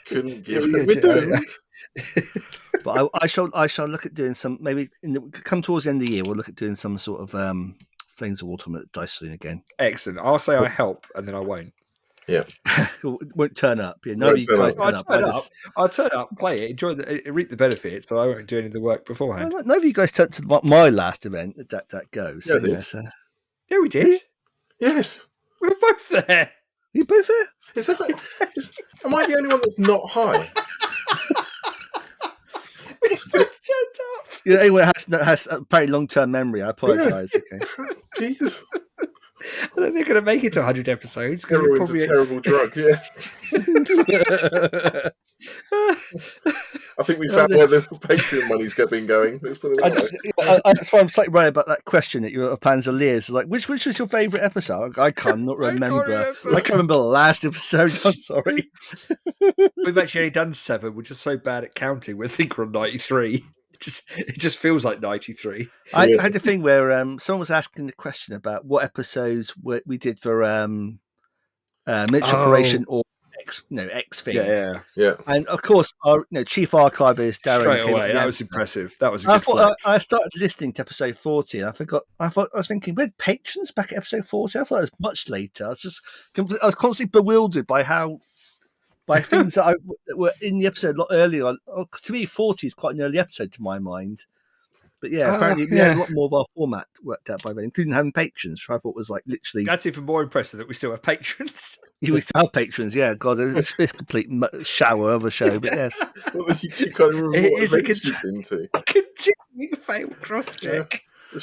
Couldn't give Yeah, it. We're yeah. doomed. But I shall look at doing some, maybe come towards the end of the year, we'll look at doing some sort of Flames of Ultimate dice swing again. Excellent. I'll say I help, and then I won't. Yeah. It won't turn up. Yeah, none of you guys turn up. I'll turn up, play it, enjoy reap the benefits, so I won't do any of the work beforehand. None of you guys turned to my last event that goes. Yeah, yeah, we did. Yes. We were both there. You both there? Am I the only one that's not high? We both turned up. Yeah, anyone has a very long-term memory. I apologise. Yeah. Okay. Jesus. I don't think they're going to make it to 100 episodes. Heroin's a terrible drug, yeah. I think we found where the Patreon money's been going. Let's put it that way. That's why I'm slightly worried about that question that you were of Panzerliers. Like, which was your favourite episode? I cannot remember. I can't remember the last episode. I'm sorry. We've actually only done 7. We're just so bad at counting. We think we're on 93. It just feels like 93. I had a thing where someone was asking the question about what episodes we did for Miniature Operation or X thing. Yeah. And of course, our chief archivist Darren straight came away. up, That was impressive. That was a good flex. I started listening to episode 40. And I was thinking, we had patrons back at episode 40. I thought it was much later. I was constantly bewildered by things that were in the episode a lot earlier. To me, 40 is quite an early episode to my mind. But yeah, apparently we had a lot more of our format worked out by then, including having patrons, which I thought was like literally... That's even more impressive that we still have patrons. We still have patrons, yeah. God, it's a complete shower of a show, but yes. Well, you two can't remember what events you've been to. Continuing fail cross-check. Yeah.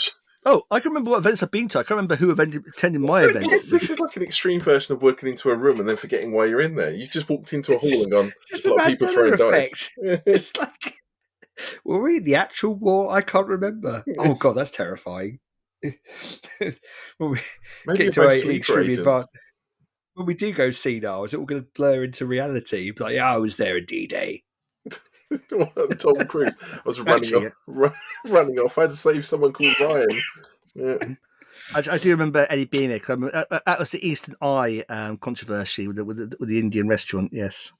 Oh, I can remember what events I've been to. I can't remember who attended my events. This is like an extreme version of working into a room and then forgetting why you're in there. You just walked into a hall and gone, there's a lot of people throwing dice. It's like, were we in the actual war? I can't remember. Oh, God, that's terrifying. When we Maybe get to extremely advanced, when we do go senile, is it all going to blur into reality? Like, yeah, I was there in D-Day. Tom Cruise. I was running off. I had to save someone called Ryan. Yeah. I do remember Eddie being there. That was the Eastern Eye controversy with the Indian restaurant. Yes.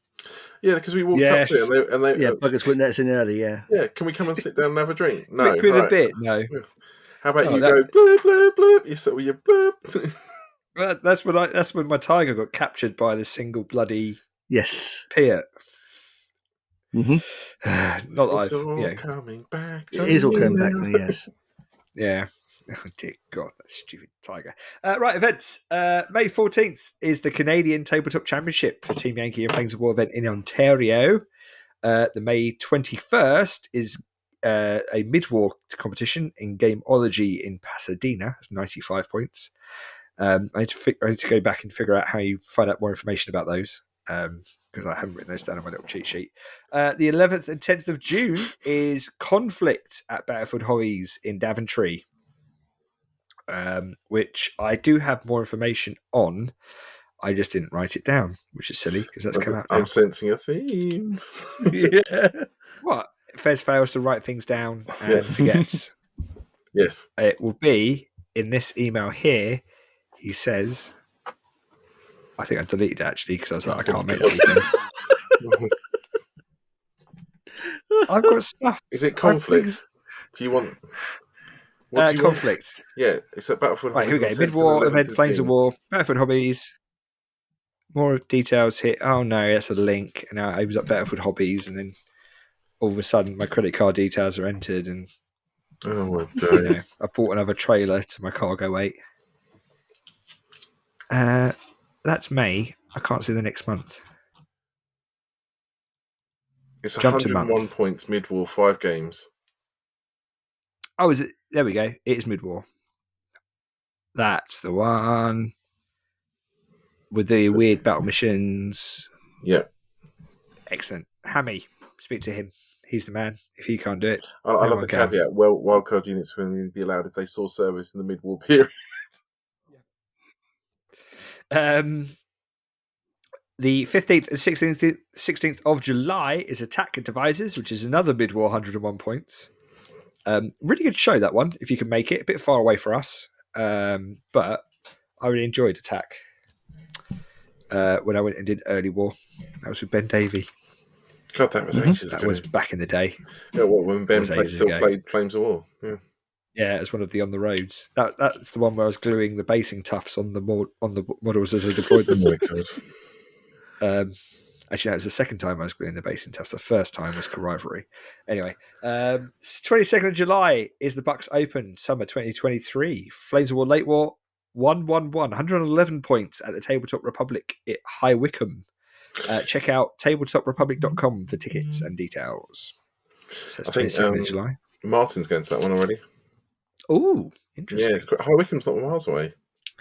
Yeah, because we walked up to it and they buggers wouldn't let us in early. Yeah. Yeah. Can we come and sit down and have a drink? No. A bit. No. Yeah. How about you go bloop bloop bloop? You sit with your bloop. Well, that's when my tiger got captured by the single bloody Piat. Mm-hmm. Not it's that all coming back. It is all coming back to me, yes. Yeah. Oh, dear God, that stupid tiger. Right, events. May 14th is the Canadian Tabletop Championship for Team Yankee and Flames of War event in Ontario. The May 21st is a mid-war competition in Gameology in Pasadena. That's 95 points. I need to go back and figure out how you find out more information about those. Because I haven't written those down on my little cheat sheet. The 11th and 10th of June is Conflict at Battlefield Hobbies in Daventry, which I do have more information on. I just didn't write it down, which is silly because that's come out now. I'm sensing a theme. Yeah. What? Fez fails to write things down and forgets. Yes. It will be in this email here. He says... I think I deleted it actually because I was like, I can't make anything. I've got stuff. Is it Conflict? Do you want... Conflict. Yeah, it's a Battlefield Hobbies. Right, here we go. Mid-war event, Flames of War, Battlefield Hobbies. More details here. Oh no, that's a link. And now I was at Battlefield Hobbies, and then all of a sudden my credit card details are entered, and oh my God! I bought another trailer to my cargo weight. That's May. I can't see the next month. It's 101 points mid-war, 5 games. Oh, is it? There we go. It is mid-war. That's the one. With the weird battle missions. Yeah. Excellent. Hammy, speak to him. He's the man. If he can't do it. I love the caveat. Well, wildcard units will only be allowed if they saw service in the mid-war period. The 15th and 16th of July is Attack Devices, which is another mid-war 101 points. Really good show, that one, if you can make it. A bit far away for us, but I really enjoyed Attack when I went and did Early War. That was with Ben Davey. God, that was ages That ago. was back in the day. Yeah, when Ben was ages still ago. played Flames of War. Yeah. Yeah, it was one of the on the roads. That's the one where I was gluing the basing tufts on the models as I deployed Oh them. my God. Actually, no, it was the second time I was gluing the basing tufts. The first time was Rivalry. Anyway, 22nd of July is the Bucks Open Summer 2023. Flames of War Late War 111 points at the Tabletop Republic at High Wycombe. Check out tabletoprepublic.com for tickets and details. So it's I think 22nd of July. Martin's going to that one already. Oh, Yeah, interesting. it's quite, High Wycombe's not miles away.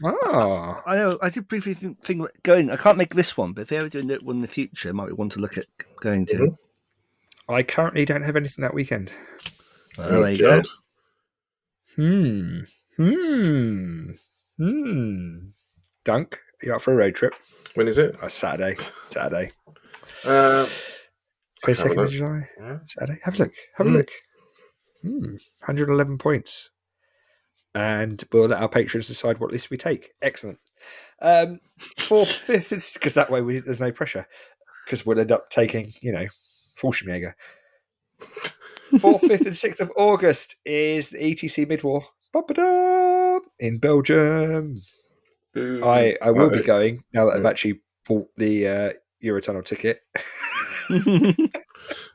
Ah, I know. I did briefly think about going. I can't make this one, but if they ever do one in the future, I might be one to look at going to. Mm-hmm. I currently don't have anything that weekend. Oh, there you go. Dunk, are you up for a road trip? When is it? Saturday. 22nd of July. Yeah. Saturday. Have a look. Have a look. 111 points. And we'll let our patrons decide what list we take. Excellent. 4th, 5th, because that way there's no pressure. Because we'll end up taking, Fallschirmjäger. 4th, 5th, and 6th of August is the ETC Mid-War in Belgium. I will be going now that I've actually bought the Eurotunnel ticket.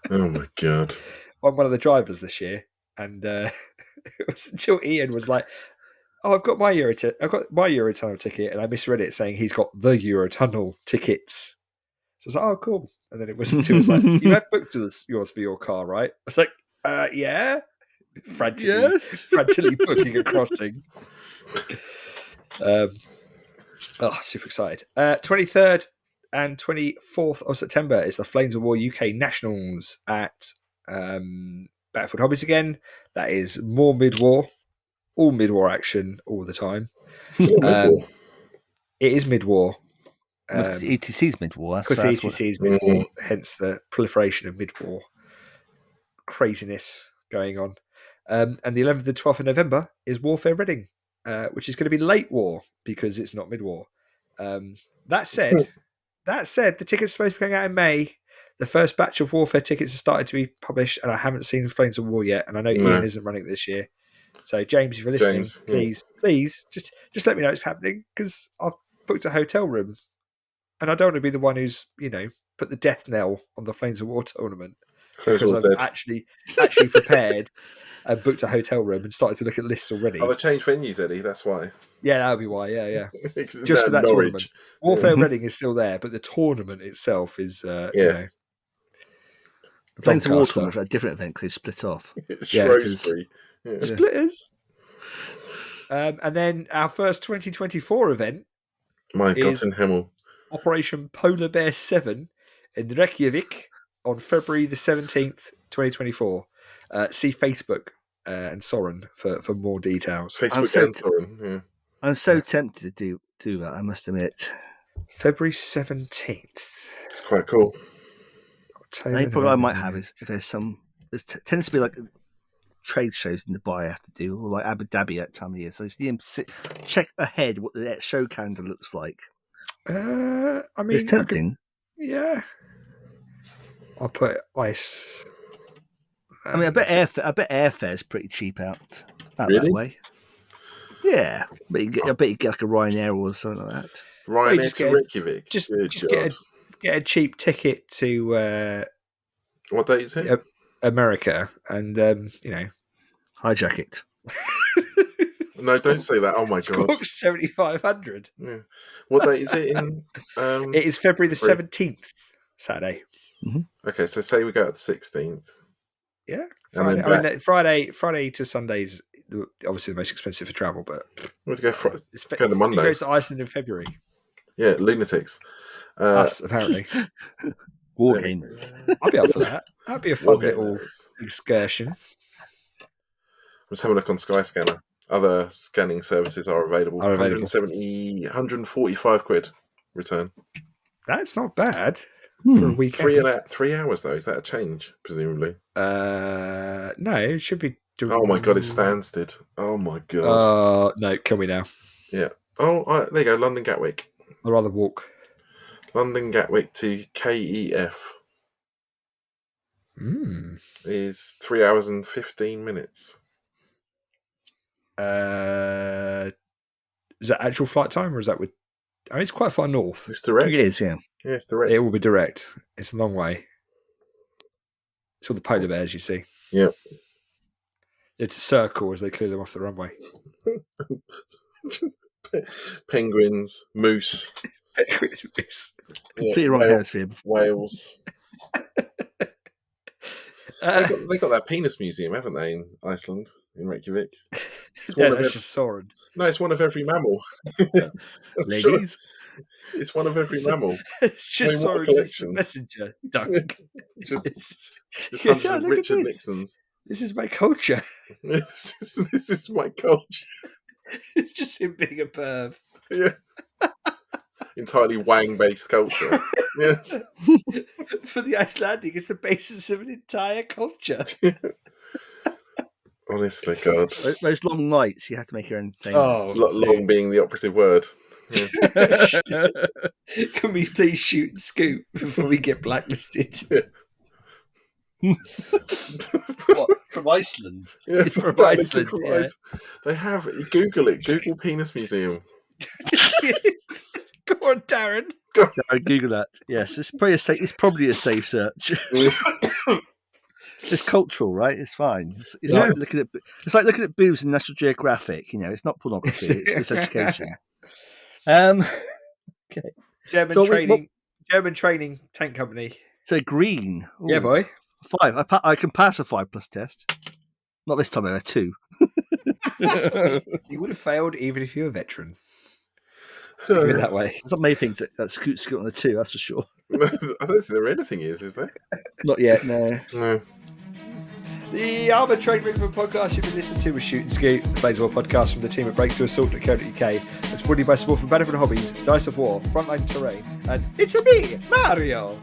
Oh my God. I'm one of the drivers this year, and it was until Ian was like, "Oh, I've got my Eurotunnel ticket," and I misread it saying he's got the Eurotunnel tickets. So I was like, "Oh, cool." And then it was until it was like, "You have booked yours for your car, right?" I was like, "Yeah." Frantically booking a crossing. Super excited. 23rd and 24th of September is the Flames of War UK Nationals at Battlefield Hobbies again. That is more mid-war, all mid-war action all the time. Mid-war. It is mid-war. ETC's mid-war. Because ETC's mid-war, hence the proliferation of mid-war craziness going on. And the 11th and 12th of November is Warfare Reading, which is going to be late war because it's not mid-war. That said, the tickets are supposed to be going out in May. The first batch of Warfare tickets have started to be published, and I haven't seen Flames of War yet. And I know Ian isn't running it this year. So, James, if you're listening, please, just let me know it's happening because I've booked a hotel room, and I don't want to be the one who's put the death knell on the Flames of War tournament because I've actually prepared and booked a hotel room and started to look at lists already. Oh, they changed venues, Eddie. That's why. Yeah, that would be why. Yeah. Just for that Norwich. Tournament. Warfare Reading is still there, but the tournament itself is, Flames of War tournaments are a different event because they split off. Shrewsbury. Splitters. And then our first 2024 event is in Hemel. Operation Polar Bear 7 in Reykjavik on February the 17th, 2024. See Facebook and Soren for more details. Facebook and Soren, yeah. I'm so tempted to do that, I must admit. February 17th. It's quite cool. The problem I might have is if there's tends to be like trade shows in Dubai I have to do, or like Abu Dhabi at that time of year. So it's check ahead what the show calendar looks like. It's tempting. I'll put ice. I bet airfare's pretty cheap out really? That way. Yeah, but I bet you get like a Ryanair or something like that. Ryanair to Reykjavik. Just get a cheap ticket to. What date is it? America, and hijack it. No, don't say that. Oh my god, 7,500. Yeah. What date is it in? It is February the 17th, Saturday. Mm-hmm. Okay, so say we go at the 16th. Yeah, Friday. And then Friday to Sunday's obviously the most expensive for travel, but we'll go to Monday. It goes to Iceland in February. Yeah, lunatics. Us apparently. War gamers. I'd be up for that. That'd be a fun little excursion. Let's have a look on Skyscanner. Other scanning services are available. 145 quid return. That's not bad for a weekend. 3 hours though. Is that a change? Presumably. No, it should be. Oh my god, it's Stansted. Oh my god. No, can we now? Yeah. Oh, there you go. London Gatwick. I'd rather walk. London Gatwick to KEF. is 3 hours and 15 minutes. Is that actual flight time, or is that with? I mean, it's quite far north. It's direct. It is, yeah. Yeah, it's direct. It will be direct. It's a long way. It's all the polar bears you see. Yep. It's a circle as they clear them off the runway. Penguins, moose. Completely wrong hemisphere. Whales. They got that penis museum, haven't they, in Iceland, in Reykjavik? That's just Soren. No, it's one of every mammal. Ladies. It's one of every mammal. It's just what a Soren's collection. messenger, Duncan. Just Yes, hundreds yeah, of look at Richard this. Nixons. This is my culture. This is my culture. It's just him being a perv. Yeah. Entirely Wang-based culture. Yeah. For the Icelandic, it's the basis of an entire culture. Honestly, God. Those long nights, you have to make your own thing. Oh, Long being the operative word. Yeah. Can we please shoot and scoop before we get blacklisted? What, from Iceland? Yeah, From from Iceland, yeah. They have, Google it, Google Penis Museum. Go on, Darren. No, Google that. Yes, it's probably a safe search. It's cultural, right? It's fine. It's like looking at boobs in National Geographic. You know, it's not pornography. It's education. Okay. German training tank company. So green. Ooh, Yeah, boy. 5. I can pass a 5+ test. Not this time. I 2. You would have failed even if you were a veteran. Put it that way. There's not many things that scoot on the 2. That's for sure. I don't think there anything is there? Not yet. No. No. The Armour Train Movement podcast you've been listening to was Shoot and Scoot, the Flames of War podcast from the team at breakthroughassault.co.uk. It's brought to you by support from Benefit Hobbies, Dice of War, Frontline Terrain, and it's a me, Mario!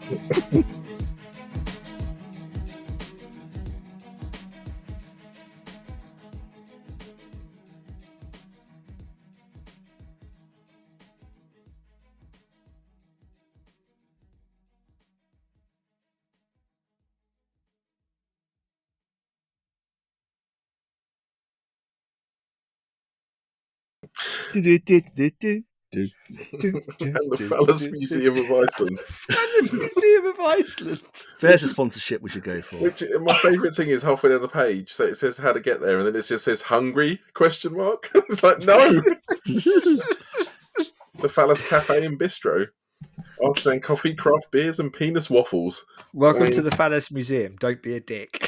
And the Phallus Museum of Iceland. Phallus Museum of Iceland! There's a sponsorship we should go for. Which my favourite thing is halfway down the page. So it says how to get there, and then it just says hungry ? It's like, no. The Phallus Cafe and Bistro. Artisan coffee, craft beers, and penis waffles. Welcome to the Phallus Museum. Don't be a dick.